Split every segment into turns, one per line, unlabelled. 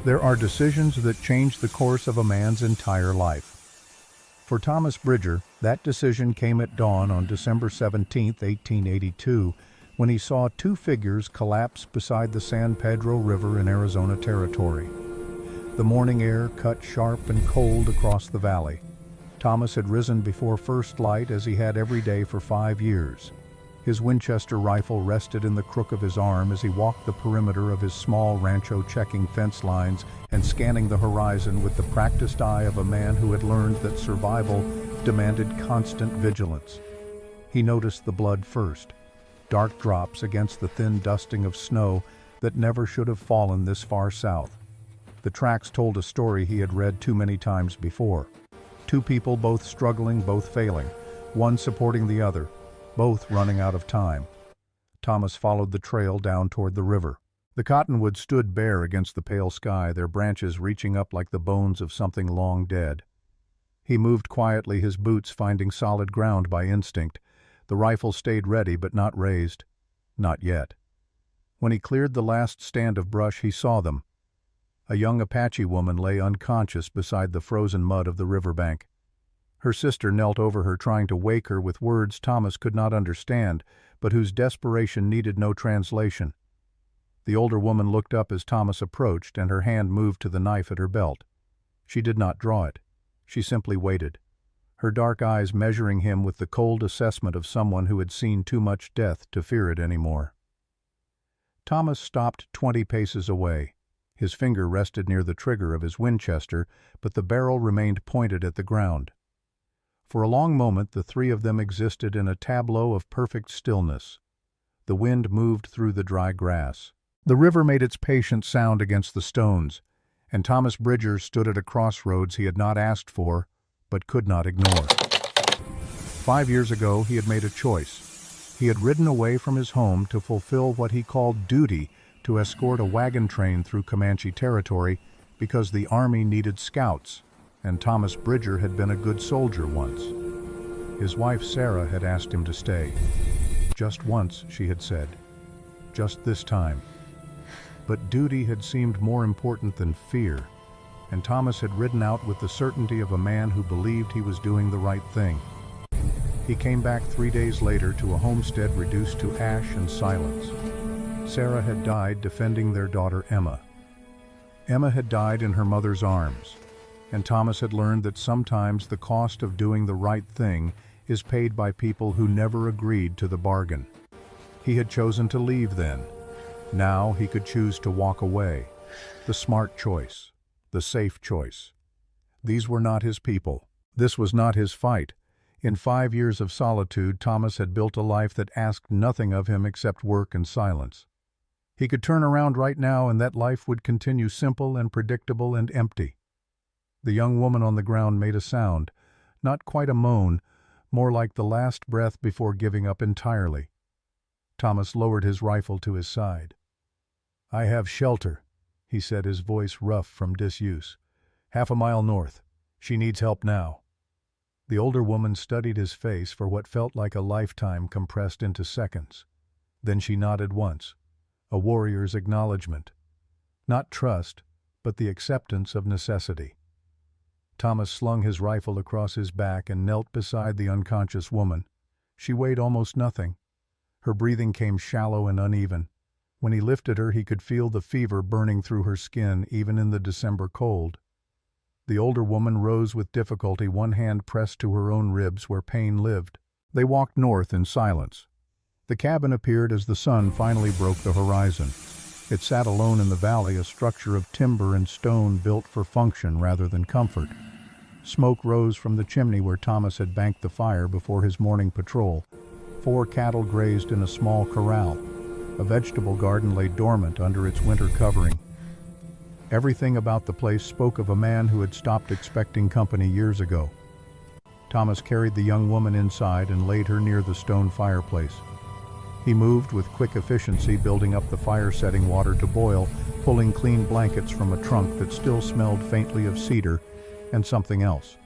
There are decisions that change the course of a man's entire life. For Thomas Bridger, that decision came at dawn on December 17, 1882, when he saw two figures collapse beside the San Pedro River in Arizona Territory. The morning air cut sharp and cold across the valley. Thomas had risen before first light as he had every day for 5 years. His Winchester rifle rested in the crook of his arm as he walked the perimeter of his small rancho, checking fence lines and scanning the horizon with the practiced eye of a man who had learned that survival demanded constant vigilance. He noticed the blood first, dark drops against the thin dusting of snow that never should have fallen this far south. The tracks told a story he had read too many times before. Two people, both struggling, both failing, one supporting the other, both running out of time. Thomas followed the trail down toward the river. The cottonwoods stood bare against the pale sky, their branches reaching up like the bones of something long dead. He moved quietly, his boots finding solid ground by instinct. The rifle stayed ready but not raised. Not yet. When he cleared the last stand of brush, he saw them. A young Apache woman lay unconscious beside the frozen mud of the riverbank. Her sister knelt over her, trying to wake her with words Thomas could not understand, but whose desperation needed no translation. The older woman looked up as Thomas approached, and her hand moved to the knife at her belt. She did not draw it. She simply waited, her dark eyes measuring him with the cold assessment of someone who had seen too much death to fear it anymore. Thomas stopped 20 paces away. His finger rested near the trigger of his Winchester, but the barrel remained pointed at the ground. For a long moment the three of them existed in a tableau of perfect stillness. The wind moved through the dry grass. The river made its patient sound against the stones, and Thomas Bridger stood at a crossroads he had not asked for, but could not ignore. 5 years ago he had made a choice. He had ridden away from his home to fulfill what he called duty, to escort a wagon train through Comanche territory because the Army needed scouts, and Thomas Bridger had been a good soldier once. His wife Sarah had asked him to stay. Just once, she had said. Just this time. But duty had seemed more important than fear, and Thomas had ridden out with the certainty of a man who believed he was doing the right thing. He came back 3 days later to a homestead reduced to ash and silence. Sarah had died defending their daughter Emma. Emma had died in her mother's arms, and Thomas had learned that sometimes the cost of doing the right thing is paid by people who never agreed to the bargain. He had chosen to leave then. Now he could choose to walk away. The smart choice, the safe choice. These were not his people. This was not his fight. In 5 years of solitude, Thomas had built a life that asked nothing of him except work and silence. He could turn around right now, and that life would continue simple and predictable and empty. The young woman on the ground made a sound, not quite a moan, more like the last breath before giving up entirely. Thomas lowered his rifle to his side. "I have shelter," he said, his voice rough from disuse. "Half a mile north. She needs help now." The older woman studied his face for what felt like a lifetime compressed into seconds. Then she nodded once, a warrior's acknowledgement. Not trust, but the acceptance of necessity. Thomas slung his rifle across his back and knelt beside the unconscious woman. She weighed almost nothing. Her breathing came shallow and uneven. When he lifted her, he could feel the fever burning through her skin, even in the December cold. The older woman rose with difficulty, one hand pressed to her own ribs where pain lived. They walked north in silence. The cabin appeared as the sun finally broke the horizon. It sat alone in the valley, a structure of timber and stone built for function rather than comfort. Smoke rose from the chimney where Thomas had banked the fire before his morning patrol. 4 cattle grazed in a small corral. A vegetable garden lay dormant under its winter covering. Everything about the place spoke of a man who had stopped expecting company years ago. Thomas carried the young woman inside and laid her near the stone fireplace. He moved with quick efficiency, building up the fire, setting water to boil, pulling clean blankets from a trunk that still smelled faintly of cedar, and something else.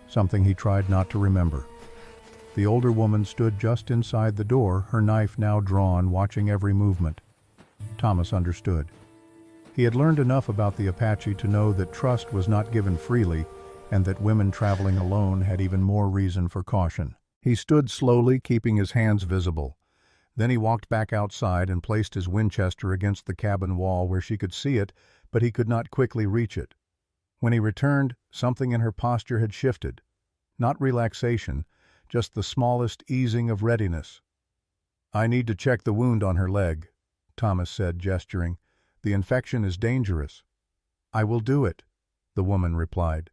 Something he tried not to remember. The older woman stood just inside the door, her knife now drawn, watching every movement. Thomas understood. He had learned enough about the Apache to know that trust was not given freely and that women traveling alone had even more reason for caution. He stood slowly, keeping his hands visible. Then he walked back outside and placed his Winchester against the cabin wall where she could see it, but he could not quickly reach it. When he returned, something in her posture had shifted. Not relaxation, just the smallest easing of readiness. "I need to check the wound on her leg," Thomas said, gesturing. "The infection is dangerous." "I will do it," the woman replied.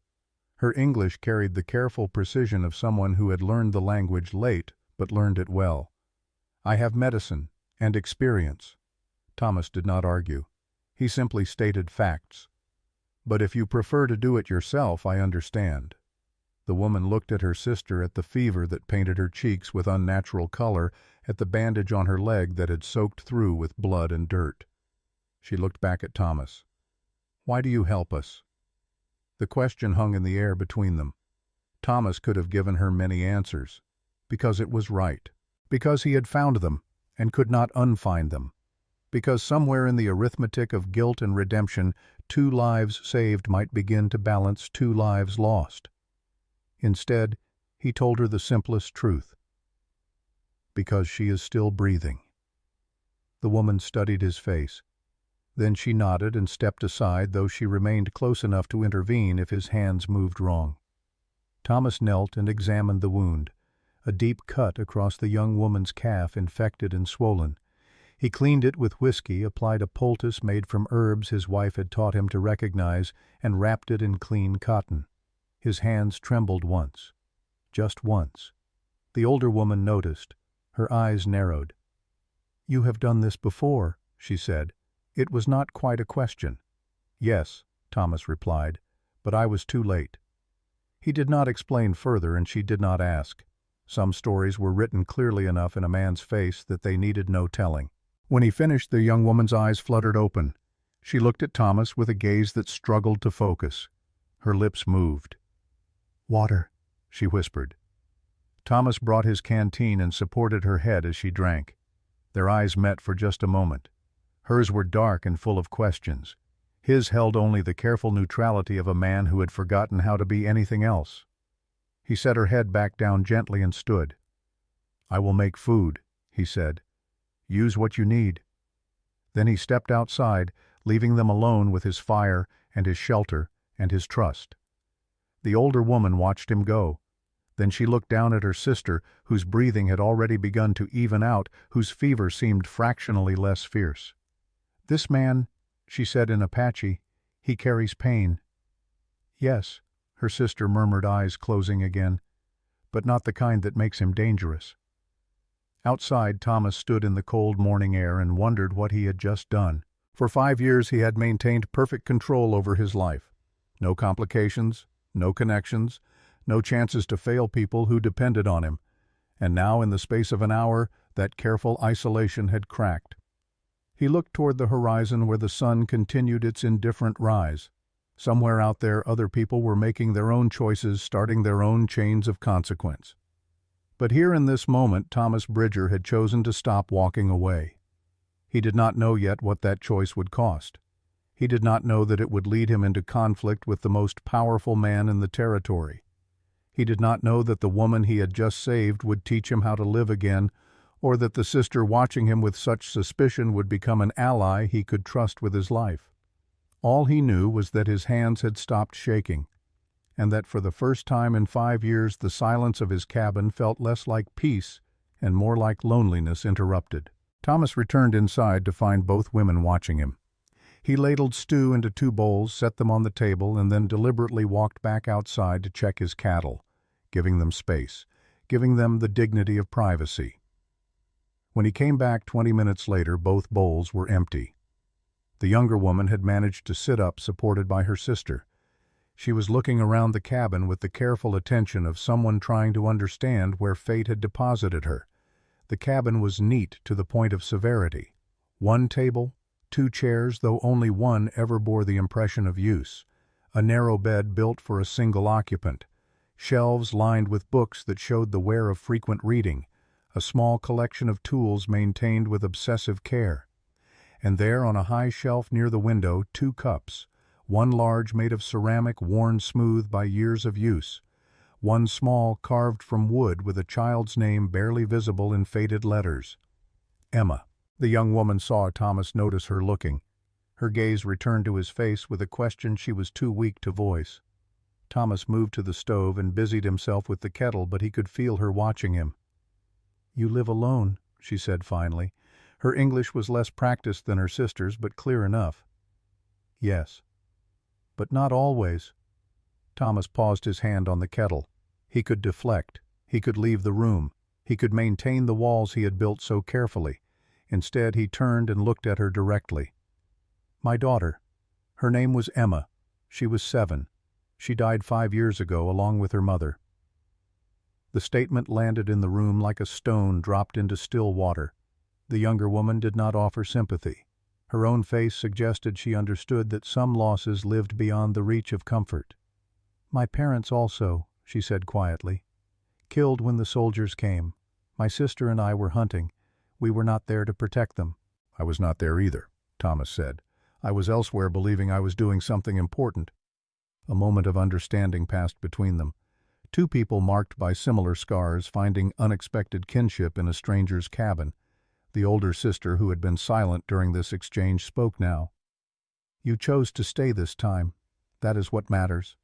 Her English carried the careful precision of someone who had learned the language late, but learned it well. "I have medicine and experience." Thomas did not argue. He simply stated facts. "But if you prefer to do it yourself, I understand." The woman looked at her sister, at the fever that painted her cheeks with unnatural color, at the bandage on her leg that had soaked through with blood and dirt. She looked back at Thomas. "Why do you help us?" The question hung in the air between them. Thomas could have given her many answers. Because it was right. Because he had found them and could not unfind them. Because somewhere in the arithmetic of guilt and redemption, 2 lives saved might begin to balance 2 lives lost. Instead, he told her the simplest truth. Because she is still breathing. The woman studied his face. Then she nodded and stepped aside, though she remained close enough to intervene if his hands moved wrong. Thomas knelt and examined the wound, a deep cut across the young woman's calf, infected and swollen. He cleaned it with whiskey, applied a poultice made from herbs his wife had taught him to recognize, and wrapped it in clean cotton. His hands trembled once. Just once. The older woman noticed. Her eyes narrowed. "You have done this before," she said. It was not quite a question. "Yes," Thomas replied, "but I was too late." He did not explain further, and she did not ask. Some stories were written clearly enough in a man's face that they needed no telling. When he finished, the young woman's eyes fluttered open. She looked at Thomas with a gaze that struggled to focus. Her lips moved. "Water," she whispered. Thomas brought his canteen and supported her head as she drank. Their eyes met for just a moment. Hers were dark and full of questions. His held only the careful neutrality of a man who had forgotten how to be anything else. He set her head back down gently and stood. "I will make food," he said. "Use what you need." Then he stepped outside, leaving them alone with his fire and his shelter and his trust. The older woman watched him go. Then she looked down at her sister, whose breathing had already begun to even out, whose fever seemed fractionally less fierce. "This man," she said in Apache, "he carries pain." "Yes," her sister murmured, eyes closing again, "but not the kind that makes him dangerous." Outside, Thomas stood in the cold morning air and wondered what he had just done. For 5 years he had maintained perfect control over his life. No complications, no connections, no chances to fail people who depended on him. And now, in the space of an hour, that careful isolation had cracked. He looked toward the horizon where the sun continued its indifferent rise. Somewhere out there, other people were making their own choices, starting their own chains of consequence. But here in this moment, Thomas Bridger had chosen to stop walking away. He did not know yet what that choice would cost. He did not know that it would lead him into conflict with the most powerful man in the territory. He did not know that the woman he had just saved would teach him how to live again, or that the sister watching him with such suspicion would become an ally he could trust with his life. All he knew was that his hands had stopped shaking, and that for the first time in 5 years the silence of his cabin felt less like peace and more like loneliness interrupted. Thomas returned inside to find both women watching him. He ladled stew into 2 bowls, set them on the table, and then deliberately walked back outside to check his cattle, giving them space, giving them the dignity of privacy. When he came back 20 minutes later, both bowls were empty. The younger woman had managed to sit up, supported by her sister. She was looking around the cabin with the careful attention of someone trying to understand where fate had deposited her. The cabin was neat to the point of severity. 1 table, 2 chairs, though only one ever bore the impression of use, a narrow bed built for a single occupant, shelves lined with books that showed the wear of frequent reading, a small collection of tools maintained with obsessive care. and there on a high shelf near the window 2 cups, one large made of ceramic worn smooth by years of use, one small carved from wood with a child's name barely visible in faded letters. Emma. The young woman saw Thomas notice her looking. Her gaze returned to his face with a question she was too weak to voice. Thomas moved to the stove and busied himself with the kettle, but he could feel her watching him. "You live alone," she said finally. Her English was less practiced than her sister's, but clear enough. "Yes. But not always." Thomas paused his hand on the kettle. He could deflect. He could leave the room. He could maintain the walls he had built so carefully. Instead, he turned and looked at her directly. "My daughter. Her name was Emma. She was 7. She died 5 years ago, along with her mother." The statement landed in the room like a stone dropped into still water. The younger woman did not offer sympathy. Her own face suggested she understood that some losses lived beyond the reach of comfort. "My parents also," she said quietly. "Killed when the soldiers came. My sister and I were hunting. We were not there to protect them." "I was not there either," Thomas said. "I was elsewhere believing I was doing something important." A moment of understanding passed between them. 2 people marked by similar scars finding unexpected kinship in a stranger's cabin. The older sister, who had been silent during this exchange, spoke now. "You chose to stay this time. That is what matters."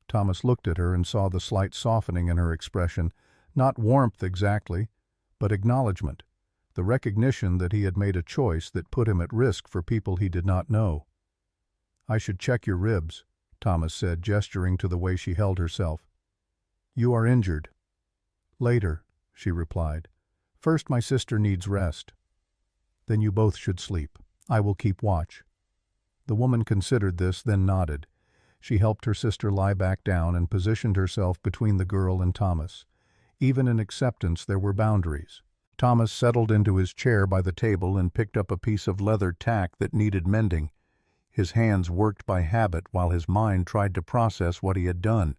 Thomas looked at her and saw the slight softening in her expression, not warmth exactly, but acknowledgement, the recognition that he had made a choice that put him at risk for people he did not know. "I should check your ribs," Thomas said, gesturing to the way she held herself. "You are injured." "Later," she replied. "First, my sister needs rest." "Then you both should sleep. I will keep watch." The woman considered this, then nodded. She helped her sister lie back down and positioned herself between the girl and Thomas. Even in acceptance, there were boundaries. Thomas settled into his chair by the table and picked up a piece of leather tack that needed mending. His hands worked by habit while his mind tried to process what he had done.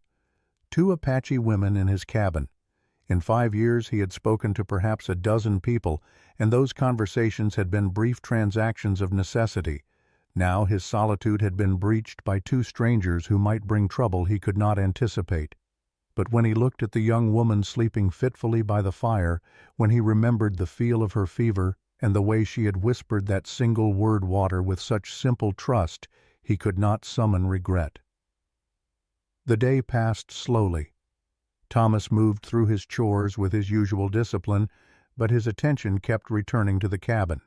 2 Apache women in his cabin. In 5 years he had spoken to perhaps a dozen people, and those conversations had been brief transactions of necessity. Now his solitude had been breached by 2 strangers who might bring trouble he could not anticipate. But when he looked at the young woman sleeping fitfully by the fire, when he remembered the feel of her fever and the way she had whispered that single word water with such simple trust, he could not summon regret. The day passed slowly. Thomas moved through his chores with his usual discipline, but his attention kept returning to the cabin.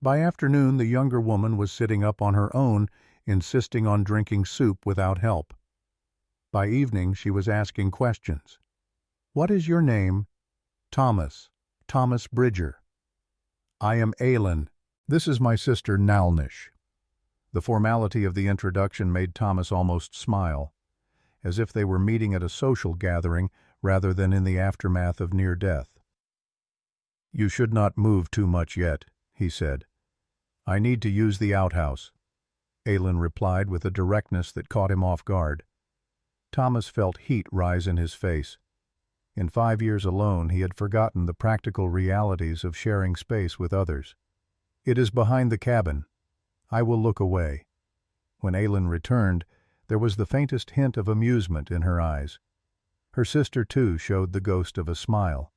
By afternoon, the younger woman was sitting up on her own, insisting on drinking soup without help. By evening, she was asking questions. "What is your name?" "Thomas. Thomas Bridger." "I am Aylin. This is my sister Nalnish." The formality of the introduction made Thomas almost smile, as if they were meeting at a social gathering rather than in the aftermath of near death. "You should not move too much yet," he said. "I need to use the outhouse," Aylin replied with a directness that caught him off guard. Thomas felt heat rise in his face. In 5 years alone, he had forgotten the practical realities of sharing space with others. "It is behind the cabin. I will look away." When Aylin returned, there was the faintest hint of amusement in her eyes. Her sister, too, showed the ghost of a smile.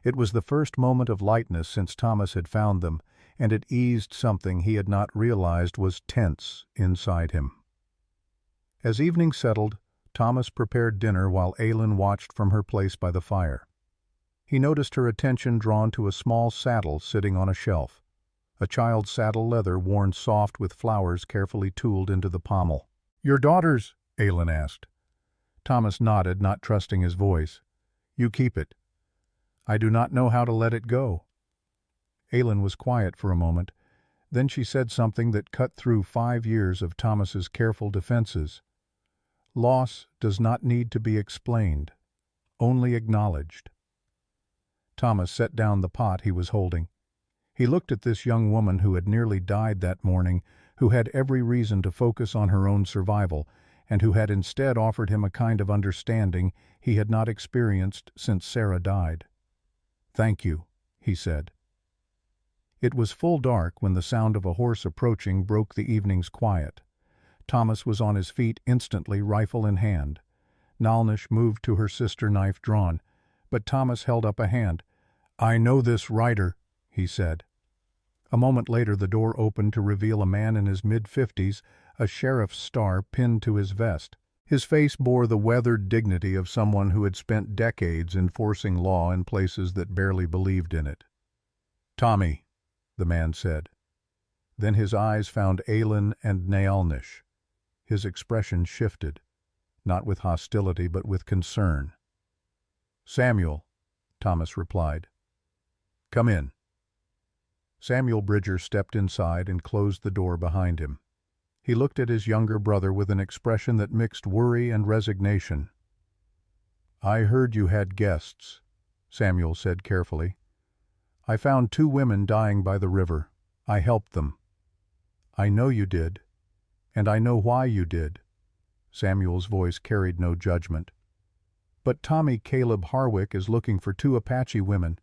It was the first moment of lightness since Thomas had found them, and it eased something he had not realized was tense inside him. As evening settled, Thomas prepared dinner while Aylin watched from her place by the fire. He noticed her attention drawn to a small saddle sitting on a shelf, a child's saddle leather worn soft with flowers carefully tooled into the pommel. "Your daughter's?" Aylin asked. Thomas nodded, not trusting his voice. "You keep it. I do not know how to let it go." Aylin was quiet for a moment. Then she said something that cut through 5 years of Thomas's careful defenses. "Loss does not need to be explained, only acknowledged." Thomas set down the pot he was holding. He looked at this young woman who had nearly died that morning, who had every reason to focus on her own survival, and who had instead offered him a kind of understanding he had not experienced since Sarah died. "Thank you," he said. It was full dark when the sound of a horse approaching broke the evening's quiet. Thomas was on his feet instantly, rifle in hand. Nalnish moved to her sister, knife drawn, but Thomas held up a hand. "I know this rider," he said. A moment later the door opened to reveal a man in his mid-50s, a sheriff's star pinned to his vest. His face bore the weathered dignity of someone who had spent decades enforcing law in places that barely believed in it. "Tommy," the man said. Then his eyes found Aylin and Nalnish. His expression shifted, not with hostility but with concern. "Samuel," Thomas replied. "Come in." Samuel Bridger stepped inside and closed the door behind him. He looked at his younger brother with an expression that mixed worry and resignation. "I heard you had guests," Samuel said carefully. "I found 2 women dying by the river. I helped them." "I know you did, and I know why you did." Samuel's voice carried no judgment. "But Tommy Caleb Harwick is looking for 2 Apache women.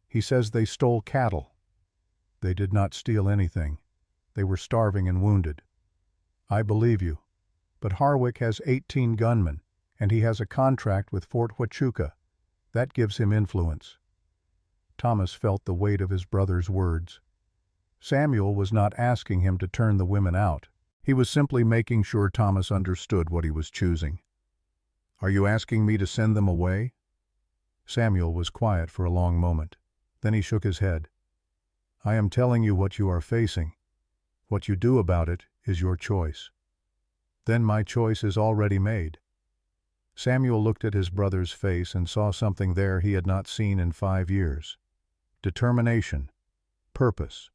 He says they stole cattle." "They did not steal anything. They were starving and wounded." "I believe you. But Harwick has 18 gunmen, and he has a contract with Fort Huachuca. That gives him influence." Thomas felt the weight of his brother's words. Samuel was not asking him to turn the women out. He was simply making sure Thomas understood what he was choosing. "Are you asking me to send them away?" Samuel was quiet for a long moment. Then he shook his head. "I am telling you what you are facing. What you do about it is your choice." "Then my choice is already made." Samuel looked at his brother's face and saw something there he had not seen in 5 years. Determination. Purpose.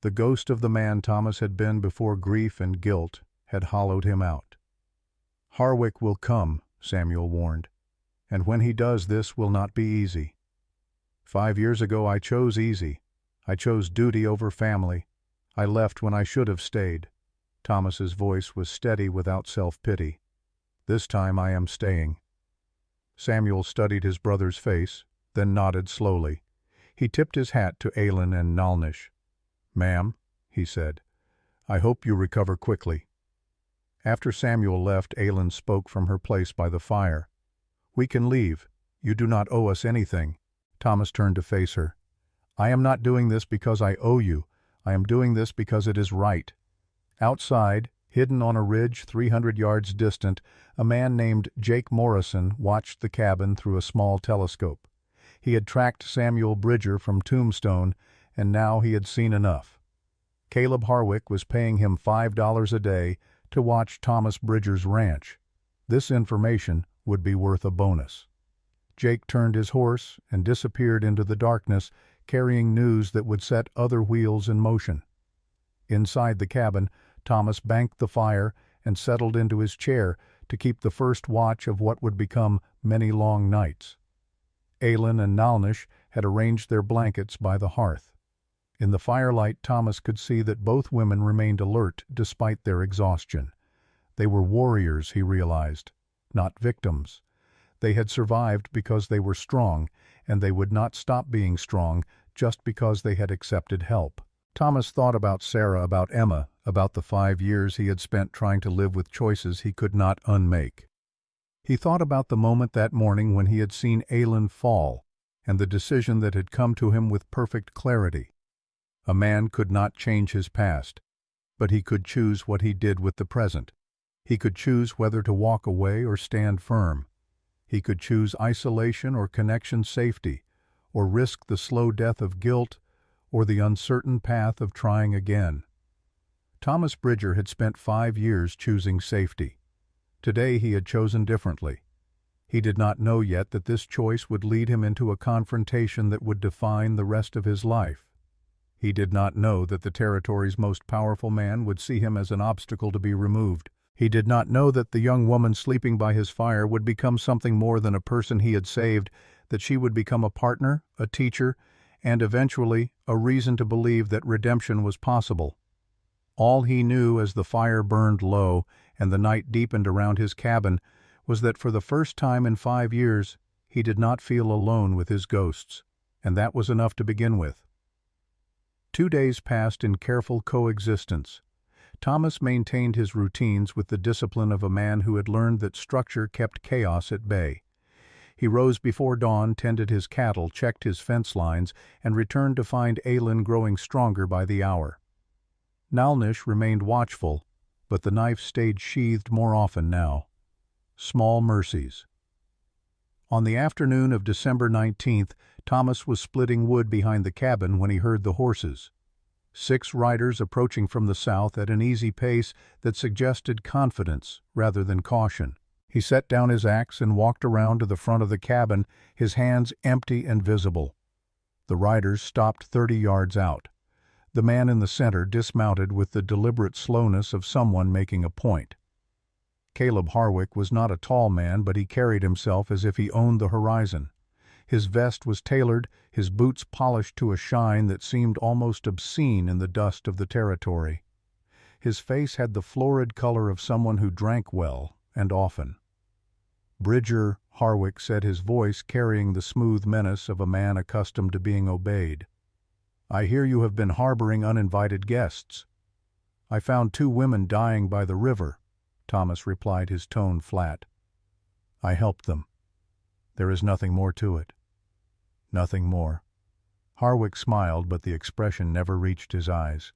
The ghost of the man Thomas had been before grief and guilt had hollowed him out. "Harwick will come," Samuel warned, "and when he does this will not be easy. 5 years ago I chose easy. I chose duty over family. I left when I should have stayed." Thomas's voice was steady without self-pity. "This time I am staying." Samuel studied his brother's face, then nodded slowly. He tipped his hat to Aylin and Nalnish. "Ma'am," he said, "I hope you recover quickly." After Samuel left, Aylin spoke from her place by the fire. "We can leave. You do not owe us anything." Thomas turned to face her. "I am not doing this because I owe you. I am doing this because it is right." Outside, hidden on a ridge 300 yards distant, a man named Jake Morrison watched the cabin through a small telescope. He had tracked Samuel Bridger from Tombstone, and now he had seen enough. Caleb Harwick was paying him $5 a day to watch Thomas Bridger's ranch. This information would be worth a bonus. Jake turned his horse and disappeared into the darkness, carrying news that would set other wheels in motion. Inside the cabin, Thomas banked the fire and settled into his chair to keep the first watch of what would become many long nights. Aylin and Nalnish had arranged their blankets by the hearth. In the firelight, Thomas could see that both women remained alert despite their exhaustion. They were warriors, he realized, not victims. They had survived because they were strong, and they would not stop being strong just because they had accepted help. Thomas thought about Sarah, about Emma, about the 5 years he had spent trying to live with choices he could not unmake. He thought about the moment that morning when he had seen Aylin fall, and the decision that had come to him with perfect clarity. A man could not change his past, but he could choose what he did with the present. He could choose whether to walk away or stand firm. He could choose isolation or connection safety, or risk the slow death of guilt, or the uncertain path of trying again. Thomas Bridger had spent 5 years choosing safety. Today he had chosen differently. He did not know yet that this choice would lead him into a confrontation that would define the rest of his life. He did not know that the territory's most powerful man would see him as an obstacle to be removed. He did not know that the young woman sleeping by his fire would become something more than a person he had saved, that she would become a partner, a teacher, and eventually a reason to believe that redemption was possible. All he knew as the fire burned low and the night deepened around his cabin was that for the first time in 5 years he did not feel alone with his ghosts, and that was enough to begin with. 2 days passed in careful coexistence. Thomas maintained his routines with the discipline of a man who had learned that structure kept chaos at bay. He rose before dawn, tended his cattle, checked his fence lines, and returned to find Aylin growing stronger by the hour. Nalnish remained watchful, but the knife stayed sheathed more often now. Small mercies. On the afternoon of December 19th, Thomas was splitting wood behind the cabin when he heard the horses. 6 riders approaching from the south at an easy pace that suggested confidence rather than caution. He set down his axe and walked around to the front of the cabin, his hands empty and visible. The riders stopped 30 yards out. The man in the center dismounted with the deliberate slowness of someone making a point. Caleb Harwick was not a tall man, but he carried himself as if he owned the horizon. His vest was tailored, his boots polished to a shine that seemed almost obscene in the dust of the territory. His face had the florid color of someone who drank well and often. "Bridger," Harwick said, his voice carrying the smooth menace of a man accustomed to being obeyed. "I hear you have been harboring uninvited guests." "I found 2 women dying by the river," Thomas replied, his tone flat. "I helped them. There is nothing more to it." "Nothing more." Harwick smiled, but the expression never reached his eyes.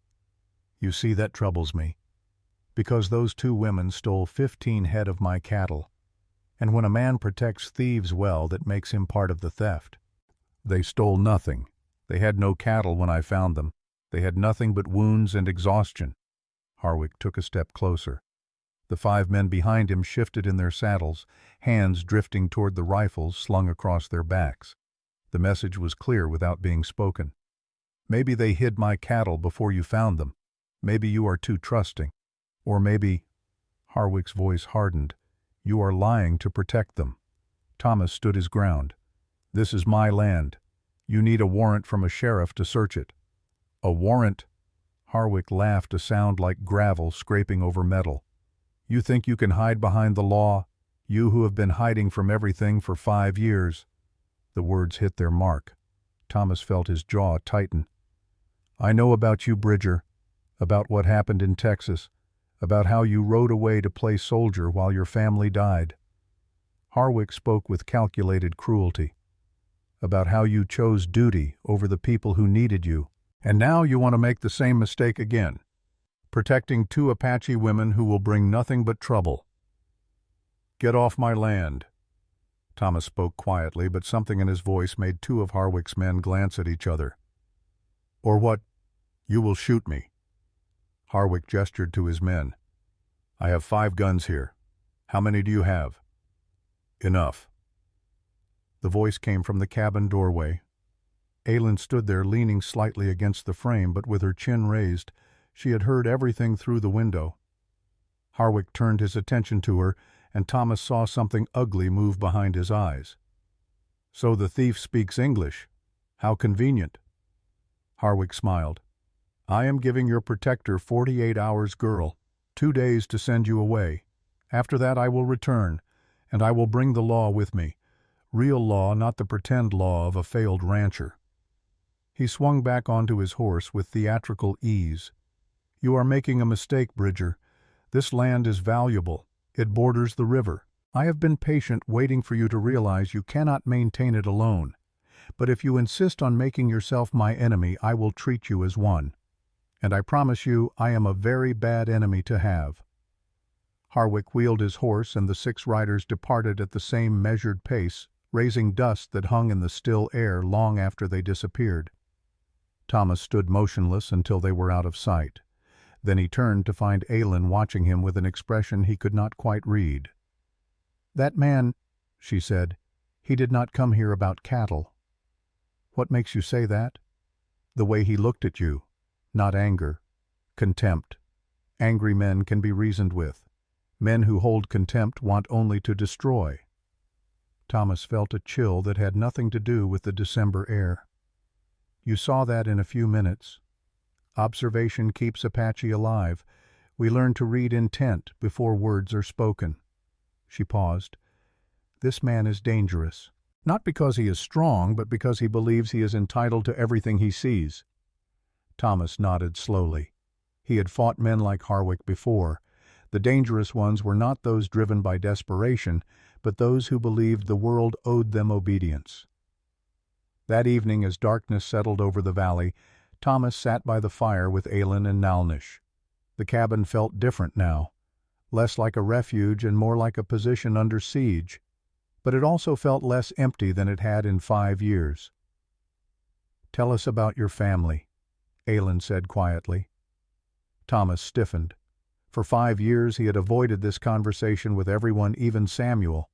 "You see, that troubles me. Because those 2 women stole 15 head of my cattle. And when a man protects thieves well, that makes him part of the theft. They stole nothing. They had no cattle when I found them. They had nothing but wounds and exhaustion." Harwick took a step closer. The 5 men behind him shifted in their saddles, hands drifting toward the rifles slung across their backs. The message was clear without being spoken. "Maybe they hid my cattle before you found them. Maybe you are too trusting. Or maybe—" Harwick's voice hardened. "You are lying to protect them." Thomas stood his ground. "This is my land. You need a warrant from a sheriff to search it." "A warrant?" Harwick laughed, a sound like gravel scraping over metal. "You think you can hide behind the law? You who have been hiding from everything for 5 years." The words hit their mark. Thomas felt his jaw tighten. "I know about you, Bridger, about what happened in Texas, about how you rode away to play soldier while your family died." Harwick spoke with calculated cruelty. "About how you chose duty over the people who needed you. And now you want to make the same mistake again, protecting 2 Apache women who will bring nothing but trouble." "Get off my land." Thomas spoke quietly, but something in his voice made 2 of Harwick's men glance at each other. "Or what? You will shoot me." Harwick gestured to his men. "I have 5 guns here. How many do you have?" "Enough." The voice came from the cabin doorway. Aylin stood there leaning slightly against the frame, but with her chin raised. She had heard everything through the window. Harwick turned his attention to her, and Thomas saw something ugly move behind his eyes. "So the thief speaks English. How convenient." Harwick smiled. "I am giving your protector 48 hours, girl, 2 days to send you away. After that I will return, and I will bring the law with me. Real law, not the pretend law of a failed rancher." He swung back onto his horse with theatrical ease. "You are making a mistake, Bridger. This land is valuable. It borders the river. I have been patient, waiting for you to realize you cannot maintain it alone. But if you insist on making yourself my enemy, I will treat you as one. And I promise you I am a very bad enemy to have." Harwick wheeled his horse, and the 6 riders departed at the same measured pace, raising dust that hung in the still air long after they disappeared. Thomas stood motionless until they were out of sight. Then he turned to find Aylin watching him with an expression he could not quite read. "That man," she said, "he did not come here about cattle." "What makes you say that?" "The way he looked at you. Not anger. Contempt. Angry men can be reasoned with. Men who hold contempt want only to destroy." Thomas felt a chill that had nothing to do with the December air. "You saw that in a few minutes. Observation keeps Apache alive. We learn to read intent before words are spoken." She paused. "This man is dangerous. Not because he is strong, but because he believes he is entitled to everything he sees." Thomas nodded slowly. He had fought men like Harwick before. The dangerous ones were not those driven by desperation, but those who believed the world owed them obedience. That evening, as darkness settled over the valley, Thomas sat by the fire with Aylin and Nalnish. The cabin felt different now, less like a refuge and more like a position under siege, but it also felt less empty than it had in 5 years. "Tell us about your family," Aylin said quietly. Thomas stiffened. For 5 years he had avoided this conversation with everyone, even Samuel.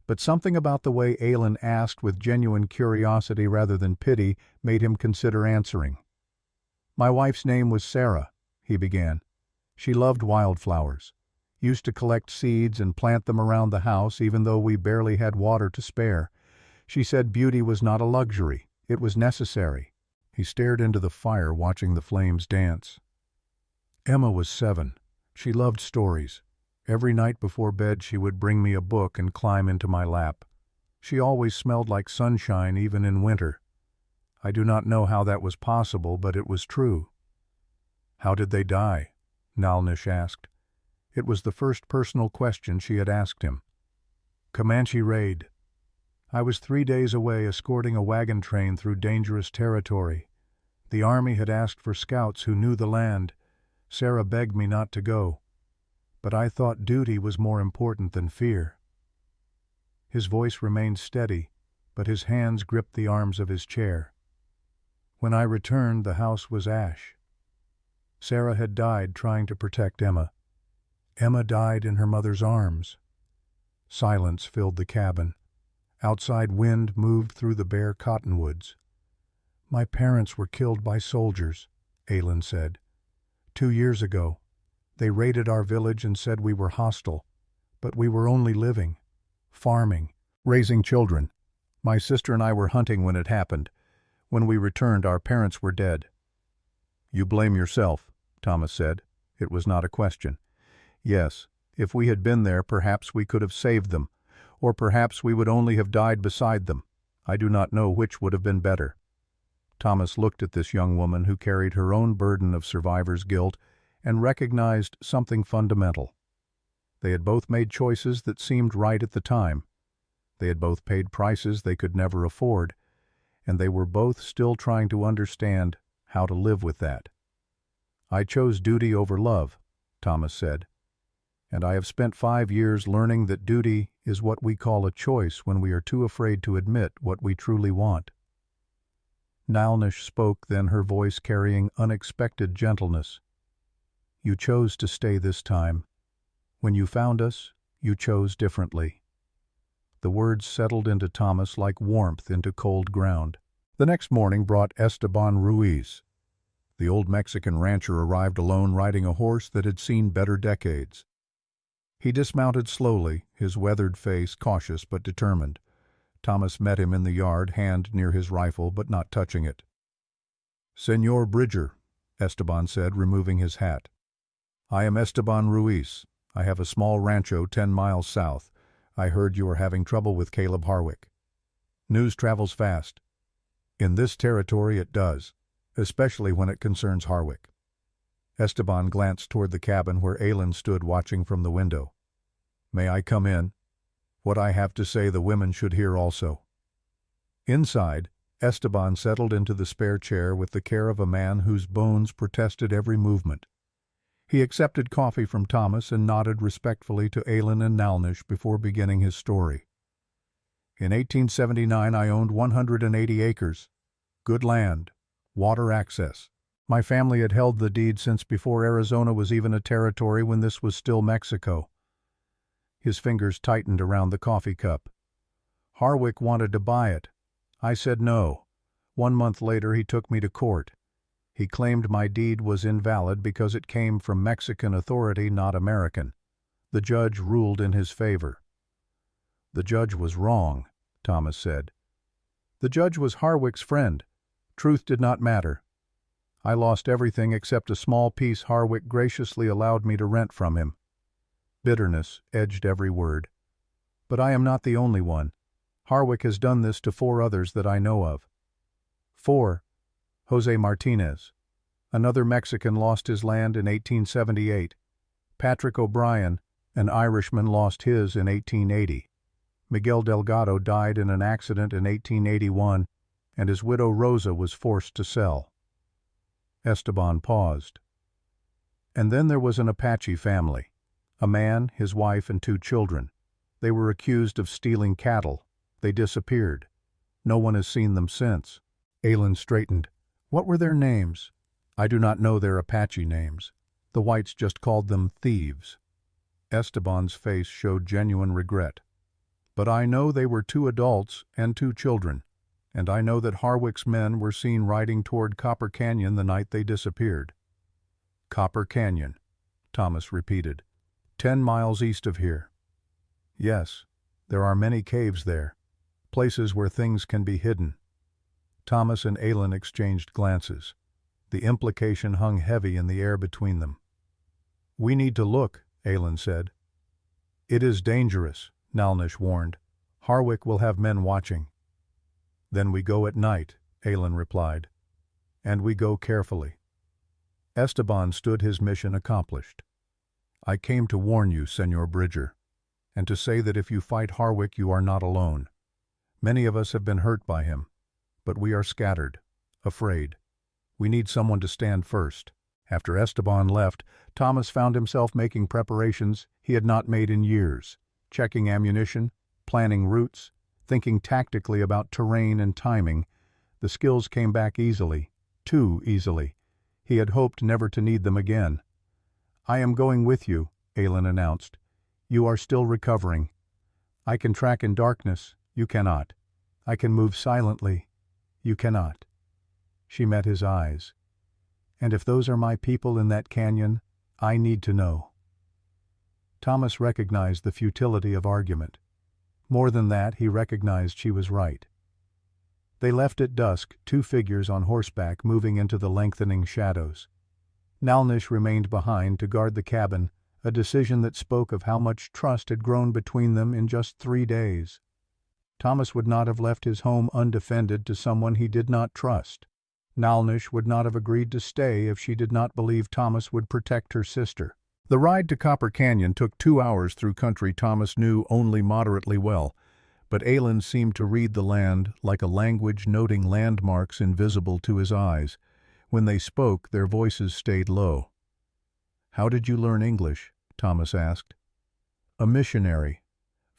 But something about the way Aylin asked with genuine curiosity rather than pity made him consider answering. "My wife's name was Sarah," he began. "She loved wildflowers, used to collect seeds and plant them around the house even though we barely had water to spare. She said beauty was not a luxury, it was necessary." He stared into the fire, watching the flames dance. "Emma was 7. She loved stories. Every night before bed she would bring me a book and climb into my lap. She always smelled like sunshine even in winter. I do not know how that was possible, but it was true." "How did they die?" Nalnish asked. It was the first personal question she had asked him. "Comanche raid. I was 3 days away escorting a wagon train through dangerous territory. The army had asked for scouts who knew the land. Sarah begged me not to go. But I thought duty was more important than fear." His voice remained steady, but his hands gripped the arms of his chair. "When I returned, the house was ash. Sarah had died trying to protect Emma. Emma died in her mother's arms." Silence filled the cabin. Outside wind moved through the bare cottonwoods. "My parents were killed by soldiers," Aylin said. 2 years ago. They raided our village and said we were hostile, but we were only living, farming, raising children. My sister and I were hunting when it happened. When we returned, our parents were dead." "You blame yourself," Thomas said. It was not a question. "Yes, if we had been there, perhaps we could have saved them, or perhaps we would only have died beside them. I do not know which would have been better." Thomas looked at this young woman who carried her own burden of survivor's guilt and recognized something fundamental. They had both made choices that seemed right at the time. They had both paid prices they could never afford, and they were both still trying to understand how to live with that. "I chose duty over love," Thomas said, "and I have spent 5 years learning that duty is what we call a choice when we are too afraid to admit what we truly want." Nalnish spoke then, her voice carrying unexpected gentleness. "You chose to stay this time. When you found us, you chose differently." The words settled into Thomas like warmth into cold ground. The next morning brought Esteban Ruiz. The old Mexican rancher arrived alone, riding a horse that had seen better decades. He dismounted slowly, his weathered face cautious but determined. Thomas met him in the yard, hand near his rifle but not touching it. "Señor Bridger," Esteban said, removing his hat. "I am Esteban Ruiz. I have a small rancho 10 miles south. I heard you are having trouble with Caleb Harwick. News travels fast. In this territory it does, especially when it concerns Harwick." Esteban glanced toward the cabin where Aylin stood watching from the window. "May I come in? What I have to say the women should hear also." Inside, Esteban settled into the spare chair with the care of a man whose bones protested every movement. He accepted coffee from Thomas and nodded respectfully to Aylin and Nalnish before beginning his story. "In 1879 I owned 180 acres. Good land, water access. My family had held the deed since before Arizona was even a territory, when this was still Mexico." His fingers tightened around the coffee cup. "Harwick wanted to buy it. I said no. 1 month later he took me to court. He claimed my deed was invalid because it came from Mexican authority, not American. The judge ruled in his favor." "The judge was wrong," Thomas said. "The judge was Harwick's friend. Truth did not matter. I lost everything except a small piece Harwick graciously allowed me to rent from him." Bitterness edged every word. "But I am not the only one. Harwick has done this to 4 others that I know of." 4. Jose Martinez, Another Mexican lost his land in 1878. Patrick O'Brien, an Irishman, lost his in 1880. Miguel Delgado died in an accident in 1881, and his widow Rosa was forced to sell. Esteban paused. And then there was an Apache family. A man, his wife, and 2 children. They were accused of stealing cattle. They disappeared. No one has seen them since. Aylin straightened. What were their names? I do not know their Apache names. The whites just called them thieves. Esteban's face showed genuine regret. But I know they were 2 adults and 2 children, and I know that Harwick's men were seen riding toward Copper Canyon the night they disappeared. Copper Canyon, Thomas repeated. 10 miles east of here. Yes, there are many caves there, places where things can be hidden. Thomas and Aylin exchanged glances. The implication hung heavy in the air between them. We need to look, Aylin said. It is dangerous, Nalnish warned. Harwick will have men watching. Then we go at night, Aylin replied. And we go carefully. Esteban stood his mission accomplished. I came to warn you, Senor Bridger, and to say that if you fight Harwick you are not alone. Many of us have been hurt by him, but we are scattered, afraid. We need someone to stand first. After Esteban left, Thomas found himself making preparations he had not made in years, checking ammunition, planning routes, thinking tactically about terrain and timing. The skills came back easily, too easily. He had hoped never to need them again. I am going with you, Aylin announced. You are still recovering. I can track in darkness, you cannot. I can move silently, you cannot. She met his eyes. And if those are my people in that canyon, I need to know. Thomas recognized the futility of argument. More than that, he recognized she was right. They left at dusk, 2 figures on horseback moving into the lengthening shadows. Nalnish remained behind to guard the cabin, a decision that spoke of how much trust had grown between them in just 3 days. Thomas would not have left his home undefended to someone he did not trust. Nalnish would not have agreed to stay if she did not believe Thomas would protect her sister. The ride to Copper Canyon took 2 hours through country Thomas knew only moderately well, but Aylin seemed to read the land like a language noting landmarks invisible to his eyes. When they spoke, their voices stayed low. How did you learn English? Thomas asked. A missionary.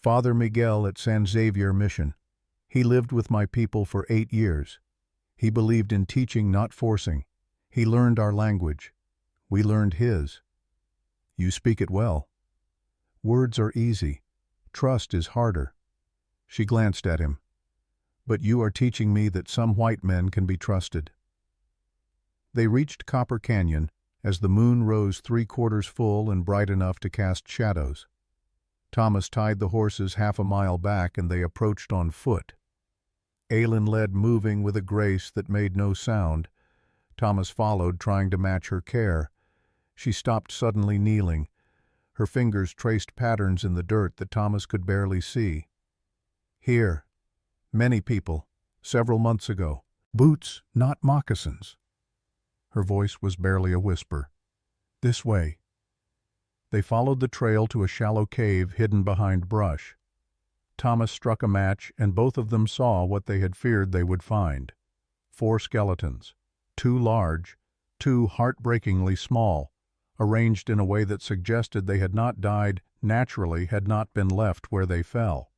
Father Miguel at San Xavier Mission. He lived with my people for 8 years. He believed in teaching, not forcing. He learned our language. We learned his. You speak it well. Words are easy. Trust is harder. She glanced at him. But you are teaching me that some white men can be trusted. They reached Copper Canyon as the moon rose 3/4 full and bright enough to cast shadows. Thomas tied the horses half a mile back and they approached on foot. Aylin led, moving with a grace that made no sound. Thomas followed, trying to match her care. She stopped suddenly, kneeling. Her fingers traced patterns in the dirt that Thomas could barely see. Here. Many people. Several months ago. Boots, not moccasins. Her voice was barely a whisper. This way. They followed the trail to a shallow cave hidden behind brush. Thomas struck a match, and both of them saw what they had feared they would find. 4 skeletons. 2 large, 2 heartbreakingly small, arranged in a way that suggested they had not died naturally, had not been left where they fell.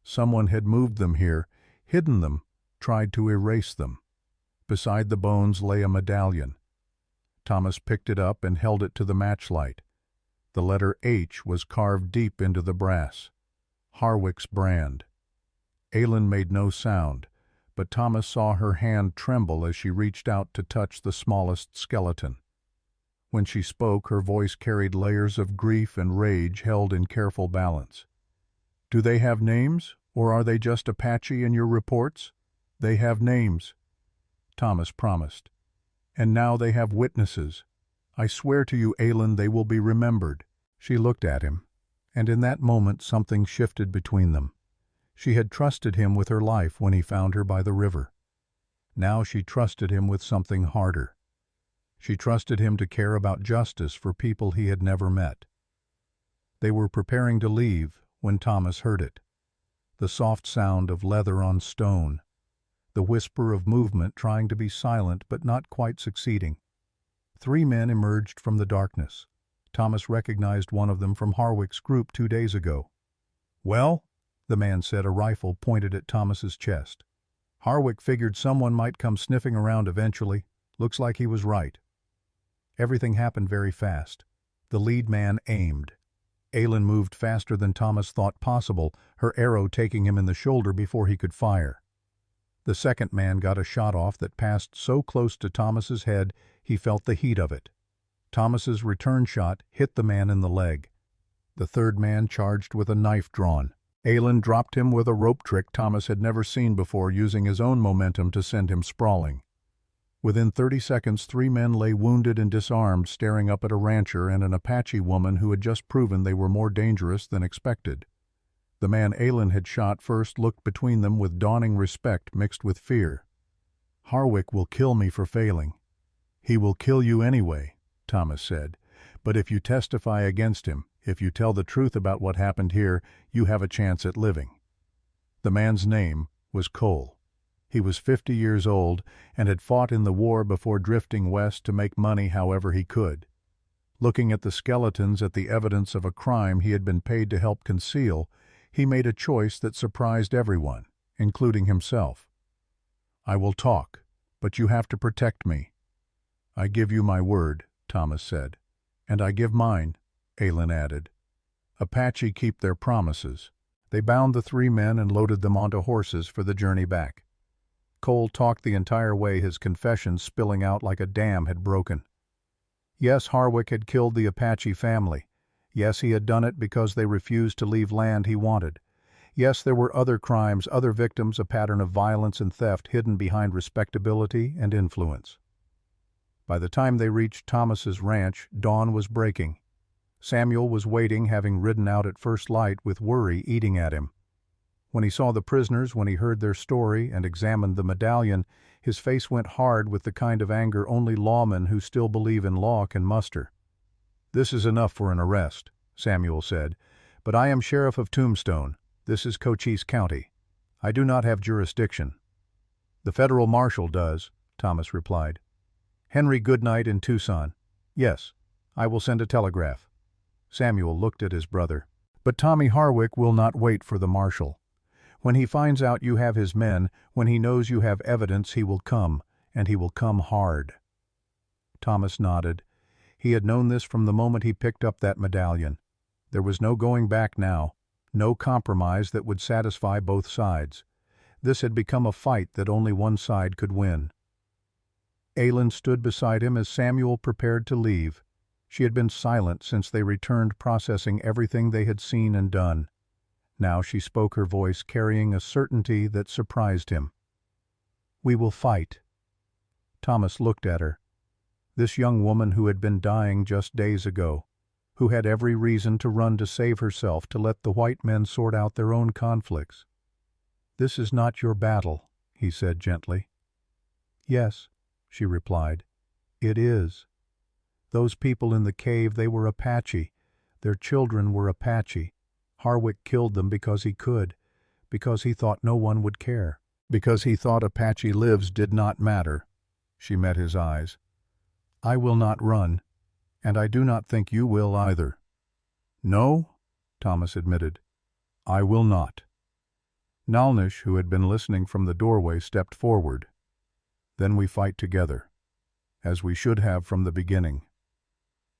Someone had moved them here, hidden them, tried to erase them. Beside the bones lay a medallion. Thomas picked it up and held it to the matchlight. The letter H was carved deep into the brass. Harwick's brand. Aylin made no sound, but Thomas saw her hand tremble as she reached out to touch the smallest skeleton. When she spoke, her voice carried layers of grief and rage held in careful balance. Do they have names, or are they just Apache in your reports? They have names, Thomas promised. And now they have witnesses. I swear to you, Aylin, they will be remembered. She looked at him, and in that moment something shifted between them. She had trusted him with her life when he found her by the river. Now she trusted him with something harder. She trusted him to care about justice for people he had never met. They were preparing to leave when Thomas heard it. The soft sound of leather on stone. The whisper of movement trying to be silent but not quite succeeding. 3 men emerged from the darkness. Thomas recognized one of them from Harwick's group 2 days ago. "Well?" the man said, a rifle pointed at Thomas's chest. "Harwick figured someone might come sniffing around eventually. Looks like he was right." Everything happened very fast. The lead man aimed. Aylin moved faster than Thomas thought possible, her arrow taking him in the shoulder before he could fire. The second man got a shot off that passed so close to Thomas's head he felt the heat of it. Thomas's return shot hit the man in the leg. The third man charged with a knife drawn. Aylin dropped him with a rope trick Thomas had never seen before, using his own momentum to send him sprawling. Within 30 seconds, 3 men lay wounded and disarmed, staring up at a rancher and an Apache woman who had just proven they were more dangerous than expected. The man Aylin had shot first looked between them with dawning respect mixed with fear. "Harwick will kill me for failing." "He will kill you anyway," Thomas said. "But if you testify against him, if you tell the truth about what happened here, you have a chance at living." The man's name was Cole. He was 50 years old and had fought in the war before drifting west to make money however he could. Looking at the skeletons, at the evidence of a crime he had been paid to help conceal, he made a choice that surprised everyone, including himself. "I will talk, but you have to protect me." "I give you my word," Thomas said. "And I give mine," Aylin added. Apache keep their promises. They bound the 3 men and loaded them onto horses for the journey back. Cole talked the entire way, his confession spilling out like a dam had broken. Yes, Harwick had killed the Apache family. Yes, he had done it because they refused to leave land he wanted. Yes, there were other crimes, other victims, a pattern of violence and theft hidden behind respectability and influence. By the time they reached Thomas's ranch, dawn was breaking. Samuel was waiting, having ridden out at first light with worry eating at him. When he saw the prisoners, when he heard their story and examined the medallion, his face went hard with the kind of anger only lawmen who still believe in law can muster. "This is enough for an arrest," Samuel said, "but I am sheriff of Tombstone. This is Cochise County. I do not have jurisdiction." "The federal marshal does," Thomas replied. "Henry Goodnight in Tucson." "Yes, I will send a telegraph." Samuel looked at his brother. "But Tommy Harwick will not wait for the marshal. When he finds out you have his men, when he knows you have evidence, he will come, and he will come hard." Thomas nodded. He had known this from the moment he picked up that medallion. There was no going back now, no compromise that would satisfy both sides. This had become a fight that only one side could win. Aylin stood beside him as Samuel prepared to leave. She had been silent since they returned, processing everything they had seen and done. Now she spoke, her voice carrying a certainty that surprised him. "We will fight." Thomas looked at her. This young woman who had been dying just days ago, who had every reason to run to save herself, to let the white men sort out their own conflicts. "This is not your battle," he said gently. "Yes," she replied, "it is. Those people in the cave, they were Apache. Their children were Apache. Harwick killed them because he could, because he thought no one would care, because he thought Apache lives did not matter." She met his eyes. "I will not run, and I do not think you will either." "No," Thomas admitted, "I will not." Nalnish, who had been listening from the doorway, stepped forward. "Then we fight together, as we should have from the beginning."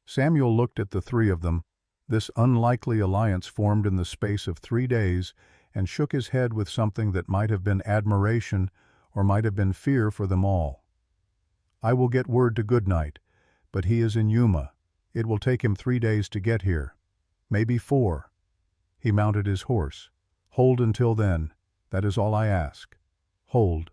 Samuel looked at the 3 of them, this unlikely alliance formed in the space of 3 days, and shook his head with something that might have been admiration or might have been fear for them all. "I will get word to Goodnight, but he is in Yuma. It will take him 3 days to get here, maybe 4. He mounted his horse. "Hold until then. That is all I ask. Hold."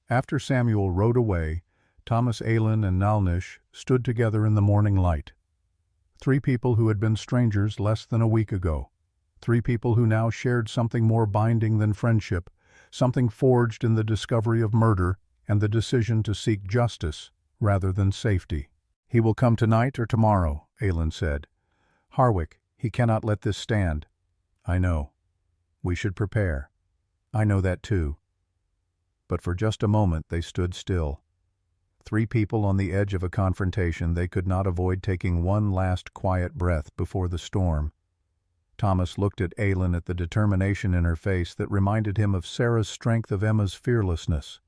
After Samuel rode away, Thomas, Aylin, and Nalnish stood together in the morning light. 3 people who had been strangers less than a week ago. 3 people who now shared something more binding than friendship, something forged in the discovery of murder and the decision to seek justice rather than safety. "He will come tonight or tomorrow," Aylin said. "Harwick, he cannot let this stand." "I know. We should prepare." "I know that too." But for just a moment they stood still. Three people on the edge of a confrontation, they could not avoid taking one last quiet breath before the storm. Thomas looked at Aylin at the determination in her face that reminded him of Sarah's strength, of Emma's fearlessness.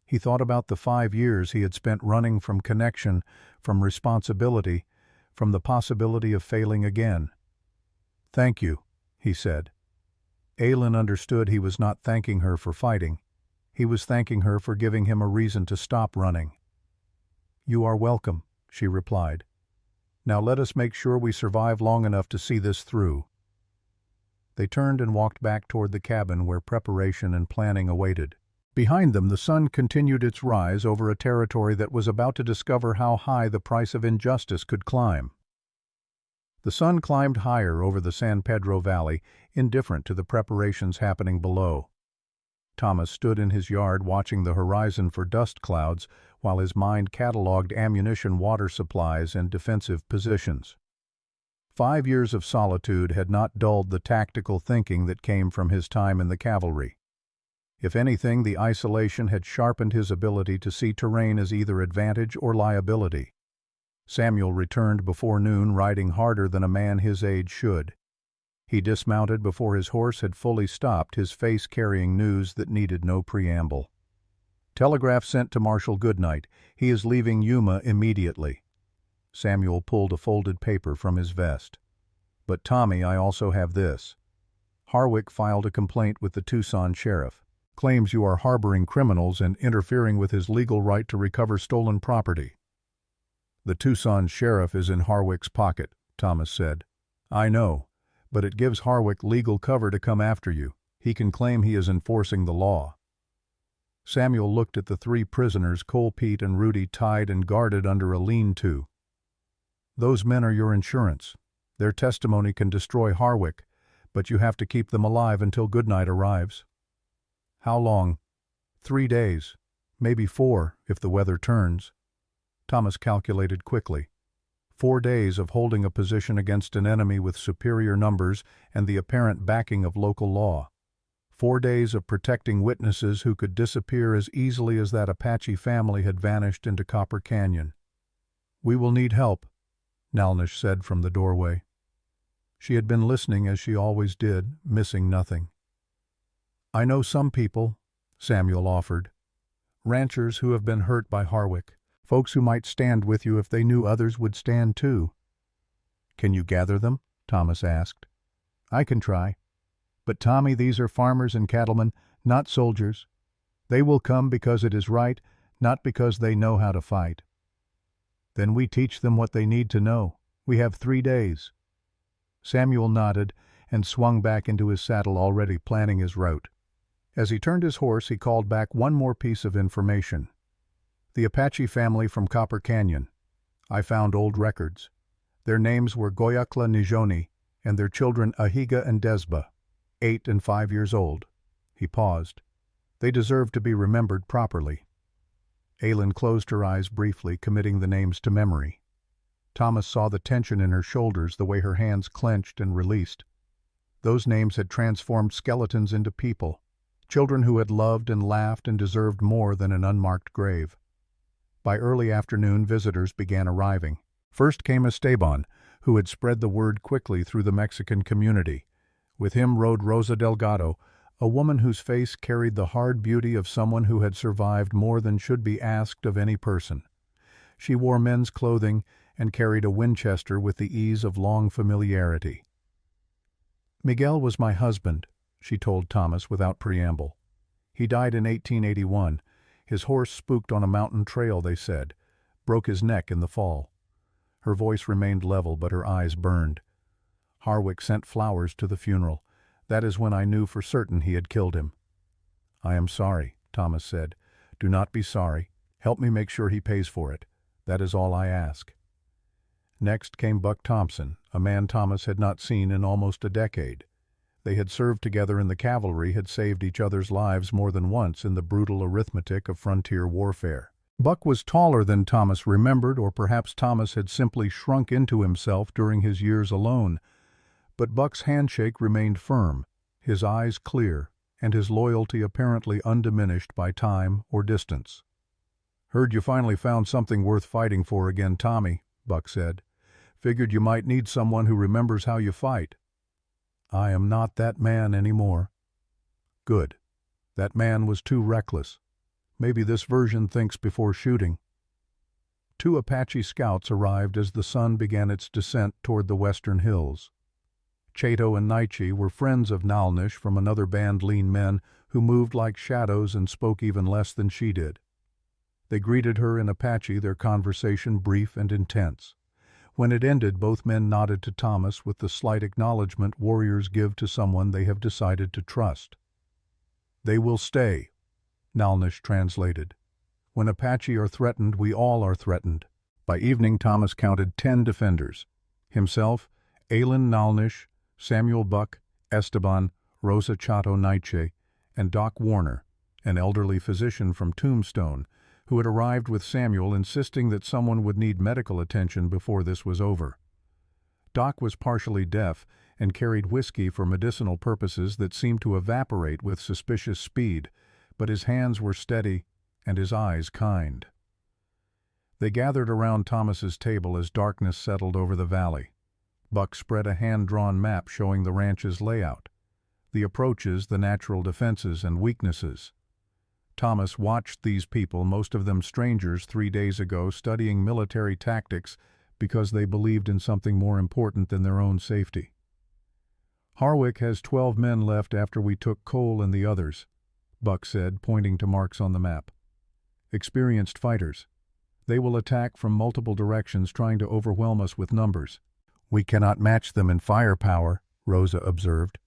He thought about the 5 years he had spent running from connection, from responsibility, from the possibility of failing again. "Thank you," he said. Aylin understood he was not thanking her for fighting. He was thanking her for giving him a reason to stop running. "You are welcome," she replied. "Now let us make sure we survive long enough to see this through." They turned and walked back toward the cabin where preparation and planning awaited. Behind them, the sun continued its rise over a territory that was about to discover how high the price of injustice could climb. The sun climbed higher over the San Pedro Valley, indifferent to the preparations happening below. Thomas stood in his yard watching the horizon for dust clouds while his mind catalogued ammunition, water supplies, and defensive positions. 5 years of solitude had not dulled the tactical thinking that came from his time in the cavalry. If anything, the isolation had sharpened his ability to see terrain as either advantage or liability. Samuel returned before noon, riding harder than a man his age should. He dismounted before his horse had fully stopped, his face carrying news that needed no preamble. "Telegraph sent to Marshal Goodnight. He is leaving Yuma immediately." Samuel pulled a folded paper from his vest. "But Tommy, I also have this. Harwick filed a complaint with the Tucson sheriff. Claims you are harboring criminals and interfering with his legal right to recover stolen property." "The Tucson sheriff is in Harwick's pocket," Thomas said. "I know, but it gives Harwick legal cover to come after you. He can claim he is enforcing the law." Samuel looked at the 3 prisoners, Cole, Pete, and Rudy, tied and guarded under a lean-to. "Those men are your insurance. Their testimony can destroy Harwick, but you have to keep them alive until Goodnight arrives." "How long?" 3 days, maybe 4 if the weather turns. Thomas calculated quickly. 4 days of holding a position against an enemy with superior numbers and the apparent backing of local law. 4 days of protecting witnesses who could disappear as easily as that Apache family had vanished into Copper Canyon. "We will need help," Nalnish said from the doorway. She had been listening as she always did, missing nothing. "I know some people," Samuel offered. "Ranchers who have been hurt by Harwick. Folks who might stand with you if they knew others would stand too." "Can you gather them?" Thomas asked. "I can try. But Tommy, these are farmers and cattlemen, not soldiers. They will come because it is right, not because they know how to fight." "Then we teach them what they need to know. We have 3 days." Samuel nodded and swung back into his saddle, already planning his route. As he turned his horse, he called back one more piece of information. "The Apache family from Copper Canyon. I found old records. Their names were Goyakla Nijoni, and their children Ahiga and Desba, 8 and 5 years old." He paused. "They deserve to be remembered properly." Aylin closed her eyes briefly, committing the names to memory. Thomas saw the tension in her shoulders, the way her hands clenched and released. Those names had transformed skeletons into people, children who had loved and laughed and deserved more than an unmarked grave. By early afternoon, visitors began arriving. First came Esteban, who had spread the word quickly through the Mexican community. With him rode Rosa Delgado, a woman whose face carried the hard beauty of someone who had survived more than should be asked of any person. She wore men's clothing and carried a Winchester with the ease of long familiarity. "Miguel was my husband," she told Thomas without preamble. "He died in 1881. His horse spooked on a mountain trail, they said. Broke his neck in the fall." Her voice remained level, but her eyes burned. "Harwick sent flowers to the funeral. That is when I knew for certain he had killed him." "I am sorry," Thomas said. "Do not be sorry. Help me make sure he pays for it. That is all I ask." Next came Buck Thompson, a man Thomas had not seen in almost a decade. They had served together in the cavalry, had saved each other's lives more than once in the brutal arithmetic of frontier warfare. Buck was taller than Thomas remembered, or perhaps Thomas had simply shrunk into himself during his years alone. But Buck's handshake remained firm, his eyes clear, and his loyalty apparently undiminished by time or distance. "Heard you finally found something worth fighting for again, Tommy," Buck said. "Figured you might need someone who remembers how you fight." "I am not that man anymore." "Good. That man was too reckless. Maybe this version thinks before shooting." Two Apache scouts arrived as the sun began its descent toward the western hills. Chato and Nietzsche were friends of Nalnish from another band, lean men who moved like shadows and spoke even less than she did. They greeted her in Apache, their conversation brief and intense. When it ended, both men nodded to Thomas with the slight acknowledgement warriors give to someone they have decided to trust. "They will stay," Nalnish translated. "When Apache are threatened, we all are threatened." By evening, Thomas counted 10 defenders. Himself, Aylin Nalnish, Samuel Buck, Esteban, Rosa Chato Nietzsche, and Doc Warner, an elderly physician from Tombstone, who had arrived with Samuel insisting that someone would need medical attention before this was over. Doc was partially deaf and carried whiskey for medicinal purposes that seemed to evaporate with suspicious speed, but his hands were steady and his eyes kind. They gathered around Thomas's table as darkness settled over the valley. Buck spread a hand-drawn map showing the ranch's layout, the approaches, the natural defenses and weaknesses. Thomas watched these people, most of them strangers 3 days ago, studying military tactics because they believed in something more important than their own safety. "Harwick has 12 men left after we took Cole and the others," Buck said, pointing to marks on the map. "Experienced fighters. They will attack from multiple directions, trying to overwhelm us with numbers." "We cannot match them in firepower," Rosa observed.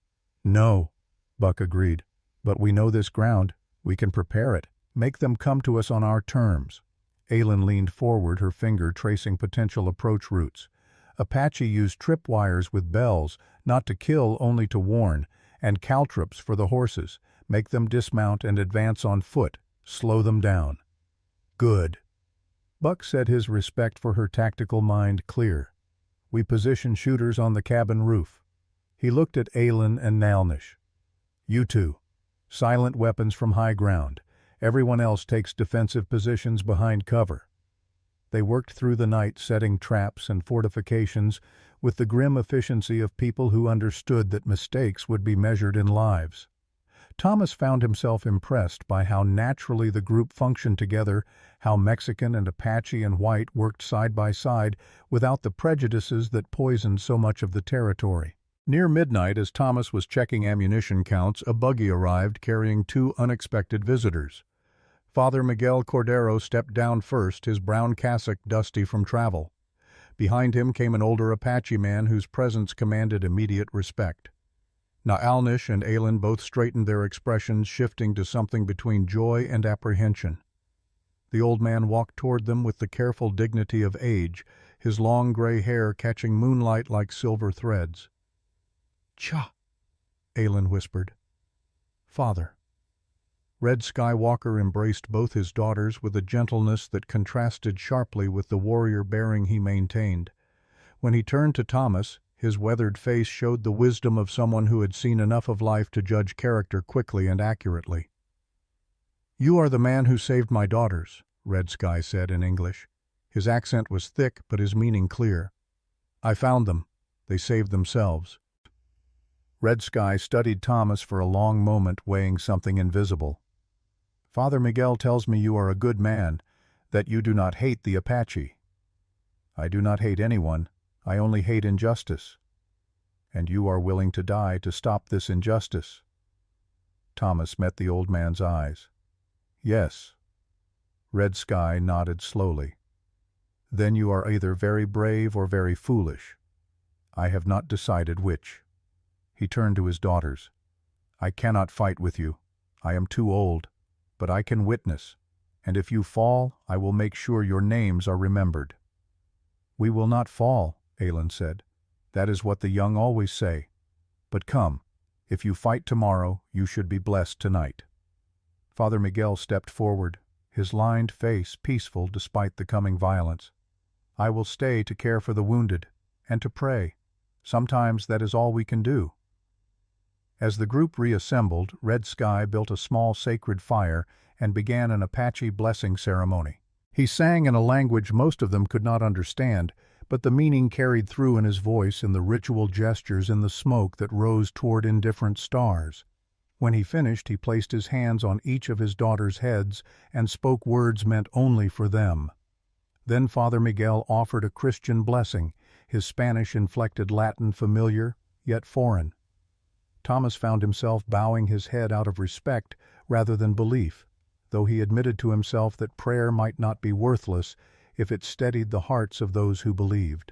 "No," Buck agreed. "But we know this ground. We can prepare it. Make them come to us on our terms." Aylin leaned forward, her finger tracing potential approach routes. "Apache used tripwires with bells, not to kill, only to warn, and caltrops for the horses. Make them dismount and advance on foot. Slow them down." "Good." Buck said, his respect for her tactical mind clear. "We position shooters on the cabin roof." He looked at Aylin and Nalnish. "You two. Silent weapons from high ground. Everyone else takes defensive positions behind cover." They worked through the night setting traps and fortifications with the grim efficiency of people who understood that mistakes would be measured in lives. Thomas found himself impressed by how naturally the group functioned together, how Mexican and Apache and white worked side by side without the prejudices that poisoned so much of the territory. Near midnight, as Thomas was checking ammunition counts, a buggy arrived carrying 2 unexpected visitors. Father Miguel Cordero stepped down first, his brown cassock dusty from travel. Behind him came an older Apache man whose presence commanded immediate respect. Nalnish and Aylin both straightened their expressions, shifting to something between joy and apprehension. The old man walked toward them with the careful dignity of age, his long gray hair catching moonlight like silver threads. "Cha," Aylin whispered. "Father." Red Skywalker embraced both his daughters with a gentleness that contrasted sharply with the warrior bearing he maintained. When he turned to Thomas, his weathered face showed the wisdom of someone who had seen enough of life to judge character quickly and accurately. "You are the man who saved my daughters," Red Sky said in English. His accent was thick, but his meaning clear. "I found them. They saved themselves." Red Sky studied Thomas for a long moment, weighing something invisible. "Father Miguel tells me you are a good man, that you do not hate the Apache." "I do not hate anyone. I only hate injustice." "And you are willing to die to stop this injustice?" Thomas met the old man's eyes. "Yes." Red Sky nodded slowly. "Then you are either very brave or very foolish. I have not decided which." He turned to his daughters. "I cannot fight with you. I am too old. But I can witness, and if you fall, I will make sure your names are remembered." "We will not fall," Aylin said. "That is what the young always say. But come, if you fight tomorrow, you should be blessed tonight." Father Miguel stepped forward, his lined face peaceful despite the coming violence. "I will stay to care for the wounded, and to pray. Sometimes that is all we can do." As the group reassembled, Red Sky built a small sacred fire and began an Apache blessing ceremony. He sang in a language most of them could not understand, but the meaning carried through in his voice, in the ritual gestures, in the smoke that rose toward indifferent stars. When he finished, he placed his hands on each of his daughters' heads and spoke words meant only for them. Then Father Miguel offered a Christian blessing, his Spanish-inflected Latin familiar, yet foreign. Thomas found himself bowing his head out of respect rather than belief, though he admitted to himself that prayer might not be worthless if it steadied the hearts of those who believed.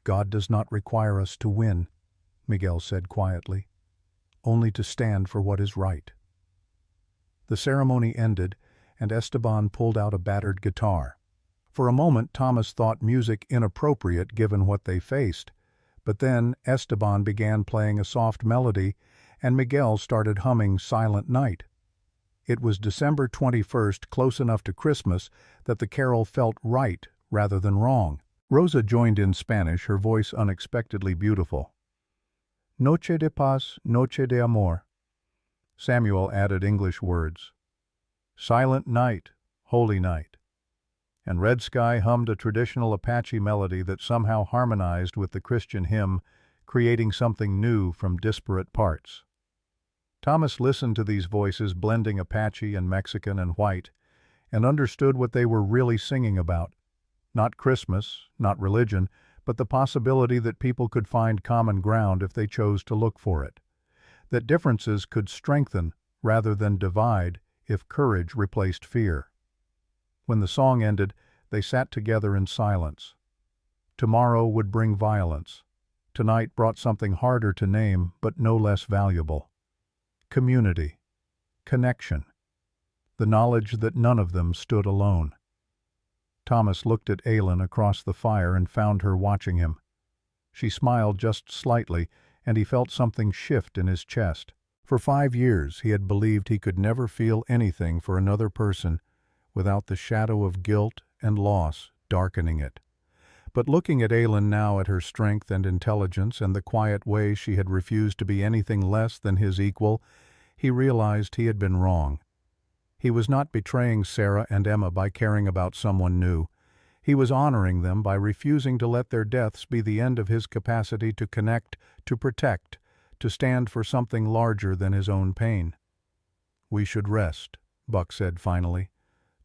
"God does not require us to win," Miguel said quietly, "only to stand for what is right." The ceremony ended, and Esteban pulled out a battered guitar. For a moment Thomas thought music inappropriate given what they faced, but then Esteban began playing a soft melody, and Miguel started humming Silent Night. It was December 21st, close enough to Christmas, that the carol felt right rather than wrong. Rosa joined in Spanish, her voice unexpectedly beautiful. "Noche de paz, noche de amor." Samuel added English words. "Silent night, holy night." And Red Sky hummed a traditional Apache melody that somehow harmonized with the Christian hymn, creating something new from disparate parts. Thomas listened to these voices blending Apache and Mexican and white, and understood what they were really singing about. Not Christmas, not religion, but the possibility that people could find common ground if they chose to look for it. That differences could strengthen rather than divide if courage replaced fear. When the song ended, they sat together in silence. Tomorrow would bring violence. Tonight brought something harder to name, but no less valuable. Community. Connection. The knowledge that none of them stood alone. Thomas looked at Aylin across the fire and found her watching him. She smiled just slightly, and he felt something shift in his chest. For 5 years he had believed he could never feel anything for another person without the shadow of guilt and loss darkening it. But looking at Aylin now, at her strength and intelligence and the quiet way she had refused to be anything less than his equal, he realized he had been wrong. He was not betraying Sarah and Emma by caring about someone new. He was honoring them by refusing to let their deaths be the end of his capacity to connect, to protect, to stand for something larger than his own pain. "We should rest," Buck said finally.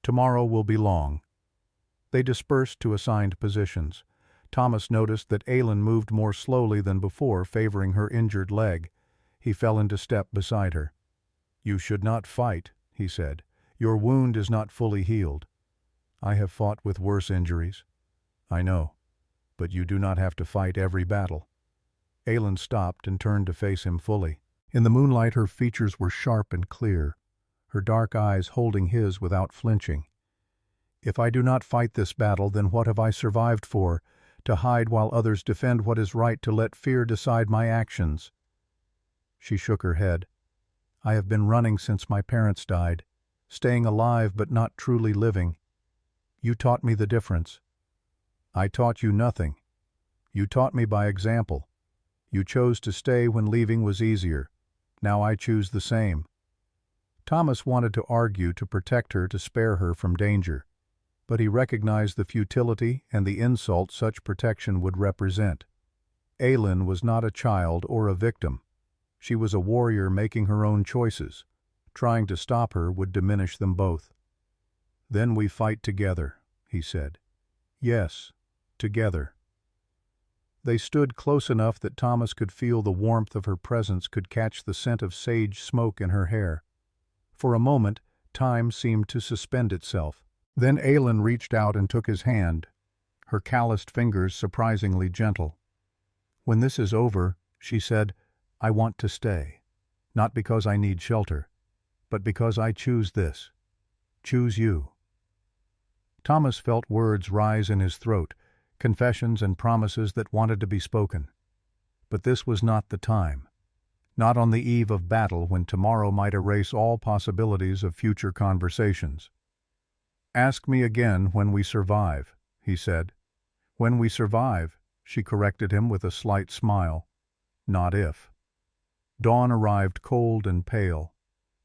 "Tomorrow will be long." They dispersed to assigned positions. Thomas noticed that Aylin moved more slowly than before, favoring her injured leg. He fell into step beside her. "You should not fight," he said. "Your wound is not fully healed." "I have fought with worse injuries." "I know, but you do not have to fight every battle." Aylin stopped and turned to face him fully. In the moonlight her features were sharp and clear, her dark eyes holding his without flinching. "If I do not fight this battle, then what have I survived for? To hide while others defend what is right, to let fear decide my actions?" She shook her head. "I have been running since my parents died, staying alive but not truly living. You taught me the difference." "I taught you nothing. You taught me by example. You chose to stay when leaving was easier. Now I choose the same." Thomas wanted to argue, to protect her, to spare her from danger. But he recognized the futility and the insult such protection would represent. Aylin was not a child or a victim. She was a warrior making her own choices. Trying to stop her would diminish them both. "Then we fight together," he said. "Yes, together." They stood close enough that Thomas could feel the warmth of her presence, could catch the scent of sage smoke in her hair. For a moment, time seemed to suspend itself. Then Aylin reached out and took his hand, her calloused fingers surprisingly gentle. "When this is over," she said, "I want to stay. Not because I need shelter, but because I choose this. Choose you." Thomas felt words rise in his throat, confessions and promises that wanted to be spoken. But this was not the time. not on the eve of battle when tomorrow might erase all possibilities of future conversations. "Ask me again when we survive," he said. "When we survive," she corrected him with a slight smile. "Not if." Dawn arrived cold and pale.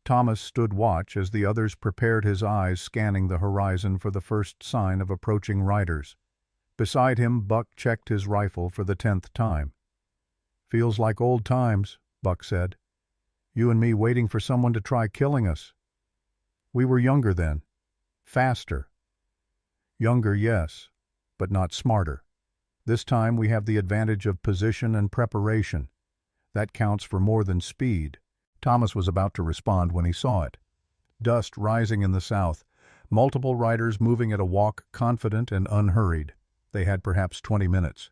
Thomas stood watch as the others prepared, his eyes scanning the horizon for the first sign of approaching riders. Beside him, Buck checked his rifle for the 10th time. "Feels like old times," Buck said. "You and me waiting for someone to try killing us. We were younger then. Faster. Younger, yes, but not smarter. This time we have the advantage of position and preparation. That counts for more than speed." Thomas was about to respond when he saw it. Dust rising in the south, multiple riders moving at a walk, confident and unhurried. They had perhaps 20 minutes.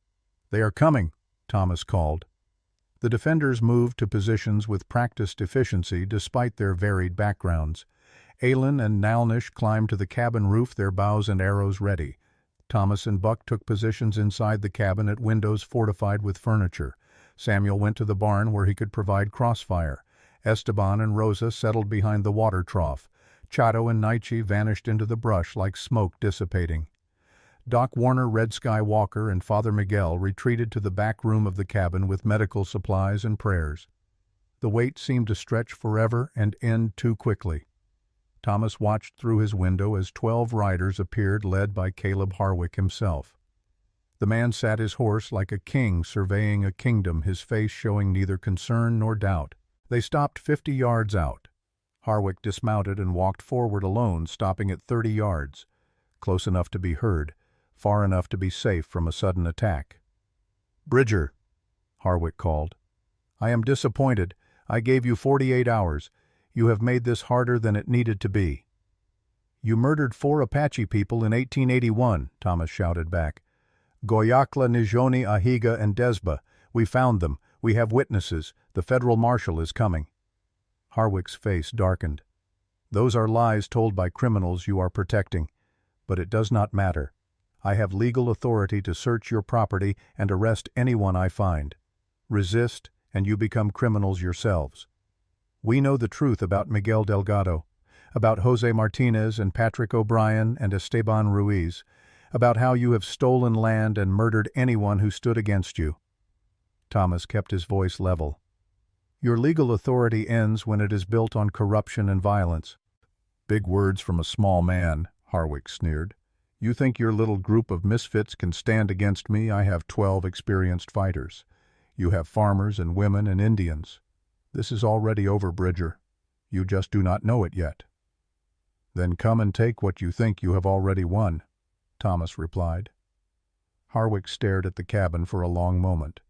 "They are coming," Thomas called. The defenders moved to positions with practiced efficiency despite their varied backgrounds. Aylin and Nalnish climbed to the cabin roof, their bows and arrows ready. Thomas and Buck took positions inside the cabin at windows fortified with furniture. Samuel went to the barn where he could provide crossfire. Esteban and Rosa settled behind the water trough. Chato and Naichi vanished into the brush like smoke dissipating. Doc Warner, Red Sky Walker, and Father Miguel retreated to the back room of the cabin with medical supplies and prayers. The wait seemed to stretch forever and end too quickly. Thomas watched through his window as 12 riders appeared, led by Caleb Harwick himself. The man sat his horse like a king surveying a kingdom, his face showing neither concern nor doubt. They stopped 50 yards out. Harwick dismounted and walked forward alone, stopping at 30 yards, close enough to be heard, far enough to be safe from a sudden attack. "Bridger," Harwick called. "I am disappointed. I gave you 48 hours. You have made this harder than it needed to be." "You murdered 4 Apache people in 1881, Thomas shouted back. "Goyakla, Nijoni, Ahiga, and Desba. We found them. We have witnesses. The federal marshal is coming." Harwick's face darkened. "Those are lies told by criminals you are protecting. But it does not matter. I have legal authority to search your property and arrest anyone I find. Resist, and you become criminals yourselves. We know the truth about Miguel Delgado, about Jose Martinez and Patrick O'Brien and Esteban Ruiz, about how you have stolen land and murdered anyone who stood against you." Thomas kept his voice level. "Your legal authority ends when it is built on corruption and violence." "Big words from a small man," Harwick sneered. "You think your little group of misfits can stand against me? I have 12 experienced fighters. You have farmers and women and Indians. This is already over, Bridger. You just do not know it yet." "Then come and take what you think you have already won," Thomas replied. Harwick stared at the cabin for a long moment.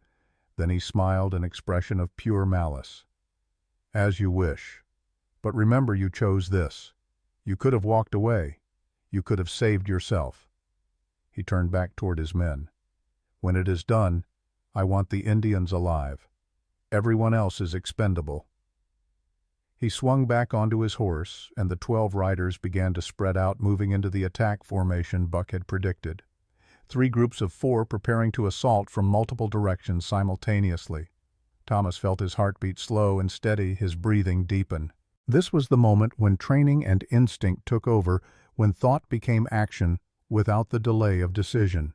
Then he smiled, an expression of pure malice. "As you wish. But remember, you chose this. You could have walked away. You could have saved yourself." He turned back toward his men. "When it is done, I want the Indians alive. Everyone else is expendable." He swung back onto his horse, and the 12 riders began to spread out, moving into the attack formation Buck had predicted. 3 groups of 4 preparing to assault from multiple directions simultaneously. Thomas felt his heartbeat slow and steady, his breathing deepen. This was the moment when training and instinct took over, when thought became action without the delay of decision.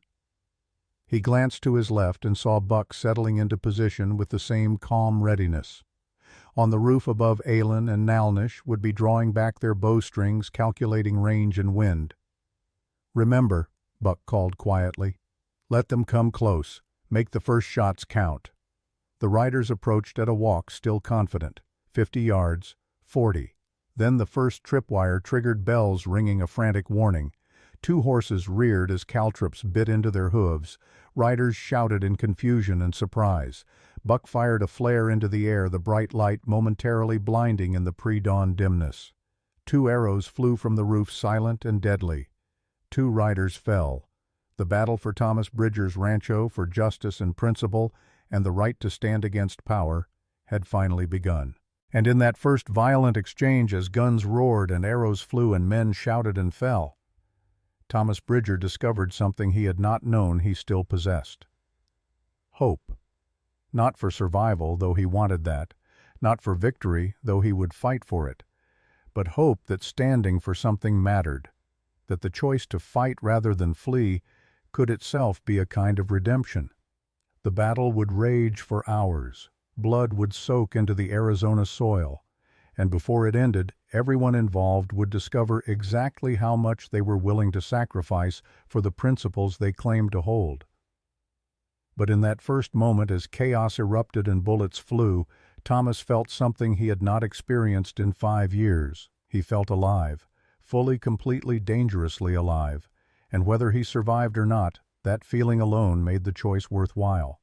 He glanced to his left and saw Buck settling into position with the same calm readiness. On the roof above, Aylin and Nalnish would be drawing back their bowstrings, calculating range and wind. "Remember," Buck called quietly, "let them come close. Make the first shots count." The riders approached at a walk, still confident. 50 yards, 40. Then the first tripwire triggered bells ringing a frantic warning. 2 horses reared as caltrops bit into their hooves. Riders shouted in confusion and surprise. Buck fired a flare into the air, the bright light momentarily blinding in the pre-dawn dimness. 2 arrows flew from the roof, silent and deadly. 2 riders fell. The battle for Thomas Bridger's rancho, for justice and principle, and the right to stand against power, had finally begun. And in that first violent exchange, as guns roared and arrows flew and men shouted and fell, Thomas Bridger discovered something he had not known he still possessed. Hope. Not for survival, though he wanted that, not for victory, though he would fight for it, but hope that standing for something mattered, that the choice to fight rather than flee could itself be a kind of redemption. The battle would rage for hours, blood would soak into the Arizona soil, and before it ended, everyone involved would discover exactly how much they were willing to sacrifice for the principles they claimed to hold. But in that first moment, as chaos erupted and bullets flew, Thomas felt something he had not experienced in 5 years. He felt alive, fully, completely, dangerously alive, and whether he survived or not, that feeling alone made the choice worthwhile.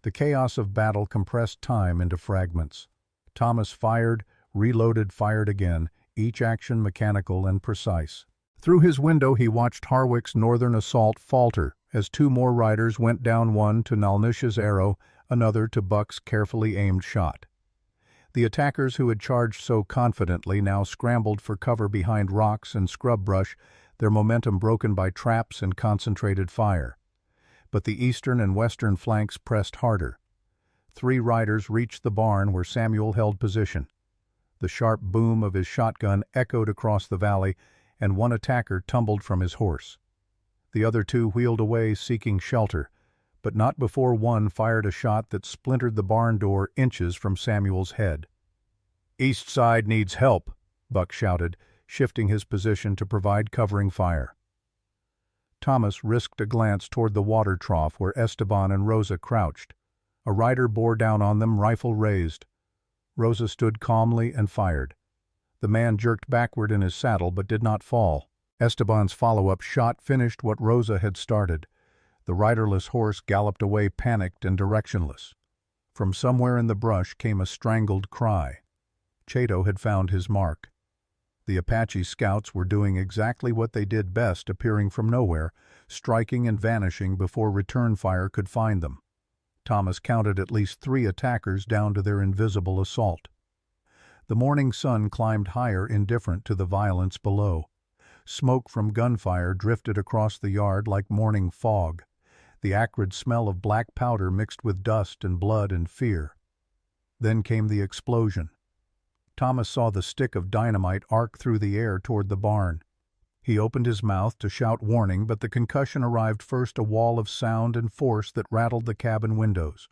The chaos of battle compressed time into fragments. Thomas fired, reloaded, fired again, each action mechanical and precise. Through his window he watched Harwick's northern assault falter as 2 more riders went down, one to Nalnish's arrow, another to Buck's carefully aimed shot. The attackers who had charged so confidently now scrambled for cover behind rocks and scrub brush, their momentum broken by traps and concentrated fire. But the eastern and western flanks pressed harder. 3 riders reached the barn where Samuel held position. The sharp boom of his shotgun echoed across the valley, and one attacker tumbled from his horse. The other 2 wheeled away seeking shelter, but not before one fired a shot that splintered the barn door inches from Samuel's head. "East side needs help," Buck shouted, shifting his position to provide covering fire. Thomas risked a glance toward the water trough where Esteban and Rosa crouched. A rider bore down on them, rifle raised. Rosa stood calmly and fired. The man jerked backward in his saddle but did not fall. Esteban's follow-up shot finished what Rosa had started. The riderless horse galloped away panicked and directionless. From somewhere in the brush came a strangled cry. Chato had found his mark. The Apache scouts were doing exactly what they did best, appearing from nowhere, striking and vanishing before return fire could find them. Thomas counted at least 3 attackers down to their invisible assault. The morning sun climbed higher, indifferent to the violence below. Smoke from gunfire drifted across the yard like morning fog, the acrid smell of black powder mixed with dust and blood and fear. Then came the explosion. Thomas saw the stick of dynamite arc through the air toward the barn. He opened his mouth to shout warning, but the concussion arrived first, a wall of sound and force that rattled the cabin windows.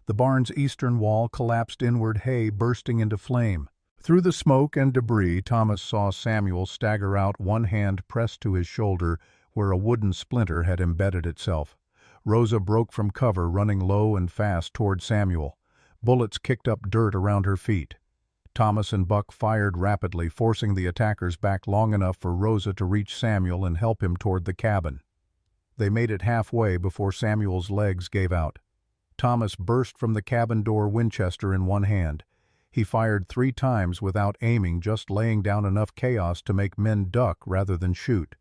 The barn's eastern wall collapsed inward, hay bursting into flame. Through the smoke and debris, Thomas saw Samuel stagger out, one hand pressed to his shoulder where a wooden splinter had embedded itself. Rosa broke from cover, running low and fast toward Samuel. Bullets kicked up dirt around her feet. Thomas and Buck fired rapidly, forcing the attackers back long enough for Rosa to reach Samuel and help him toward the cabin. They made it halfway before Samuel's legs gave out. Thomas burst from the cabin door, Winchester in one hand. He fired 3 times without aiming, just laying down enough chaos to make men duck rather than shoot.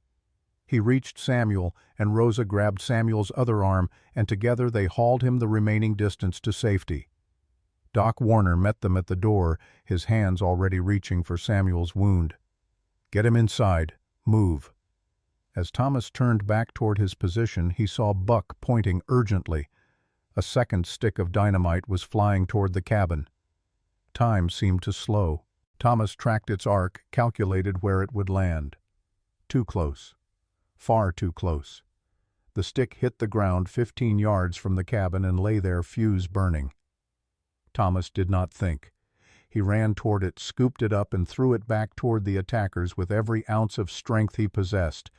He reached Samuel, and Rosa grabbed Samuel's other arm, and together they hauled him the remaining distance to safety. Doc Warner met them at the door, his hands already reaching for Samuel's wound. "Get him inside. Move." As Thomas turned back toward his position, he saw Buck pointing urgently. A second stick of dynamite was flying toward the cabin. Time seemed to slow. Thomas tracked its arc, calculated where it would land. Too close. Far too close. The stick hit the ground 15 yards from the cabin and lay there, fuse burning. Thomas did not think. He ran toward it, scooped it up, and threw it back toward the attackers with every ounce of strength he possessed.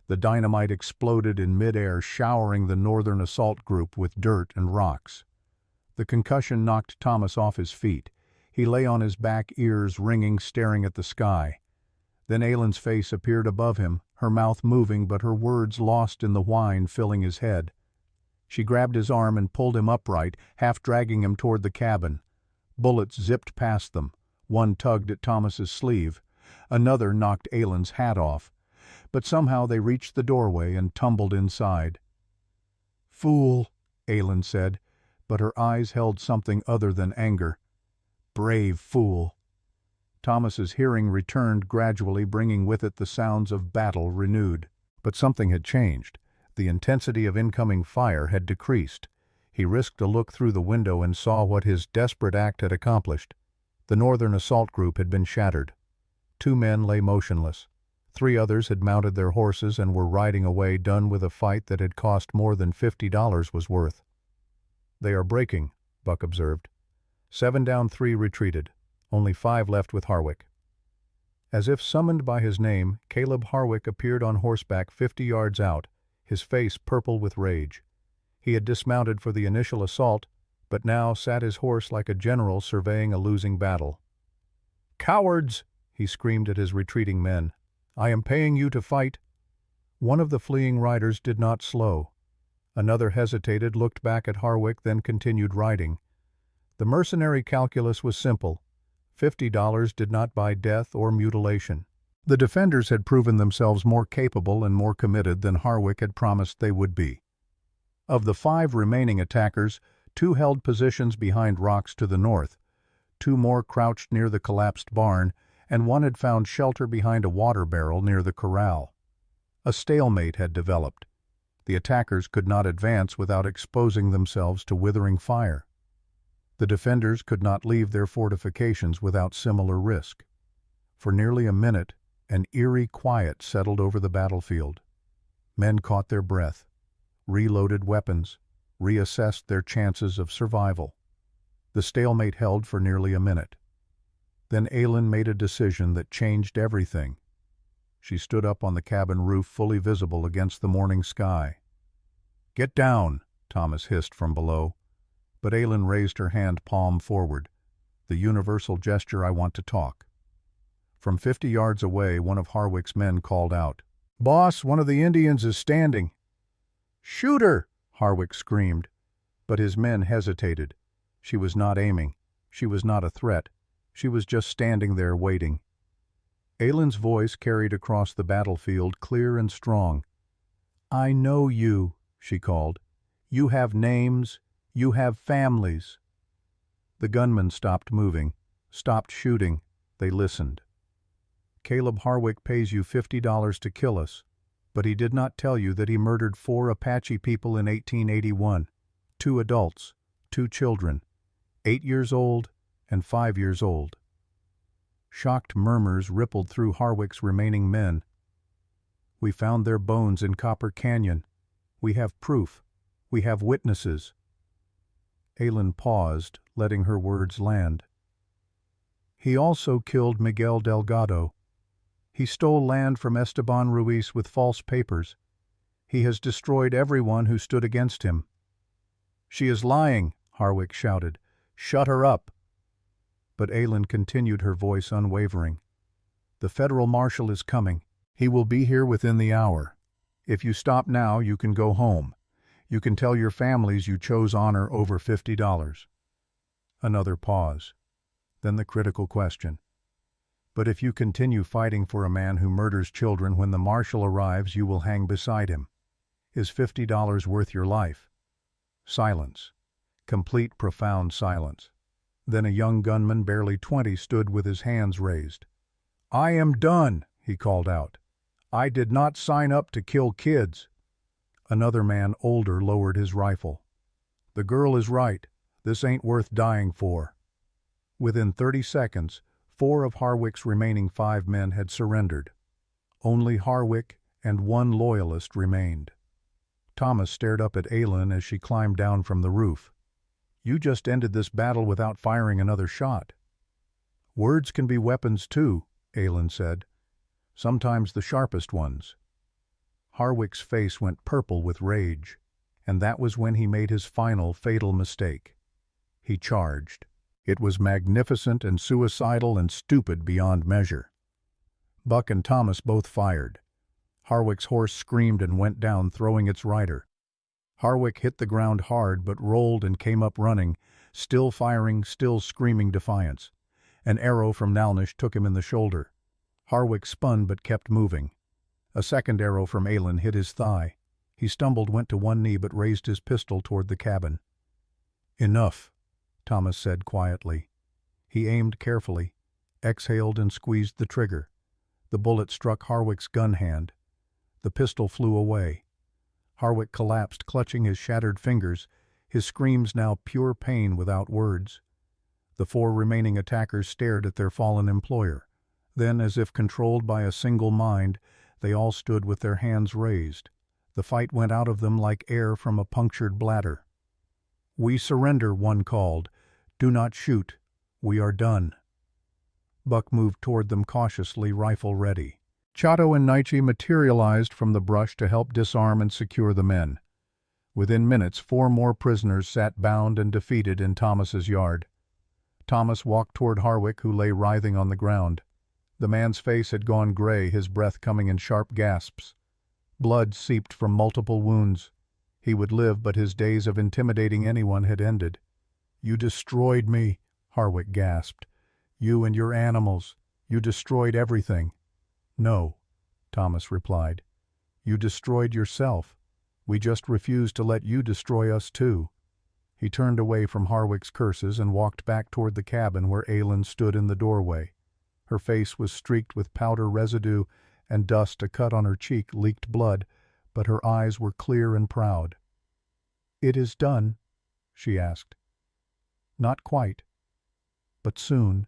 The dynamite exploded in midair, showering the northern assault group with dirt and rocks. The concussion knocked Thomas off his feet. He lay on his back, ears ringing, staring at the sky. Then Aylin's face appeared above him, her mouth moving but her words lost in the whine filling his head. She grabbed his arm and pulled him upright, half dragging him toward the cabin. Bullets zipped past them. One tugged at Thomas's sleeve. Another knocked Aylin's hat off. But somehow they reached the doorway and tumbled inside. "Fool," Aylin said, but her eyes held something other than anger. "Brave fool." Thomas's hearing returned gradually, bringing with it the sounds of battle renewed. But something had changed. The intensity of incoming fire had decreased. He risked a look through the window and saw what his desperate act had accomplished. The northern assault group had been shattered. 2 men lay motionless. 3 others had mounted their horses and were riding away, done with a fight that had cost more than $50 was worth. "They are breaking," Buck observed. 7 down, 3 retreated. Only 5 left with Harwick. As if summoned by his name, Caleb Harwick appeared on horseback 50 yards out, his face purple with rage. He had dismounted for the initial assault, but now sat his horse like a general surveying a losing battle. "Cowards!" he screamed at his retreating men. "I am paying you to fight." One of the fleeing riders did not slow. Another hesitated, looked back at Harwick, then continued riding. The mercenary calculus was simple. $50 did not buy death or mutilation. The defenders had proven themselves more capable and more committed than Harwick had promised they would be. Of the 5 remaining attackers, 2 held positions behind rocks to the north, 2 more crouched near the collapsed barn, and 1 had found shelter behind a water barrel near the corral. A stalemate had developed. The attackers could not advance without exposing themselves to withering fire. The defenders could not leave their fortifications without similar risk. For nearly a minute, an eerie quiet settled over the battlefield. Men caught their breath, reloaded weapons, reassessed their chances of survival. The stalemate held for nearly a minute. Then Aylin made a decision that changed everything. She stood up on the cabin roof, fully visible against the morning sky. "Get down," Thomas hissed from below. But Aylin raised her hand, palm forward. "The universal gesture, I want to talk." From 50 yards away, one of Harwick's men called out, "Boss, one of the Indians is standing." "Shoot her!" Harwick screamed. But his men hesitated. She was not aiming. She was not a threat. She was just standing there waiting. Aylin's voice carried across the battlefield, clear and strong. "I know you," she called. "You have names. You have families." The gunmen stopped moving, stopped shooting. They listened. "Caleb Harwick pays you $50 to kill us, but he did not tell you that he murdered 4 Apache people in 1881, 2 adults, 2 children, 8 years old and 5 years old." Shocked murmurs rippled through Harwick's remaining men. "We found their bones in Copper Canyon. We have proof. We have witnesses." Aylin paused, letting her words land. "He also killed Miguel Delgado. He stole land from Esteban Ruiz with false papers. He has destroyed everyone who stood against him." "She is lying," Harwick shouted. "Shut her up." But Aylin continued, her voice unwavering. "The federal marshal is coming. He will be here within the hour. If you stop now, you can go home. You can tell your families you chose honor over $50. Another pause. Then the critical question. "But if you continue fighting for a man who murders children, when the marshal arrives, you will hang beside him. Is $50 worth your life?" Silence. Complete, profound silence. Then a young gunman, barely 20, stood with his hands raised. "I am done," he called out. "I did not sign up to kill kids." Another man, older, lowered his rifle. "The girl is right. This ain't worth dying for." Within 30 seconds, 4 of Harwick's remaining 5 men had surrendered. Only Harwick and 1 loyalist remained. Thomas stared up at Aylin as she climbed down from the roof. "You just ended this battle without firing another shot." "Words can be weapons too," Aylin said. "Sometimes the sharpest ones." Harwick's face went purple with rage, and that was when he made his final fatal mistake. He charged. It was magnificent and suicidal and stupid beyond measure. Buck and Thomas both fired. Harwick's horse screamed and went down, throwing its rider. Harwick hit the ground hard but rolled and came up running, still firing, still screaming defiance. An arrow from Nalnish took him in the shoulder. Harwick spun but kept moving. A second arrow from Aylin hit his thigh. He stumbled, went to one knee, but raised his pistol toward the cabin. "Enough," Thomas said quietly. He aimed carefully, exhaled and squeezed the trigger. The bullet struck Harwick's gun hand. The pistol flew away. Harwick collapsed, clutching his shattered fingers, his screams now pure pain without words. The 4 remaining attackers stared at their fallen employer. Then, as if controlled by a single mind, they all stood with their hands raised. The fight went out of them like air from a punctured bladder. "We surrender," one called. "Do not shoot. We are done." Buck moved toward them cautiously, rifle ready. Chato and Naichi materialized from the brush to help disarm and secure the men. Within minutes, 4 more prisoners sat bound and defeated in Thomas's yard. Thomas walked toward Harwick, who lay writhing on the ground. The man's face had gone gray, his breath coming in sharp gasps. Blood seeped from multiple wounds. He would live, but his days of intimidating anyone had ended. "You destroyed me," Harwick gasped. "You and your animals. You destroyed everything." "No," Thomas replied. "You destroyed yourself. We just refused to let you destroy us too." He turned away from Harwick's curses and walked back toward the cabin where Aylin stood in the doorway. Her face was streaked with powder residue and dust. A cut on her cheek leaked blood, but her eyes were clear and proud. "It is done?" she asked. "Not quite, but soon."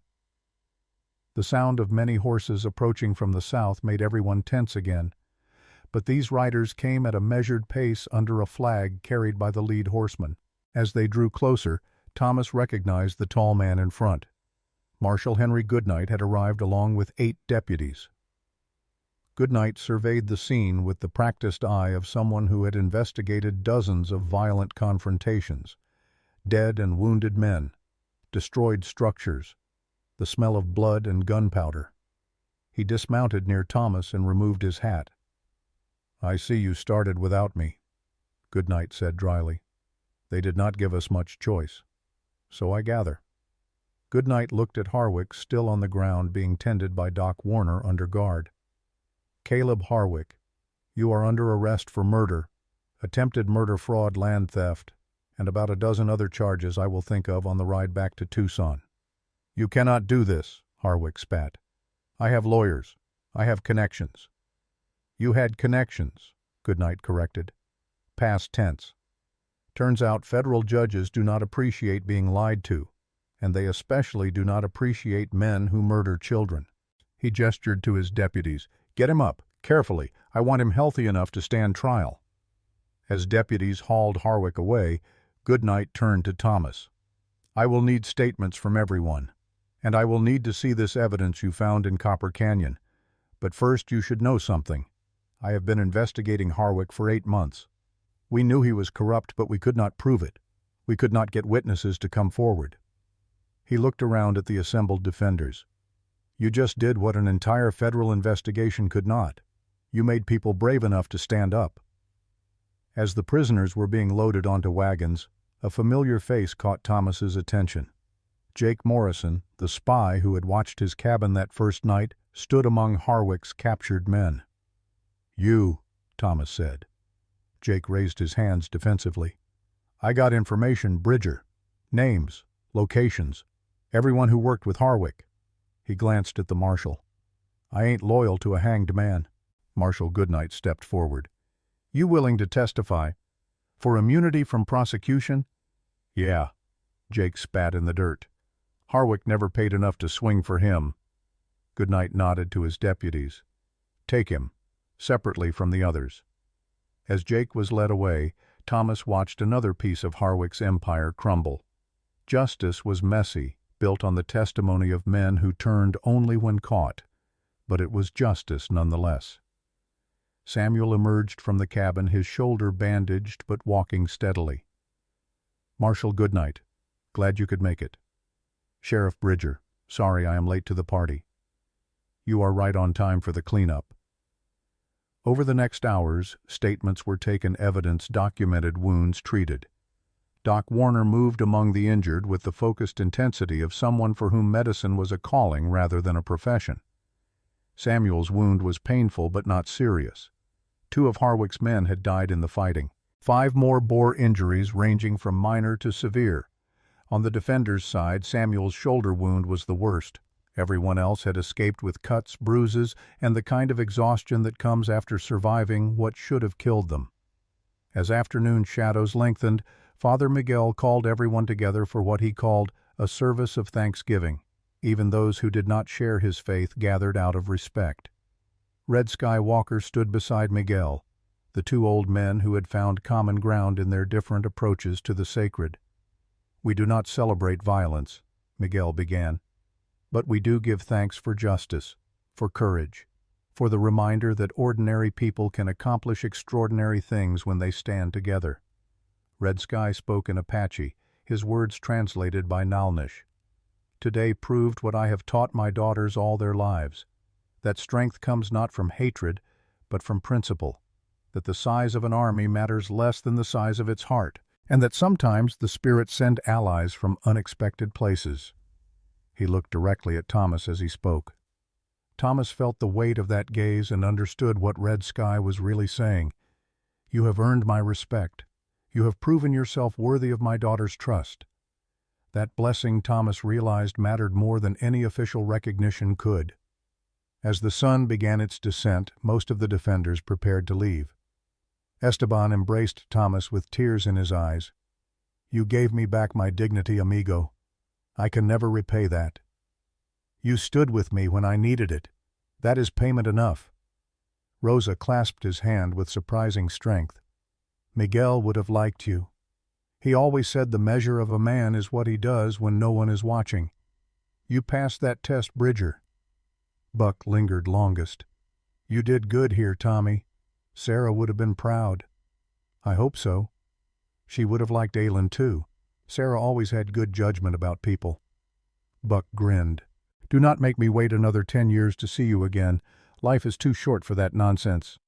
The sound of many horses approaching from the south made everyone tense again. But these riders came at a measured pace under a flag carried by the lead horseman. As they drew closer, Thomas recognized the tall man in front. Marshal Henry Goodnight had arrived along with 8 deputies. Goodnight surveyed the scene with the practiced eye of someone who had investigated dozens of violent confrontations. Dead and wounded men, destroyed structures, the smell of blood and gunpowder. He dismounted near Thomas and removed his hat. "I see you started without me," Goodnight said dryly. "They did not give us much choice. So I gather." Goodnight looked at Harwick, still on the ground, being tended by Doc Warner under guard. "Caleb Harwick, you are under arrest for murder, attempted murder, fraud, land theft, and about a dozen other charges I will think of on the ride back to Tucson." "You cannot do this," Harwick spat. "I have lawyers. I have connections." "You had connections," Goodnight corrected. Past tense. "Turns out federal judges do not appreciate being lied to, and they especially do not appreciate men who murder children." He gestured to his deputies. "Get him up, carefully. I want him healthy enough to stand trial." As deputies hauled Harwick away, Goodnight turned to Thomas. "I will need statements from everyone, and I will need to see this evidence you found in Copper Canyon. But first you should know something. I have been investigating Harwick for 8 months. We knew he was corrupt, but we could not prove it. We could not get witnesses to come forward." He looked around at the assembled defenders. "You just did what an entire federal investigation could not. You made people brave enough to stand up." As the prisoners were being loaded onto wagons, a familiar face caught Thomas's attention. Jake Morrison, the spy who had watched his cabin that first night, stood among Harwick's captured men. "You," Thomas said. Jake raised his hands defensively. "I got information, Bridger. Names, locations, everyone who worked with Harwick." He glanced at the marshal. "I ain't loyal to a hanged man." Marshal Goodnight stepped forward. "You willing to testify? For immunity from prosecution?" "Yeah." Jake spat in the dirt. "Harwick never paid enough to swing for him." Goodnight nodded to his deputies. "Take him, separately from the others." As Jake was led away, Thomas watched another piece of Harwick's empire crumble. Justice was messy, built on the testimony of men who turned only when caught, but it was justice nonetheless. Samuel emerged from the cabin, his shoulder bandaged but walking steadily. "Marshal Goodnight, glad you could make it." "Sheriff Bridger, sorry I am late to the party." "You are right on time for the cleanup." Over the next hours, statements were taken, evidence documented, wounds treated. Doc Warner moved among the injured with the focused intensity of someone for whom medicine was a calling rather than a profession. Samuel's wound was painful but not serious. 2 of Harwick's men had died in the fighting. 5 more bore injuries ranging from minor to severe. On the defenders' side, Samuel's shoulder wound was the worst. Everyone else had escaped with cuts, bruises, and the kind of exhaustion that comes after surviving what should have killed them. As afternoon shadows lengthened, Father Miguel called everyone together for what he called a service of thanksgiving. Even those who did not share his faith gathered out of respect. Red Sky Walker stood beside Miguel, the two old men who had found common ground in their different approaches to the sacred. "We do not celebrate violence," Miguel began, "but we do give thanks for justice, for courage, for the reminder that ordinary people can accomplish extraordinary things when they stand together." Red Sky spoke in Apache, his words translated by Nalnish. "Today proved what I have taught my daughters all their lives, that strength comes not from hatred, but from principle, that the size of an army matters less than the size of its heart, and that sometimes the spirits send allies from unexpected places." He looked directly at Thomas as he spoke. Thomas felt the weight of that gaze and understood what Red Sky was really saying. "You have earned my respect. You have proven yourself worthy of my daughter's trust." That blessing, Thomas realized, mattered more than any official recognition could. As the sun began its descent, most of the defenders prepared to leave. Esteban embraced Thomas with tears in his eyes. "You gave me back my dignity, amigo. I can never repay that. You stood with me when I needed it. That is payment enough." Rosa clasped his hand with surprising strength. "Miguel would have liked you. He always said the measure of a man is what he does when no one is watching. You passed that test, Bridger." Buck lingered longest. "You did good here, Tommy. Sarah would have been proud." "I hope so. She would have liked Aylin too. Sarah always had good judgment about people." Buck grinned. "Do not make me wait another 10 years to see you again. Life is too short for that nonsense."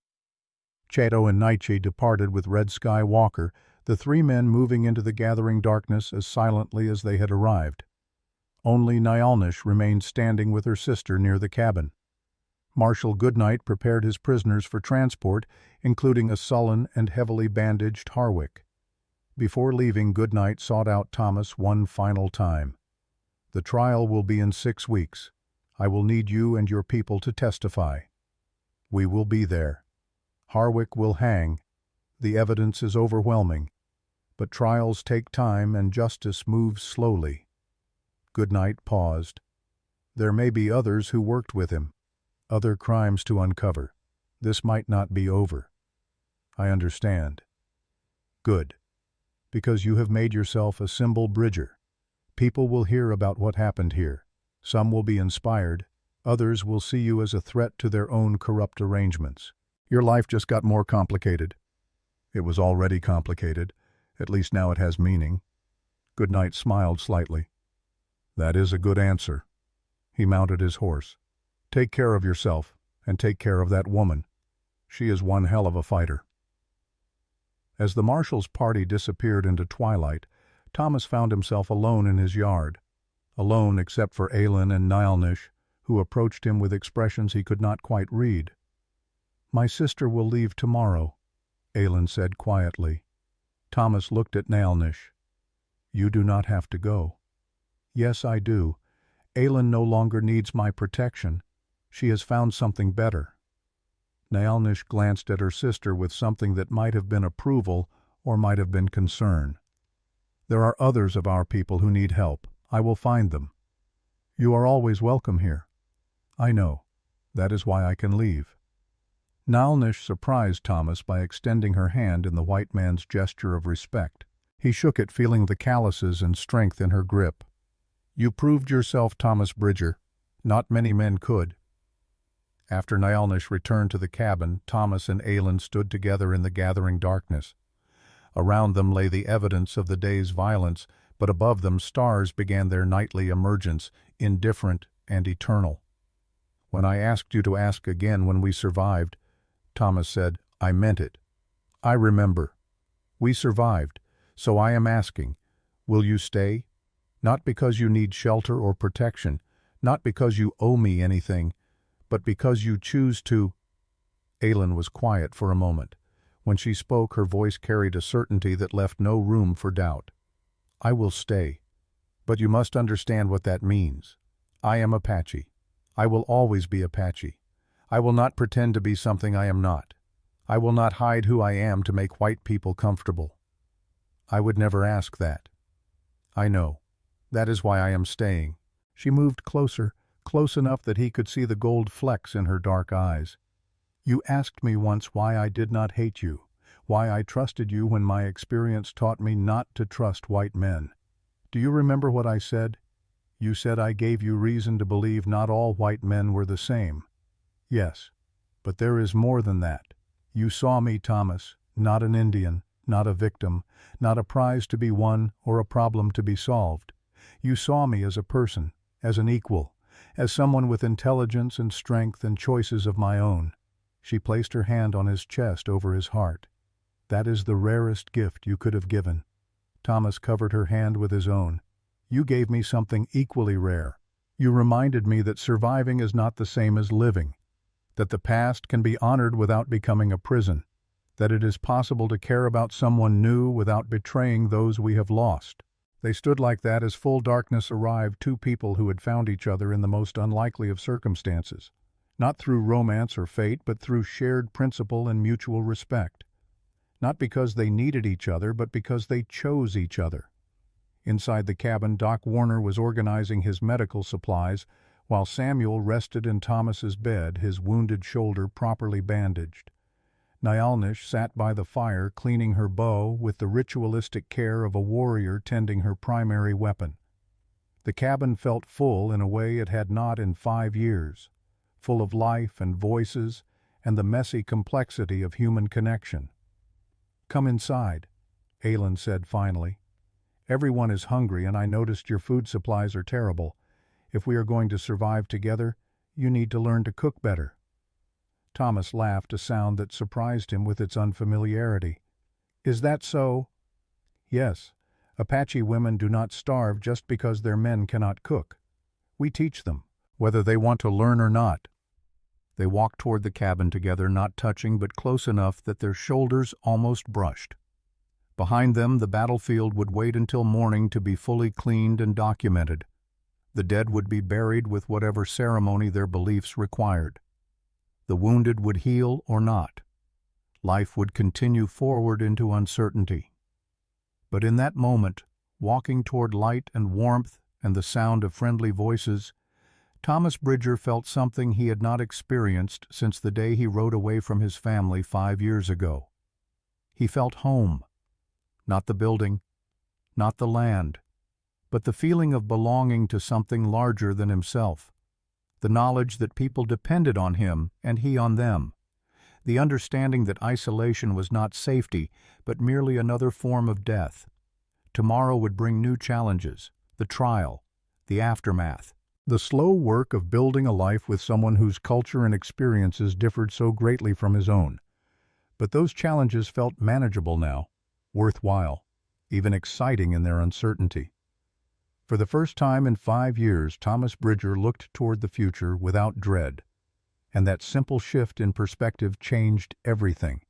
Chato and Nietzsche departed with Red Sky Walker, the three men moving into the gathering darkness as silently as they had arrived. Only Nyalnish remained standing with her sister near the cabin. Marshal Goodnight prepared his prisoners for transport, including a sullen and heavily bandaged Harwick. Before leaving, Goodnight sought out Thomas one final time. "The trial will be in 6 weeks. I will need you and your people to testify. We will be there. Harwick will hang. The evidence is overwhelming. But trials take time and justice moves slowly." Goodnight paused. "There may be others who worked with him, other crimes to uncover. This might not be over." "I understand." "Good. Because you have made yourself a symbol, Bridger. People will hear about what happened here. Some will be inspired. Others will see you as a threat to their own corrupt arrangements. Your life just got more complicated." "It was already complicated. At least now it has meaning." Goodnight smiled slightly. "That is a good answer." He mounted his horse. "Take care of yourself, and take care of that woman. She is one hell of a fighter." As the marshal's party disappeared into twilight, Thomas found himself alone in his yard. Alone except for Aylin and Nyalnish, who approached him with expressions he could not quite read. "My sister will leave tomorrow," Aylin said quietly. Thomas looked at Nyalnish. "You do not have to go." "Yes, I do. Aylin no longer needs my protection. She has found something better." Nyalnish glanced at her sister with something that might have been approval or might have been concern. "There are others of our people who need help. I will find them. You are always welcome here." "I know. That is why I can leave." Nyalnish surprised Thomas by extending her hand in the white man's gesture of respect. He shook it, feeling the calluses and strength in her grip. "You proved yourself, Thomas Bridger. Not many men could." After Nyalnish returned to the cabin, Thomas and Aylin stood together in the gathering darkness. Around them lay the evidence of the day's violence, but above them stars began their nightly emergence, indifferent and eternal. "When I asked you to ask again when we survived," Thomas said, "I meant it. I remember. We survived, so I am asking, will you stay? Not because you need shelter or protection, not because you owe me anything, but because you choose to." Aylin was quiet for a moment. When she spoke, her voice carried a certainty that left no room for doubt. "I will stay. But you must understand what that means. I am Apache. I will always be Apache. I will not pretend to be something I am not. I will not hide who I am to make white people comfortable. I would never ask that. I know. That is why I am staying." She moved closer, close enough that he could see the gold flecks in her dark eyes. "You asked me once why I did not hate you, why I trusted you when my experience taught me not to trust white men. Do you remember what I said? You said I gave you reason to believe not all white men were the same. Yes, but there is more than that. You saw me, Thomas, not an Indian, not a victim, not a prize to be won or a problem to be solved. You saw me as a person, as an equal, as someone with intelligence and strength and choices of my own." She placed her hand on his chest over his heart. "That is the rarest gift you could have given." Thomas covered her hand with his own. "You gave me something equally rare. You reminded me that surviving is not the same as living, that the past can be honored without becoming a prison, that it is possible to care about someone new without betraying those we have lost." They stood like that as full darkness arrived, two people who had found each other in the most unlikely of circumstances, not through romance or fate, but through shared principle and mutual respect. Not because they needed each other, but because they chose each other. Inside the cabin, Doc Warner was organizing his medical supplies, while Samuel rested in Thomas's bed, his wounded shoulder properly bandaged. Nyalnish sat by the fire, cleaning her bow with the ritualistic care of a warrior tending her primary weapon. The cabin felt full in a way it had not in 5 years, full of life and voices and the messy complexity of human connection. "Come inside," Aylin said finally. "Everyone is hungry, and I noticed your food supplies are terrible. If we are going to survive together, you need to learn to cook better." Thomas laughed, a sound that surprised him with its unfamiliarity. "Is that so?" "Yes. Apache women do not starve just because their men cannot cook. We teach them, whether they want to learn or not." They walked toward the cabin together, not touching but close enough that their shoulders almost brushed. Behind them, the battlefield would wait until morning to be fully cleaned and documented. The dead would be buried with whatever ceremony their beliefs required. The wounded would heal or not. Life would continue forward into uncertainty. But in that moment, walking toward light and warmth and the sound of friendly voices, Thomas Bridger felt something he had not experienced since the day he rode away from his family 5 years ago. He felt home. Not the building, not the land, but the feeling of belonging to something larger than himself. The knowledge that people depended on him and he on them. The understanding that isolation was not safety, but merely another form of death. Tomorrow would bring new challenges, the trial, the aftermath. The slow work of building a life with someone whose culture and experiences differed so greatly from his own. But those challenges felt manageable now, worthwhile, even exciting in their uncertainty. For the first time in 5 years, Thomas Bridger looked toward the future without dread, and that simple shift in perspective changed everything.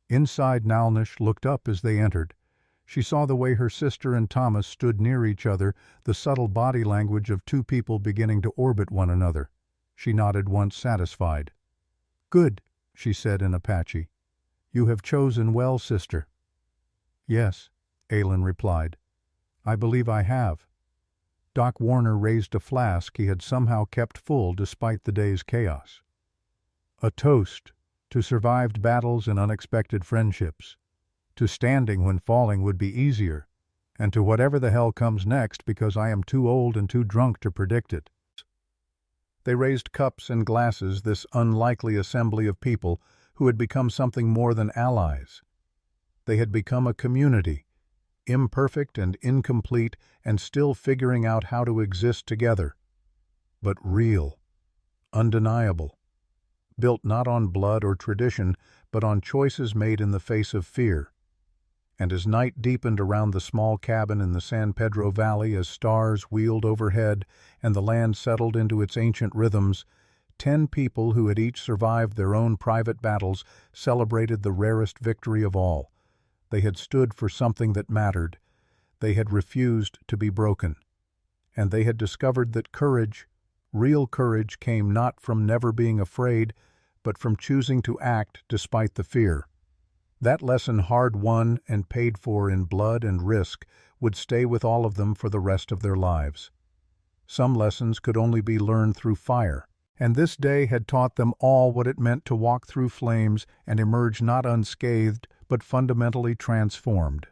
Inside, Nyalnish looked up as they entered. She saw the way her sister and Thomas stood near each other, the subtle body language of two people beginning to orbit one another. She nodded once, satisfied. "Good," she said in Apache. "You have chosen well, sister." "Yes," Aylin replied. "I believe I have." Doc Warner raised a flask he had somehow kept full despite the day's chaos. "A toast to survived battles and unexpected friendships, to standing when falling would be easier, and to whatever the hell comes next because I am too old and too drunk to predict it." They raised cups and glasses, this unlikely assembly of people who had become something more than allies. They had become a community, imperfect and incomplete and still figuring out how to exist together, but real, undeniable, built not on blood or tradition, but on choices made in the face of fear. And as night deepened around the small cabin in the San Pedro Valley, as stars wheeled overhead and the land settled into its ancient rhythms, 10 people who had each survived their own private battles celebrated the rarest victory of all. They had stood for something that mattered. They had refused to be broken. And they had discovered that courage, real courage, came not from never being afraid, but from choosing to act despite the fear. That lesson, hard won and paid for in blood and risk, would stay with all of them for the rest of their lives. Some lessons could only be learned through fire, and this day had taught them all what it meant to walk through flames and emerge not unscathed, but fundamentally transformed.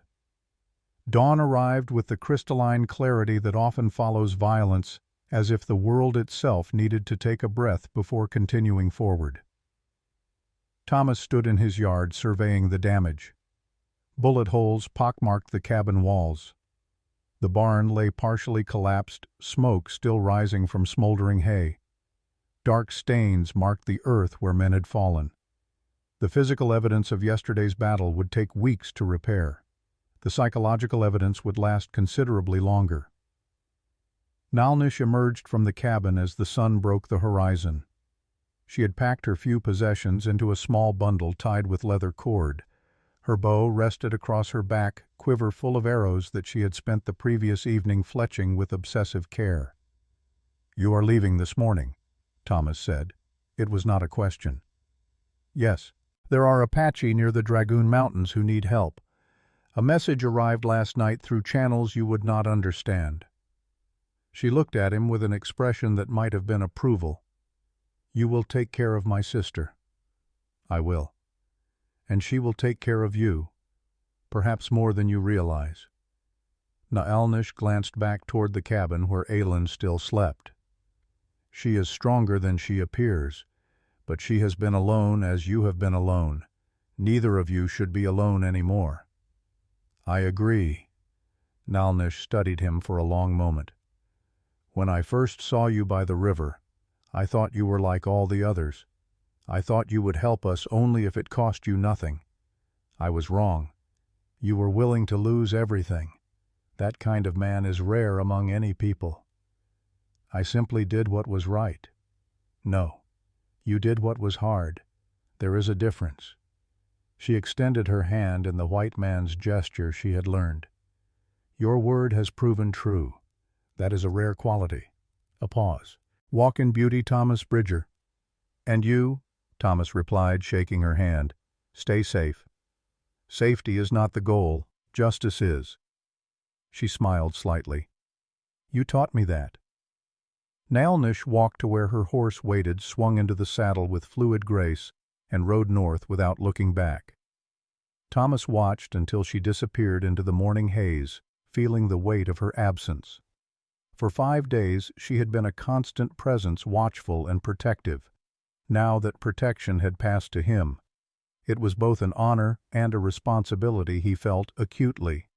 Dawn arrived with the crystalline clarity that often follows violence, as if the world itself needed to take a breath before continuing forward. Thomas stood in his yard surveying the damage. Bullet holes pockmarked the cabin walls. The barn lay partially collapsed, smoke still rising from smoldering hay. Dark stains marked the earth where men had fallen. The physical evidence of yesterday's battle would take weeks to repair. The psychological evidence would last considerably longer. Nalnish emerged from the cabin as the sun broke the horizon. She had packed her few possessions into a small bundle tied with leather cord. Her bow rested across her back, quiver full of arrows that she had spent the previous evening fletching with obsessive care. "You are leaving this morning," Thomas said. It was not a question. "Yes. There are Apache near the Dragoon Mountains who need help. A message arrived last night through channels you would not understand." She looked at him with an expression that might have been approval. "You will take care of my sister." "I will. And she will take care of you, perhaps more than you realize." Naalnish glanced back toward the cabin where Aylin still slept. "She is stronger than she appears, but she has been alone as you have been alone. Neither of you should be alone anymore." "I agree." Nalnish studied him for a long moment. "When I first saw you by the river, I thought you were like all the others. I thought you would help us only if it cost you nothing. I was wrong. You were willing to lose everything. That kind of man is rare among any people. I simply did what was right. No, you did what was hard. There is a difference." She extended her hand in the white man's gesture she had learned. "Your word has proven true. That is a rare quality." A pause. "Walk in beauty, Thomas Bridger." "And you?" Thomas replied, shaking her hand. "Stay safe. Safety is not the goal. Justice is." She smiled slightly. "You taught me that." Nalnish walked to where her horse waited, swung into the saddle with fluid grace, and rode north without looking back. Thomas watched until she disappeared into the morning haze, feeling the weight of her absence. For 5 days she had been a constant presence, watchful and protective. Now that protection had passed to him, it was both an honor and a responsibility he felt acutely.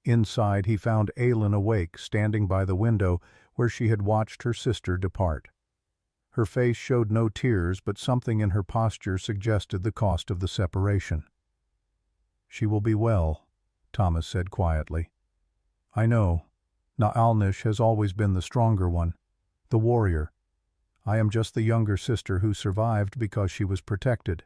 Inside he found Aylin awake, standing by the window where she had watched her sister depart. Her face showed no tears, but something in her posture suggested the cost of the separation. "She will be well," Thomas said quietly. "I know. Naalnish has always been the stronger one, the warrior. I am just the younger sister who survived because she was protected."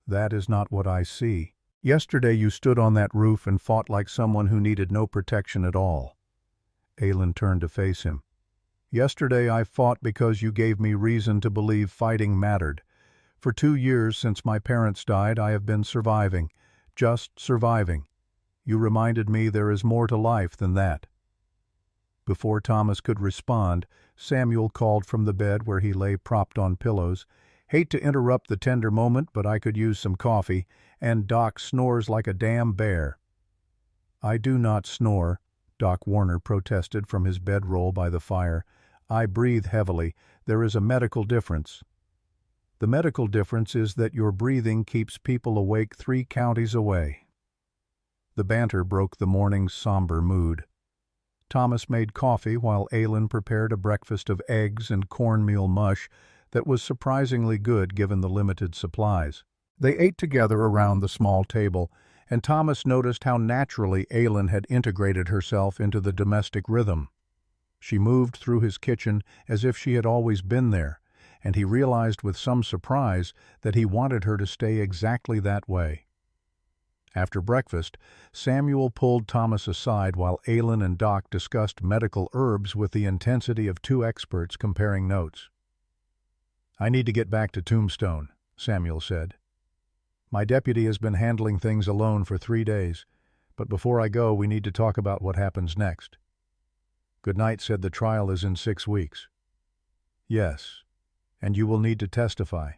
"That is not what I see. Yesterday you stood on that roof and fought like someone who needed no protection at all." Aylin turned to face him. "Yesterday I fought because you gave me reason to believe fighting mattered. For 2 years since my parents died, I have been surviving, just surviving. You reminded me there is more to life than that." Before Thomas could respond, Samuel called from the bed where he lay propped on pillows. "Hate to interrupt the tender moment, but I could use some coffee, and Doc snores like a damn bear." "I do not snore," Doc Warner protested from his bedroll by the fire. "I breathe heavily. There is a medical difference." "The medical difference is that your breathing keeps people awake 3 counties away." The banter broke the morning's somber mood. Thomas made coffee while Aylin prepared a breakfast of eggs and cornmeal mush that was surprisingly good given the limited supplies. They ate together around the small table, and Thomas noticed how naturally Aylin had integrated herself into the domestic rhythm. She moved through his kitchen as if she had always been there, and he realized with some surprise that he wanted her to stay exactly that way. After breakfast, Samuel pulled Thomas aside while Aylin and Doc discussed medical herbs with the intensity of 2 experts comparing notes. "I need to get back to Tombstone," Samuel said. "My deputy has been handling things alone for 3 days. But before I go, we need to talk about what happens next. Goodnight said the trial is in 6 weeks. Yes, and you will need to testify.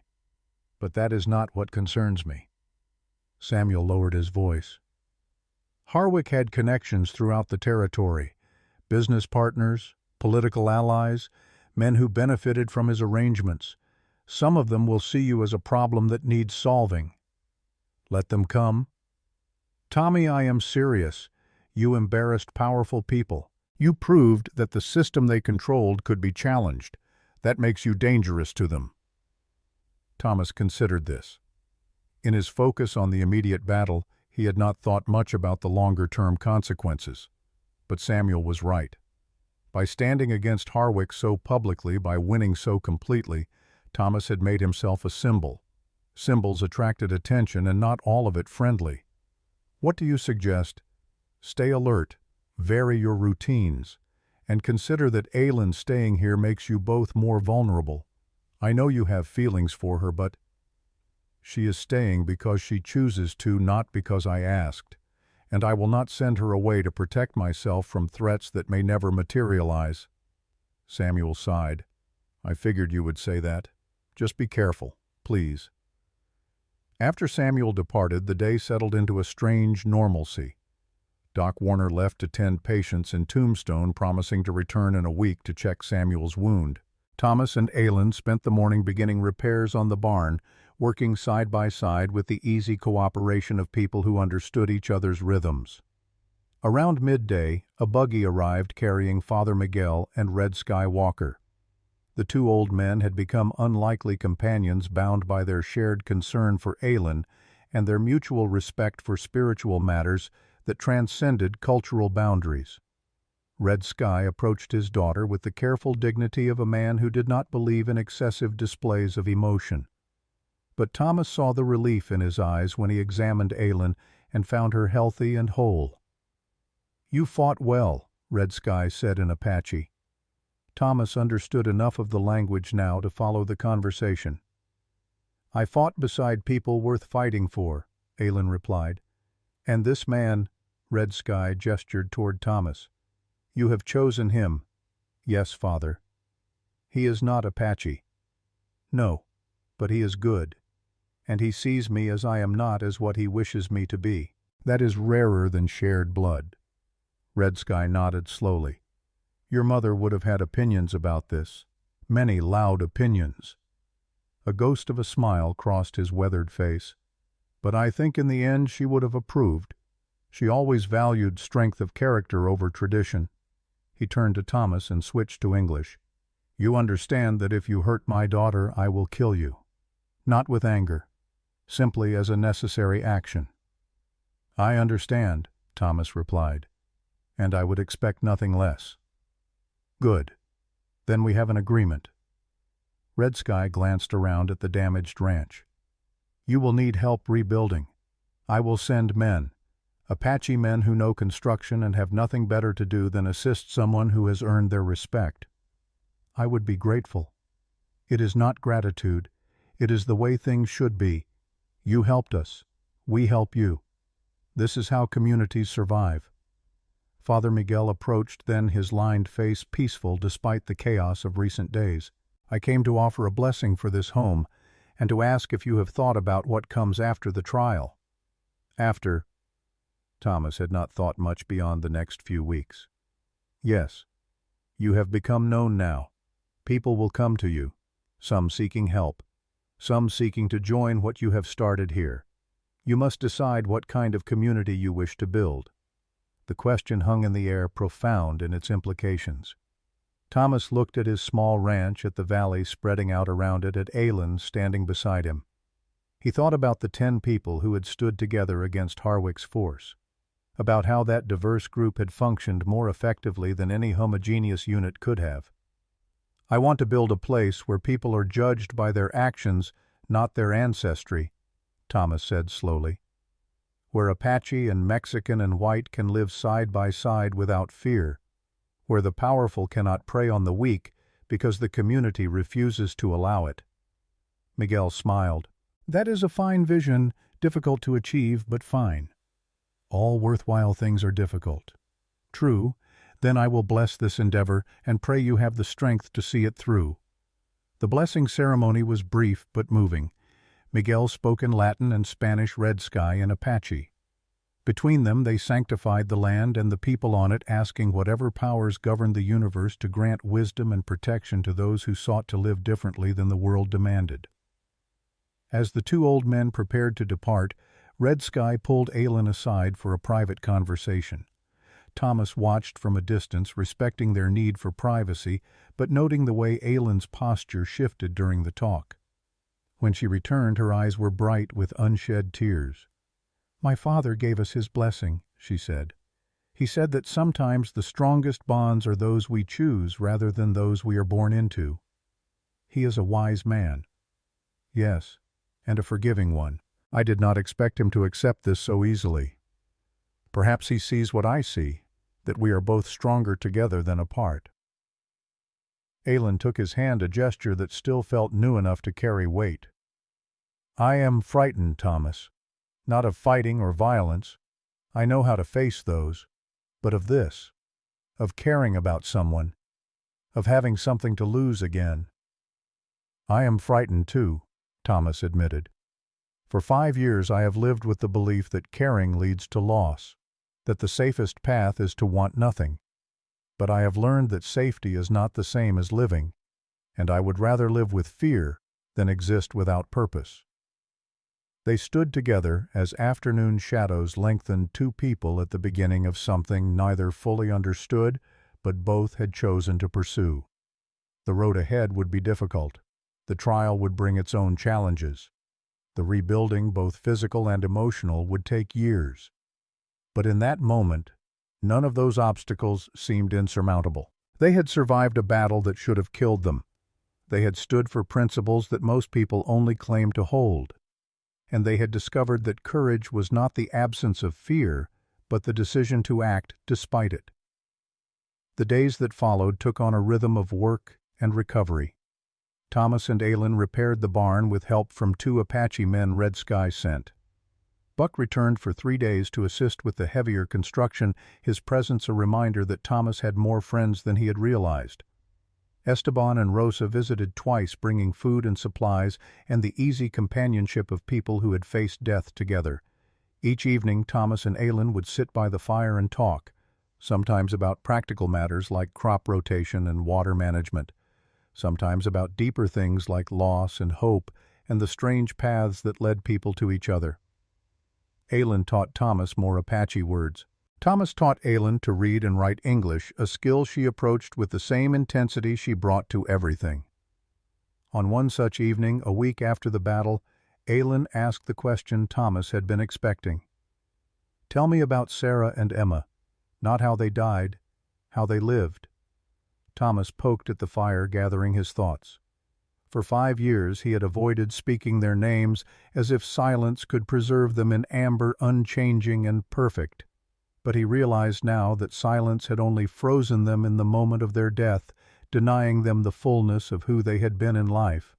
But that is not what concerns me. Samuel lowered his voice. Harwick had connections throughout the territory, business partners, political allies, men who benefited from his arrangements. Some of them will see you as a problem that needs solving. Let them come. Tommy, I am serious. You embarrassed powerful people. You proved that the system they controlled could be challenged. That makes you dangerous to them. Thomas considered this. In his focus on the immediate battle, he had not thought much about the longer-term consequences. But Samuel was right. By standing against Harwick so publicly, by winning so completely, Thomas had made himself a symbol. Symbols attracted attention, and not all of it friendly. What do you suggest? Stay alert, vary your routines, and consider that Aylin staying here makes you both more vulnerable. I know you have feelings for her, but she is staying because she chooses to, not because I asked, and I will not send her away to protect myself from threats that may never materialize. Samuel sighed. I figured you would say that. Just be careful, please. After Samuel departed, the day settled into a strange normalcy. Doc Warner left to tend patients in Tombstone, promising to return in a week to check Samuel's wound. Thomas and Aylin spent the morning beginning repairs on the barn, working side by side with the easy cooperation of people who understood each other's rhythms. Around midday, a buggy arrived carrying Father Miguel and Red Sky Walker. The two old men had become unlikely companions, bound by their shared concern for Aylin and their mutual respect for spiritual matters that transcended cultural boundaries. Red Sky approached his daughter with the careful dignity of a man who did not believe in excessive displays of emotion. But Thomas saw the relief in his eyes when he examined Aylin and found her healthy and whole. You fought well, Red Sky said in Apache. Thomas understood enough of the language now to follow the conversation. I fought beside people worth fighting for, Aylin replied. And this man, Red Sky gestured toward Thomas. You have chosen him. Yes, Father. He is not Apache. No, but he is good. And he sees me as I am, not as what he wishes me to be. That is rarer than shared blood. Red Sky nodded slowly. Your mother would have had opinions about this. Many loud opinions. A ghost of a smile crossed his weathered face. But I think in the end she would have approved. She always valued strength of character over tradition. He turned to Thomas and switched to English. You understand that if you hurt my daughter, I will kill you. Not with anger. Simply as a necessary action. I understand, Thomas replied. And I would expect nothing less. Good. Then we have an agreement. Red Sky glanced around at the damaged ranch. You will need help rebuilding. I will send men. Apache men who know construction and have nothing better to do than assist someone who has earned their respect. I would be grateful. It is not gratitude. It is the way things should be. You helped us. We help you. This is how communities survive. Father Miguel approached, then his lined face peaceful despite the chaos of recent days. I came to offer a blessing for this home, and to ask if you have thought about what comes after the trial. After, Thomas had not thought much beyond the next few weeks. Yes, you have become known now. People will come to you, some seeking help, some seeking to join what you have started here. You must decide what kind of community you wish to build. The question hung in the air, profound in its implications. Thomas looked at his small ranch, at the valley spreading out around it, at Aylin standing beside him. He thought about the 10 people who had stood together against Harwick's force, about how that diverse group had functioned more effectively than any homogeneous unit could have. I want to build a place where people are judged by their actions, not their ancestry, Thomas said slowly. Where Apache and Mexican and white can live side by side without fear, where the powerful cannot prey on the weak because the community refuses to allow it. Miguel smiled. That is a fine vision, difficult to achieve, but fine. All worthwhile things are difficult. True, then I will bless this endeavor and pray you have the strength to see it through. The blessing ceremony was brief but moving. Miguel spoke in Latin and Spanish Red Sky in Apache. Between them they sanctified the land and the people on it, asking whatever powers governed the universe to grant wisdom and protection to those who sought to live differently than the world demanded. As the two old men prepared to depart, Red Sky pulled Aylin aside for a private conversation. Thomas watched from a distance, respecting their need for privacy, but noting the way Aylin's posture shifted during the talk. When she returned, her eyes were bright with unshed tears. "My father gave us his blessing," she said. "He said that sometimes the strongest bonds are those we choose rather than those we are born into. He is a wise man." "Yes, and a forgiving one. I did not expect him to accept this so easily. Perhaps he sees what I see, that we are both stronger together than apart." Aylin took his hand, a gesture that still felt new enough to carry weight. "I am frightened, Thomas. Not of fighting or violence. I know how to face those. But of this. Of caring about someone. Of having something to lose again." "I am frightened too," Thomas admitted. "For 5 years I have lived with the belief that caring leads to loss, that the safest path is to want nothing. But I have learned that safety is not the same as living, and I would rather live with fear than exist without purpose." They stood together as afternoon shadows lengthened, two people at the beginning of something neither fully understood, but both had chosen to pursue. The road ahead would be difficult. The trial would bring its own challenges. The rebuilding, both physical and emotional, would take years. But in that moment, none of those obstacles seemed insurmountable. They had survived a battle that should have killed them. They had stood for principles that most people only claim to hold. And they had discovered that courage was not the absence of fear, but the decision to act despite it. The days that followed took on a rhythm of work and recovery. Thomas and Aylin repaired the barn with help from 2 Apache men Red Sky sent. Buck returned for 3 days to assist with the heavier construction, his presence a reminder that Thomas had more friends than he had realized. Esteban and Rosa visited twice, bringing food and supplies and the easy companionship of people who had faced death together. Each evening, Thomas and Aylin would sit by the fire and talk, sometimes about practical matters like crop rotation and water management, sometimes about deeper things like loss and hope and the strange paths that led people to each other. Aylin taught Thomas more Apache words. Thomas taught Aylin to read and write English, a skill she approached with the same intensity she brought to everything. On one such evening, a week after the battle, Aylin asked the question Thomas had been expecting. "Tell me about Sarah and Emma, not how they died, how they lived." Thomas poked at the fire, gathering his thoughts. For 5 years he had avoided speaking their names, as if silence could preserve them in amber, unchanging and perfect. But he realized now that silence had only frozen them in the moment of their death, denying them the fullness of who they had been in life.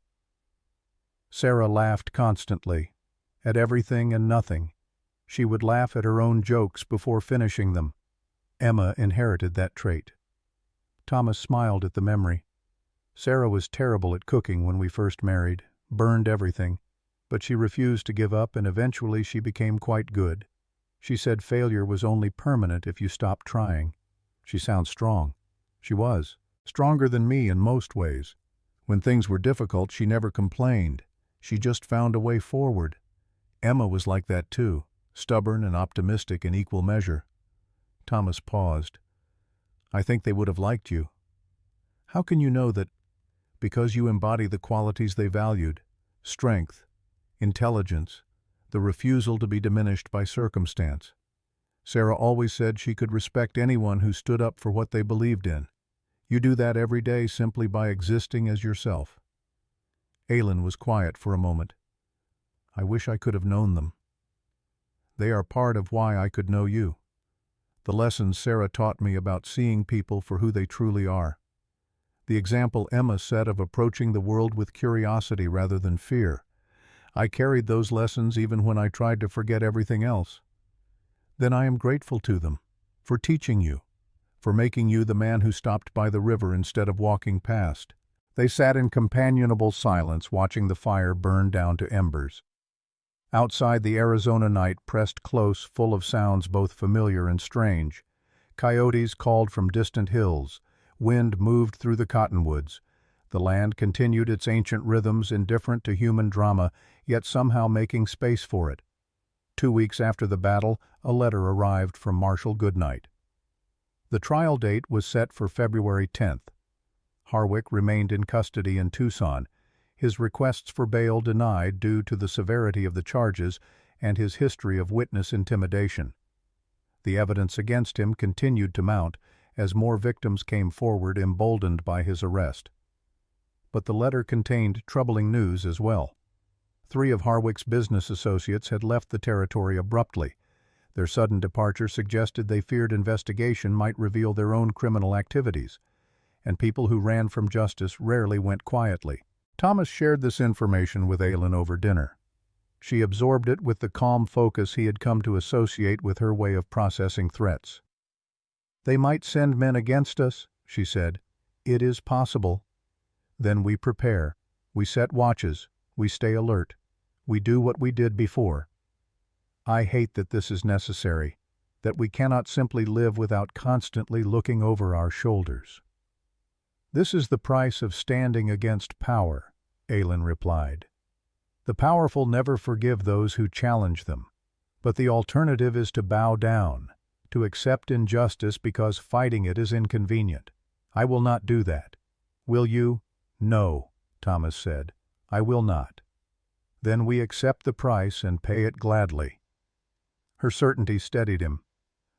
Sarah laughed constantly, at everything and nothing. She would laugh at her own jokes before finishing them. Emma inherited that trait. Thomas smiled at the memory. Sarah was terrible at cooking when we first married, burned everything, but she refused to give up and eventually she became quite good. She said failure was only permanent if you stopped trying. She sounds strong. She was. Stronger than me in most ways. When things were difficult, she never complained. She just found a way forward. Emma was like that too, stubborn and optimistic in equal measure. Thomas paused. "I think they would have liked you." "How can you know that?" "Because you embody the qualities they valued. Strength, intelligence, the refusal to be diminished by circumstance. Sarah always said she could respect anyone who stood up for what they believed in. You do that every day simply by existing as yourself." Aylin was quiet for a moment. "I wish I could have known them. They are part of why I could know you. The lessons Sarah taught me about seeing people for who they truly are. The example Emma set of approaching the world with curiosity rather than fear. I carried those lessons even when I tried to forget everything else. Then I am grateful to them, for teaching you, for making you the man who stopped by the river instead of walking past." They sat in companionable silence, watching the fire burn down to embers. Outside, the Arizona night pressed close, full of sounds both familiar and strange. Coyotes called from distant hills. Wind moved through the cottonwoods. The land continued its ancient rhythms, indifferent to human drama, yet somehow making space for it. 2 weeks after the battle, a letter arrived from Marshal Goodnight. The trial date was set for February 10th. Harwick remained in custody in Tucson, his requests for bail denied due to the severity of the charges and his history of witness intimidation. The evidence against him continued to mount as more victims came forward, emboldened by his arrest. But the letter contained troubling news as well. 3 of Harwick's business associates had left the territory abruptly. Their sudden departure suggested they feared investigation might reveal their own criminal activities, and people who ran from justice rarely went quietly. Thomas shared this information with Aylin over dinner. She absorbed it with the calm focus he had come to associate with her way of processing threats. "They might send men against us," she said. "It is possible. Then we prepare. We set watches. We stay alert. We do what we did before. I hate that this is necessary, that we cannot simply live without constantly looking over our shoulders." "This is the price of standing against power," Aylin replied. "The powerful never forgive those who challenge them, but the alternative is to bow down, to accept injustice because fighting it is inconvenient. I will not do that. Will you?" "No," Thomas said. "I will not." "Then we accept the price and pay it gladly." Her certainty steadied him.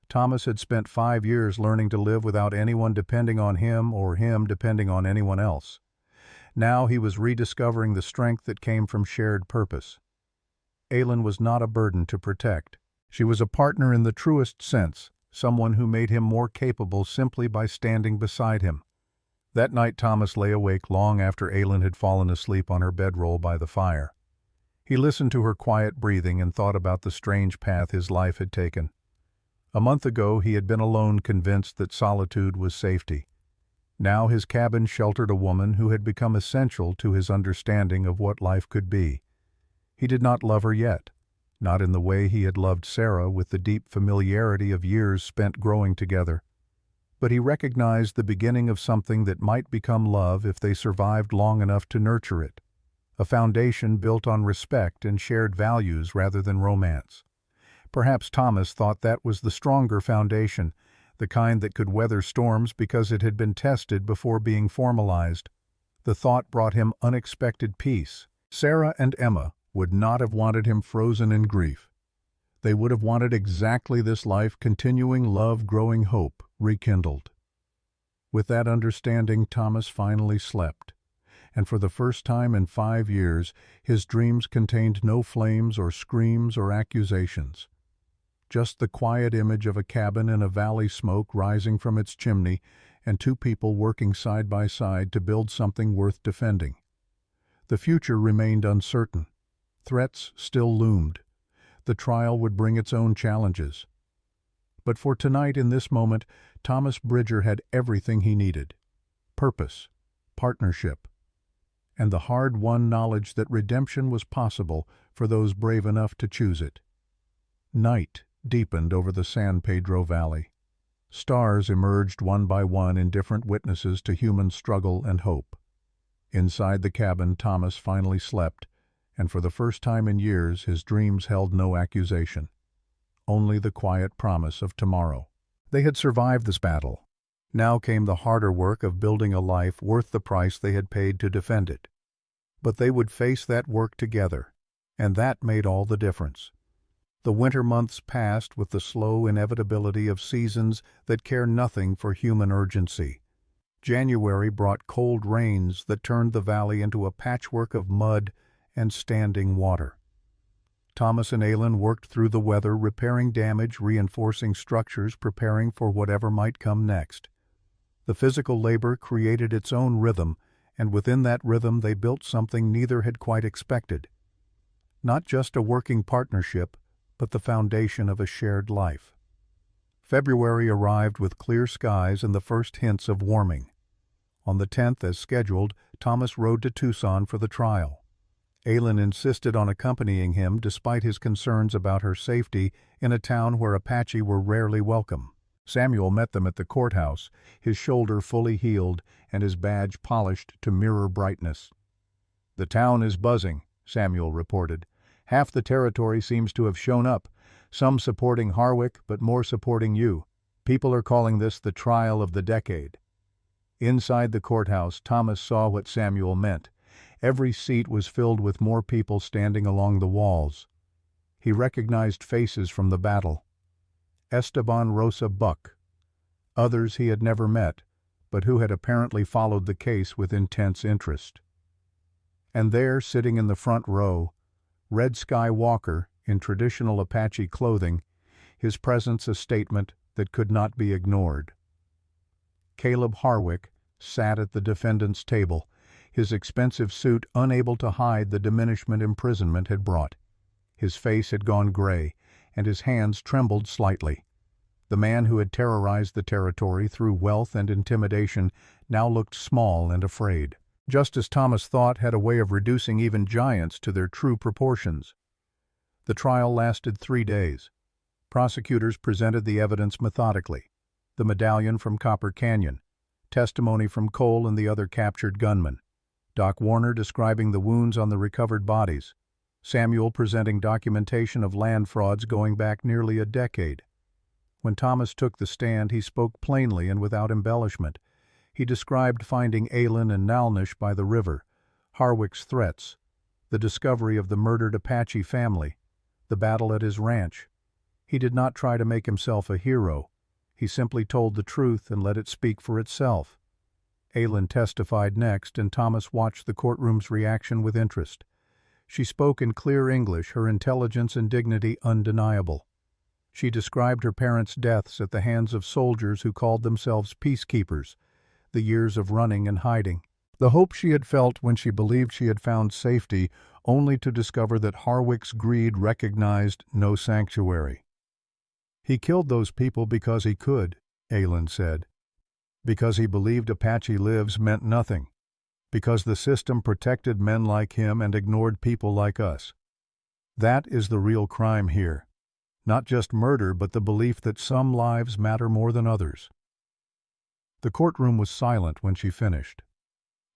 Thomas had spent 5 years learning to live without anyone depending on him or him depending on anyone else. Now he was rediscovering the strength that came from shared purpose. Aylin was not a burden to protect. She was a partner in the truest sense, someone who made him more capable simply by standing beside him. That night Thomas lay awake long after Aylin had fallen asleep on her bedroll by the fire. He listened to her quiet breathing and thought about the strange path his life had taken. A month ago he had been alone, convinced that solitude was safety. Now his cabin sheltered a woman who had become essential to his understanding of what life could be. He did not love her yet, not in the way he had loved Sarah with the deep familiarity of years spent growing together. But he recognized the beginning of something that might become love if they survived long enough to nurture it, a foundation built on respect and shared values rather than romance. Perhaps Thomas thought that was the stronger foundation, the kind that could weather storms because it had been tested before being formalized. The thought brought him unexpected peace. Sarah and Emma would not have wanted him frozen in grief. They would have wanted exactly this life, continuing love, growing hope, rekindled. With that understanding, Thomas finally slept, and for the first time in 5 years, his dreams contained no flames or screams or accusations. Just the quiet image of a cabin and a valley smoke rising from its chimney, and 2 people working side by side to build something worth defending. The future remained uncertain. Threats still loomed. The trial would bring its own challenges. But for tonight, in this moment, Thomas Bridger had everything he needed: purpose, partnership, and the hard-won knowledge that redemption was possible for those brave enough to choose it. Night deepened over the San Pedro Valley. Stars emerged one by one, indifferent witnesses to human struggle and hope. Inside the cabin, Thomas finally slept, and for the first time in years his dreams held no accusation, only the quiet promise of tomorrow. They had survived this battle. Now came the harder work of building a life worth the price they had paid to defend it. But they would face that work together, and that made all the difference. The winter months passed with the slow inevitability of seasons that care nothing for human urgency. January brought cold rains that turned the valley into a patchwork of mud and standing water. Thomas and Aylin worked through the weather, repairing damage, reinforcing structures, preparing for whatever might come next. The physical labor created its own rhythm, and within that rhythm they built something neither had quite expected. Not just a working partnership, but the foundation of a shared life. February arrived with clear skies and the first hints of warming. On the 10th, as scheduled, Thomas rode to Tucson for the trial. Aylin insisted on accompanying him despite his concerns about her safety in a town where Apache were rarely welcome. Samuel met them at the courthouse, his shoulder fully healed and his badge polished to mirror brightness. "The town is buzzing," Samuel reported. "Half the territory seems to have shown up, some supporting Harwick but more supporting you. People are calling this the trial of the decade." Inside the courthouse, Thomas saw what Samuel meant. Every seat was filled with more people standing along the walls. He recognized faces from the battle. Esteban Rosa Buck. Others he had never met, but who had apparently followed the case with intense interest. And there, sitting in the front row, Red Sky Walker, in traditional Apache clothing, his presence a statement that could not be ignored. Caleb Harwick sat at the defendant's table, his expensive suit unable to hide the diminishment imprisonment had brought. His face had gone gray, and his hands trembled slightly. The man who had terrorized the territory through wealth and intimidation now looked small and afraid. Just as Thomas thought had a way of reducing even giants to their true proportions. The trial lasted 3 days. Prosecutors presented the evidence methodically. The medallion from Copper Canyon, testimony from Cole and the other captured gunmen, Doc Warner describing the wounds on the recovered bodies, Samuel presenting documentation of land frauds going back nearly a decade. When Thomas took the stand, he spoke plainly and without embellishment. He described finding Aylin and Nalnish by the river, Harwick's threats, the discovery of the murdered Apache family, the battle at his ranch. He did not try to make himself a hero. He simply told the truth and let it speak for itself. Aylin testified next, and Thomas watched the courtroom's reaction with interest. She spoke in clear English, her intelligence and dignity undeniable. She described her parents' deaths at the hands of soldiers who called themselves peacekeepers, the years of running and hiding, the hope she had felt when she believed she had found safety, only to discover that Harwick's greed recognized no sanctuary. "He killed those people because he could," Aylin said. "Because he believed Apache lives meant nothing. Because the system protected men like him and ignored people like us. That is the real crime here. Not just murder, but the belief that some lives matter more than others." The courtroom was silent when she finished.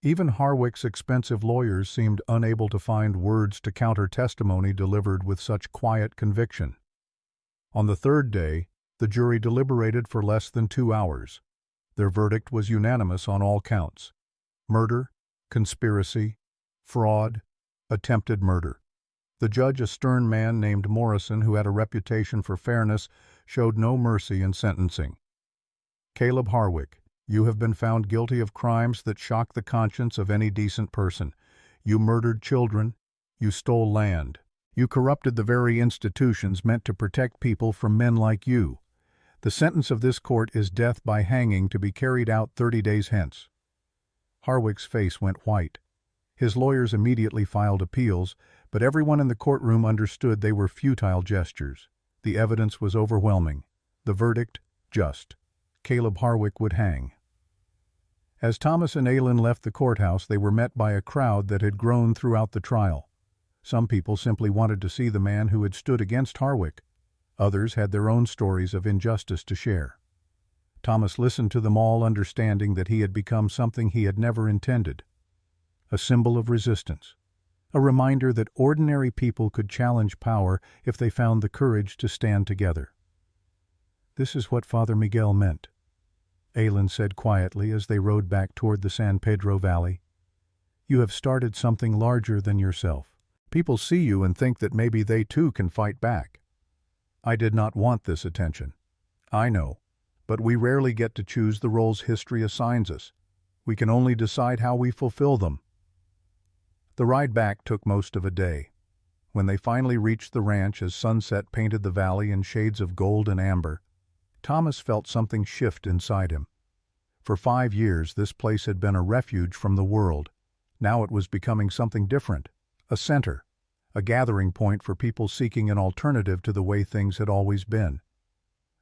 Even Harwick's expensive lawyers seemed unable to find words to counter testimony delivered with such quiet conviction. On the 3rd day, the jury deliberated for less than 2 hours. Their verdict was unanimous on all counts: murder, conspiracy, fraud, attempted murder. The judge, a stern man named Morrison who had a reputation for fairness, showed no mercy in sentencing. "Caleb Harwick, you have been found guilty of crimes that shock the conscience of any decent person. You murdered children. You stole land. You corrupted the very institutions meant to protect people from men like you. The sentence of this court is death by hanging, to be carried out 30 days hence." Harwick's face went white. His lawyers immediately filed appeals, but everyone in the courtroom understood they were futile gestures. The evidence was overwhelming. The verdict, just. Caleb Harwick would hang. As Thomas and Aylin left the courthouse, they were met by a crowd that had grown throughout the trial. Some people simply wanted to see the man who had stood against Harwick. Others had their own stories of injustice to share. Thomas listened to them all, understanding that he had become something he had never intended. A symbol of resistance. A reminder that ordinary people could challenge power if they found the courage to stand together. "This is what Father Miguel meant," Aylin said quietly as they rode back toward the San Pedro Valley. "You have started something larger than yourself. People see you and think that maybe they too can fight back. I did not want this attention. I know, but we rarely get to choose the roles history assigns us. We can only decide how we fulfill them." The ride back took most of a day. When they finally reached the ranch as sunset painted the valley in shades of gold and amber, Thomas felt something shift inside him. For 5 years, this place had been a refuge from the world. Now it was becoming something different, a center, a gathering point for people seeking an alternative to the way things had always been.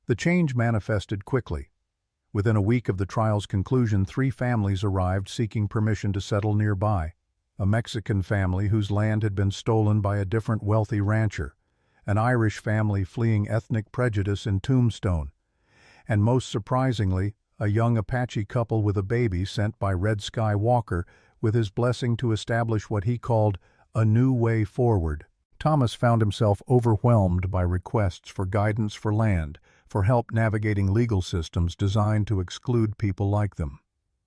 The change manifested quickly. Within a week of the trial's conclusion, 3 families arrived seeking permission to settle nearby. A Mexican family whose land had been stolen by a different wealthy rancher, an Irish family fleeing ethnic prejudice in Tombstone, and most surprisingly, a young Apache couple with a baby sent by Red Sky Walker with his blessing to establish what he called a new way forward. Thomas found himself overwhelmed by requests for guidance for land, for help navigating legal systems designed to exclude people like them.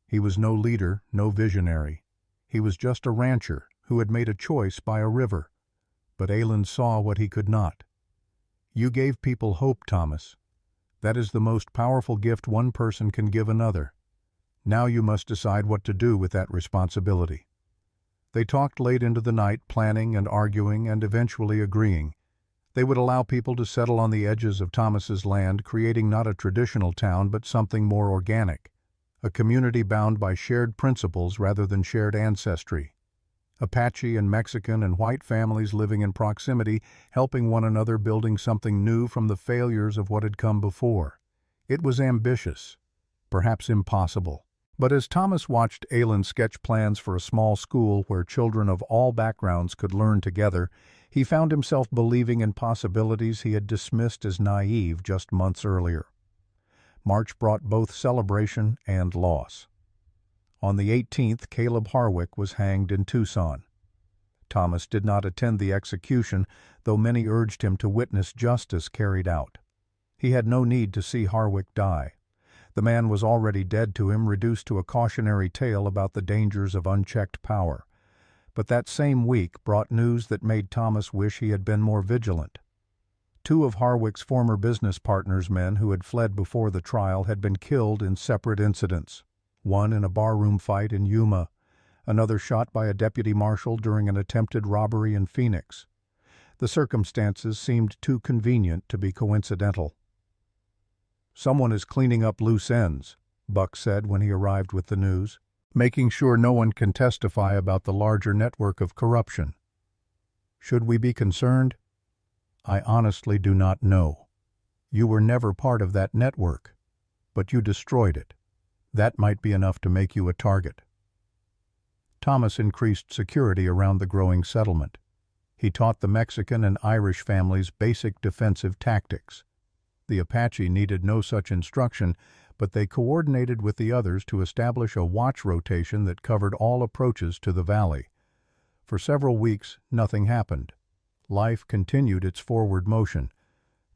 He was no leader, no visionary. He was just a rancher who had made a choice by a river. But Aylin saw what he could not. You gave people hope, Thomas. That is the most powerful gift one person can give another. Now you must decide what to do with that responsibility. They talked late into the night, planning and arguing and eventually agreeing. They would allow people to settle on the edges of Thomas's land, creating not a traditional town but something more organic, a community bound by shared principles rather than shared ancestry. Apache and Mexican and white families living in proximity, helping one another, building something new from the failures of what had come before. It was ambitious, perhaps impossible. But as Thomas watched Aylin sketch plans for a small school where children of all backgrounds could learn together, he found himself believing in possibilities he had dismissed as naive just months earlier. March brought both celebration and loss. On the 18th, Caleb Harwick was hanged in Tucson. Thomas did not attend the execution, though many urged him to witness justice carried out. He had no need to see Harwick die. The man was already dead to him, reduced to a cautionary tale about the dangers of unchecked power. But that same week brought news that made Thomas wish he had been more vigilant. 2 of Harwick's former business partners' men who had fled before the trial had been killed in separate incidents. One in a barroom fight in Yuma, another shot by a deputy marshal during an attempted robbery in Phoenix. The circumstances seemed too convenient to be coincidental. "Someone is cleaning up loose ends," Buck said when he arrived with the news, "making sure no one can testify about the larger network of corruption." "Should we be concerned?" "I honestly do not know. You were never part of that network, but you destroyed it. That might be enough to make you a target." Thomas increased security around the growing settlement. He taught the Mexican and Irish families basic defensive tactics. The Apache needed no such instruction, but they coordinated with the others to establish a watch rotation that covered all approaches to the valley. For several weeks, nothing happened. Life continued its forward motion.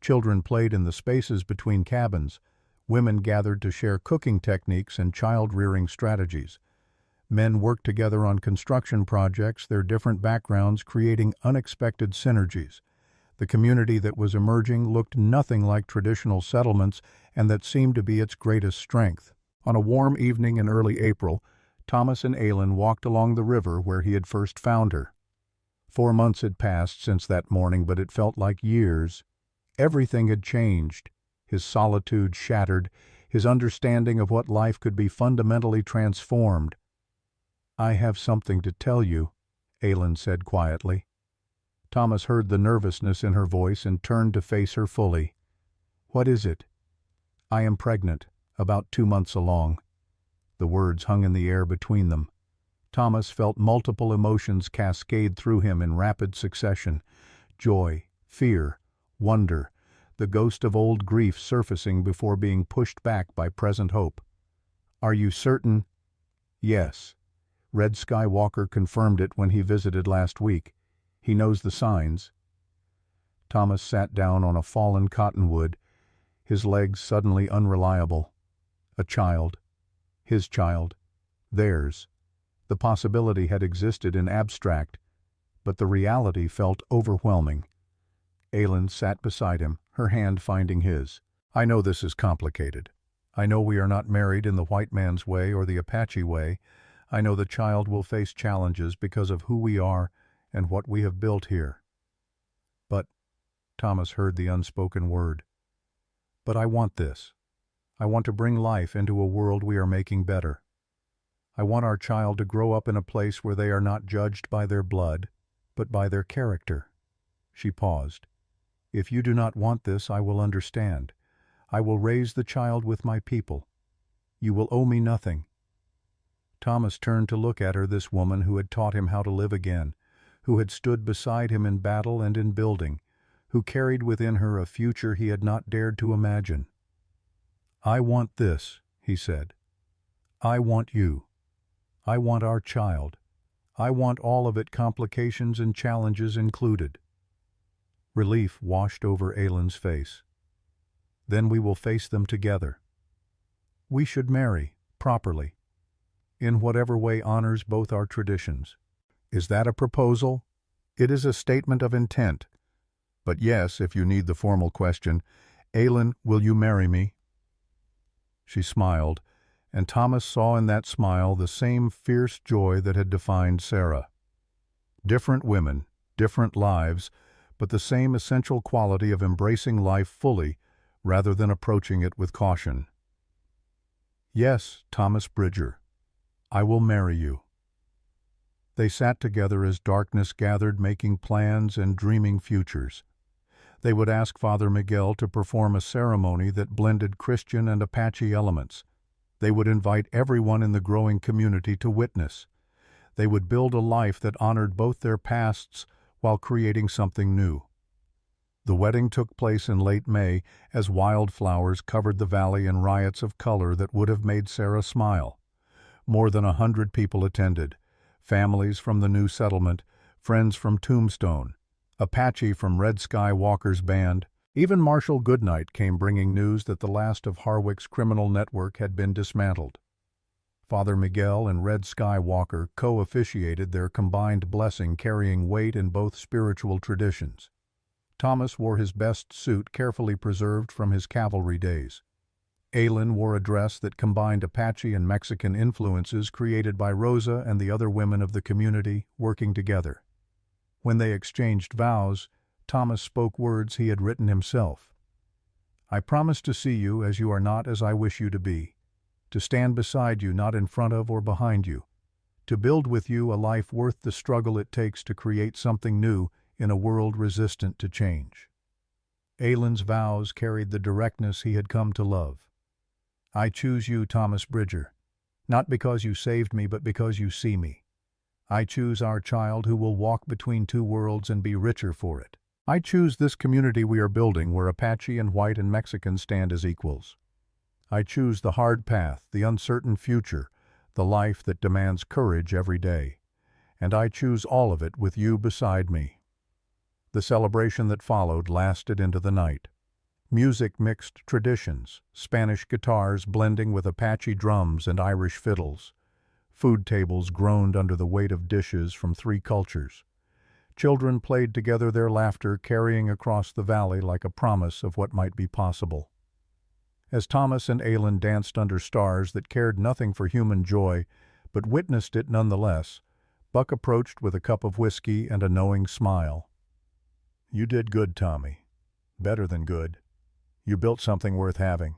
Children played in the spaces between cabins. Women gathered to share cooking techniques and child-rearing strategies. Men worked together on construction projects, their different backgrounds creating unexpected synergies. The community that was emerging looked nothing like traditional settlements, and that seemed to be its greatest strength. On a warm evening in early April, Thomas and Aylin walked along the river where he had first found her. 4 months had passed since that morning, but it felt like years. Everything had changed. His solitude shattered, his understanding of what life could be fundamentally transformed. "I have something to tell you," Aylin said quietly. Thomas heard the nervousness in her voice and turned to face her fully. "What is it?" "I am pregnant, about 2 months along." The words hung in the air between them. Thomas felt multiple emotions cascade through him in rapid succession. Joy, fear, wonder, the ghost of old grief surfacing before being pushed back by present hope. "Are you certain?" "Yes. Red Sky Walker confirmed it when he visited last week. He knows the signs." Thomas sat down on a fallen cottonwood, his legs suddenly unreliable. A child. His child. Theirs. The possibility had existed in abstract, but the reality felt overwhelming. Aylin sat beside him, her hand finding his. "I know this is complicated. I know we are not married in the white man's way or the Apache way. I know the child will face challenges because of who we are and what we have built here. But," Thomas heard the unspoken word, "but I want this. I want to bring life into a world we are making better. I want our child to grow up in a place where they are not judged by their blood, but by their character. She paused. If you do not want this, I will understand. I will raise the child with my people. You will owe me nothing. Thomas turned to look at her, this woman who had taught him how to live again, who had stood beside him in battle and in building, who carried within her a future he had not dared to imagine. I want this, he said. I want you. I want our child. I want all of it, complications and challenges included. Relief washed over Aylin's face. Then we will face them together. We should marry, properly, in whatever way honors both our traditions. Is that a proposal? It is a statement of intent. But yes, if you need the formal question, Aylin, will you marry me? She smiled, and Thomas saw in that smile the same fierce joy that had defined Sarah. Different women, different lives, but the same essential quality of embracing life fully rather than approaching it with caution. Yes, Thomas Bridger, I will marry you. They sat together as darkness gathered, making plans and dreaming futures. They would ask Father Miguel to perform a ceremony that blended Christian and Apache elements. They would invite everyone in the growing community to witness. They would build a life that honored both their pasts while creating something new. The wedding took place in late May as wildflowers covered the valley in riots of color that would have made Sarah smile. More than 100 people attended, families from the new settlement, friends from Tombstone, Apache from Red Sky Walker's band. Even Marshal Goodnight came bringing news that the last of Harwick's criminal network had been dismantled. Father Miguel and Red Sky Walker co-officiated, their combined blessing carrying weight in both spiritual traditions. Thomas wore his best suit, carefully preserved from his cavalry days. Aylin wore a dress that combined Apache and Mexican influences created by Rosa and the other women of the community working together. When they exchanged vows, Thomas spoke words he had written himself. I promise to see you as you are, not as I wish you to be, to stand beside you, not in front of or behind you, to build with you a life worth the struggle it takes to create something new in a world resistant to change. Aylin's vows carried the directness he had come to love. I choose you, Thomas Bridger, not because you saved me, but because you see me. I choose our child who will walk between two worlds and be richer for it. I choose this community we are building where Apache and white and Mexican stand as equals. I choose the hard path, the uncertain future, the life that demands courage every day. And I choose all of it with you beside me. The celebration that followed lasted into the night. Music mixed traditions, Spanish guitars blending with Apache drums and Irish fiddles. Food tables groaned under the weight of dishes from 3 cultures. Children played together, their laughter carrying across the valley like a promise of what might be possible. As Thomas and Aylin danced under stars that cared nothing for human joy, but witnessed it nonetheless, Buck approached with a cup of whiskey and a knowing smile. You did good, Tommy. Better than good. You built something worth having.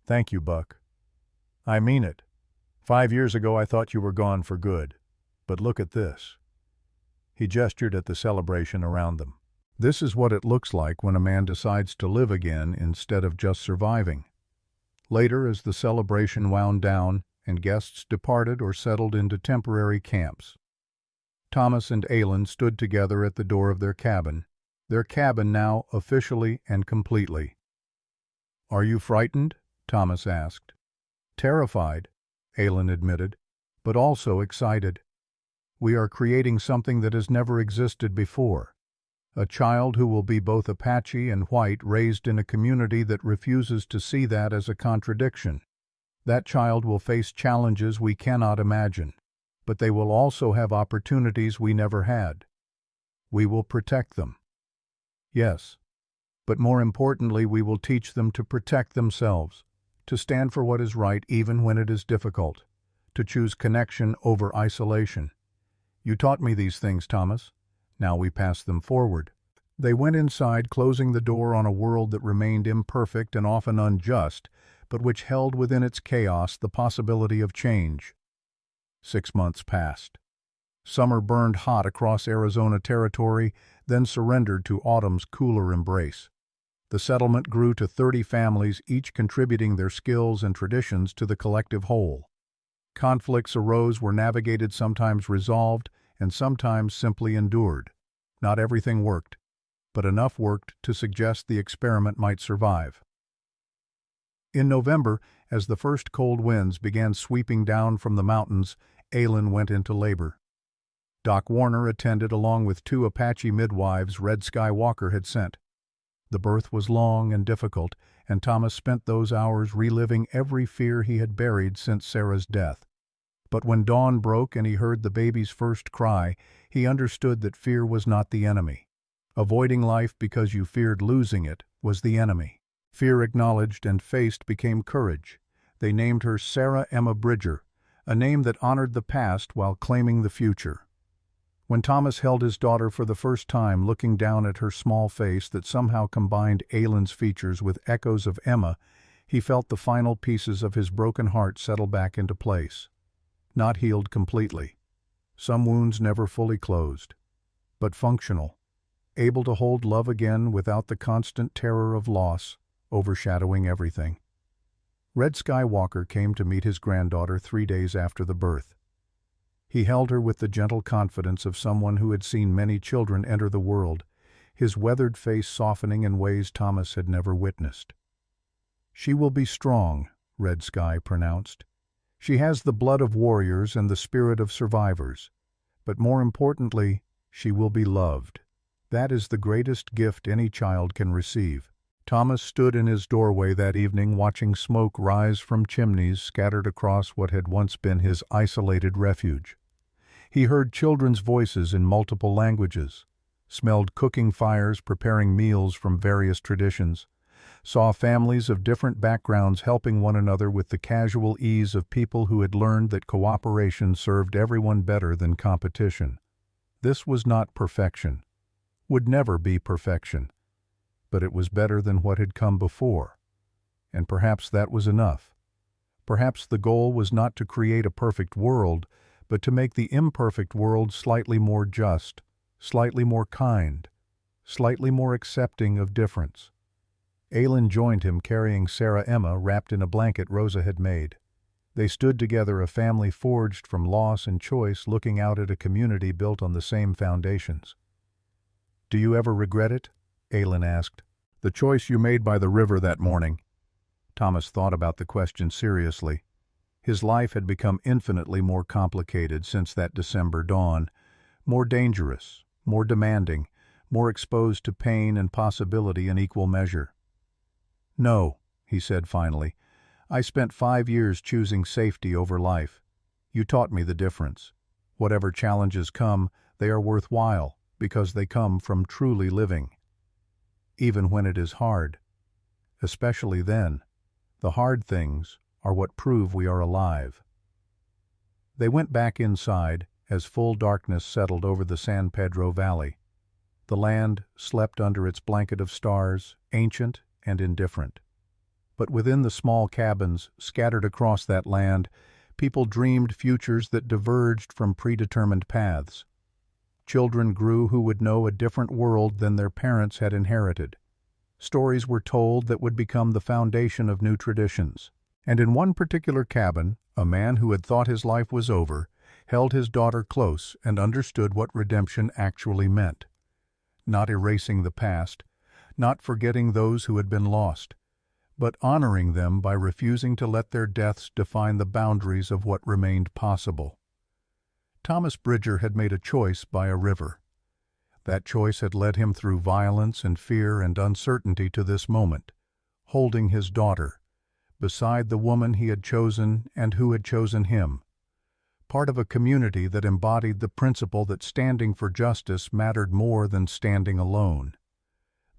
Thank you, Buck. I mean it. 5 years ago I thought you were gone for good. But look at this. He gestured at the celebration around them. This is what it looks like when a man decides to live again instead of just surviving. Later, as the celebration wound down and guests departed or settled into temporary camps, Thomas and Aylin stood together at the door of their cabin now officially and completely. Are you frightened? Thomas asked. Terrified, Aylin admitted, but also excited. We are creating something that has never existed before. A child who will be both Apache and white, raised in a community that refuses to see that as a contradiction. That child will face challenges we cannot imagine, but they will also have opportunities we never had. We will protect them. Yes, but more importantly, we will teach them to protect themselves, to stand for what is right even when it is difficult, to choose connection over isolation. You taught me these things, Thomas. Now we pass them forward. They went inside, closing the door on a world that remained imperfect and often unjust, but which held within its chaos the possibility of change. 6 months passed. Summer burned hot across Arizona territory, then surrendered to autumn's cooler embrace. The settlement grew to 30 families, each contributing their skills and traditions to the collective whole. Conflicts arose, were navigated, sometimes resolved, and sometimes simply endured. Not everything worked, but enough worked to suggest the experiment might survive. In November, as the first cold winds began sweeping down from the mountains, Aylin went into labor. Doc Warner attended along with 2 Apache midwives Red Sky Walker had sent. The birth was long and difficult, and Thomas spent those hours reliving every fear he had buried since Sarah's death. But when dawn broke and he heard the baby's first cry, he understood that fear was not the enemy. Avoiding life because you feared losing it was the enemy. Fear acknowledged and faced became courage. They named her Sarah Emma Bridger, a name that honored the past while claiming the future. When Thomas held his daughter for the first time, looking down at her small face that somehow combined Aylin's features with echoes of Emma, he felt the final pieces of his broken heart settle back into place. Not healed completely. Some wounds never fully closed. But functional. Able to hold love again without the constant terror of loss overshadowing everything. Red Sky Walker came to meet his granddaughter 3 days after the birth. He held her with the gentle confidence of someone who had seen many children enter the world, his weathered face softening in ways Thomas had never witnessed. "She will be strong," Red Sky pronounced. "She has the blood of warriors and the spirit of survivors. But more importantly, she will be loved. That is the greatest gift any child can receive." Thomas stood in his doorway that evening watching smoke rise from chimneys scattered across what had once been his isolated refuge. He heard children's voices in multiple languages, smelled cooking fires preparing meals from various traditions, saw families of different backgrounds helping one another with the casual ease of people who had learned that cooperation served everyone better than competition. This was not perfection, would never be perfection. But it was better than what had come before. And perhaps that was enough. Perhaps the goal was not to create a perfect world, but to make the imperfect world slightly more just, slightly more kind, slightly more accepting of difference. Aylin joined him carrying Sarah Emma wrapped in a blanket Rosa had made. They stood together, a family forged from loss and choice, looking out at a community built on the same foundations. "Do you ever regret it?" Aylin asked. "The choice you made by the river that morning?" Thomas thought about the question seriously. His life had become infinitely more complicated since that December dawn, more dangerous, more demanding, more exposed to pain and possibility in equal measure. "No," he said finally. "I spent 5 years choosing safety over life. You taught me the difference. Whatever challenges come, they are worthwhile because they come from truly living. Even when it is hard. Especially then, the hard things are what prove we are alive." They went back inside as full darkness settled over the San Pedro Valley. The land slept under its blanket of stars, ancient and indifferent. But within the small cabins scattered across that land, people dreamed futures that diverged from predetermined paths. Children grew who would know a different world than their parents had inherited. Stories were told that would become the foundation of new traditions. And in one particular cabin, a man who had thought his life was over held his daughter close and understood what redemption actually meant. Not erasing the past, not forgetting those who had been lost, but honoring them by refusing to let their deaths define the boundaries of what remained possible. Thomas Bridger had made a choice by a river. That choice had led him through violence and fear and uncertainty to this moment, holding his daughter, beside the woman he had chosen and who had chosen him, part of a community that embodied the principle that standing for justice mattered more than standing alone.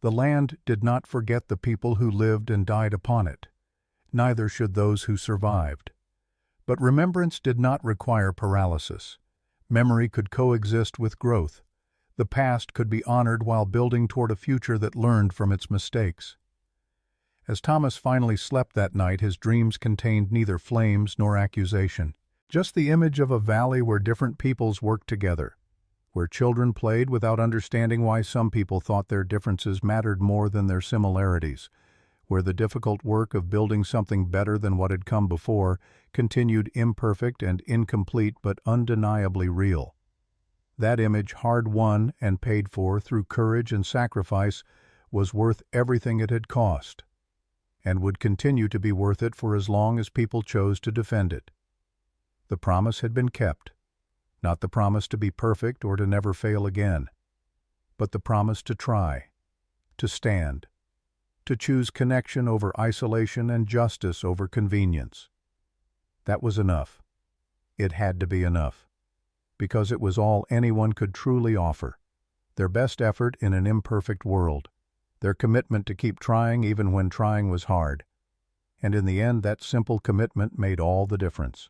The land did not forget the people who lived and died upon it. Neither should those who survived. But remembrance did not require paralysis. Memory could coexist with growth. The past could be honored while building toward a future that learned from its mistakes. As Thomas finally slept that night, his dreams contained neither flames nor accusation. Just the image of a valley where different peoples worked together, where children played without understanding why some people thought their differences mattered more than their similarities, where the difficult work of building something better than what had come before continued imperfect and incomplete but undeniably real. That image, hard-won and paid for through courage and sacrifice, was worth everything it had cost, and would continue to be worth it for as long as people chose to defend it. The promise had been kept, not the promise to be perfect or to never fail again, but the promise to try, to stand, to choose connection over isolation and justice over convenience. That was enough. It had to be enough, because it was all anyone could truly offer, their best effort in an imperfect world, their commitment to keep trying even when trying was hard. And in the end, that simple commitment made all the difference.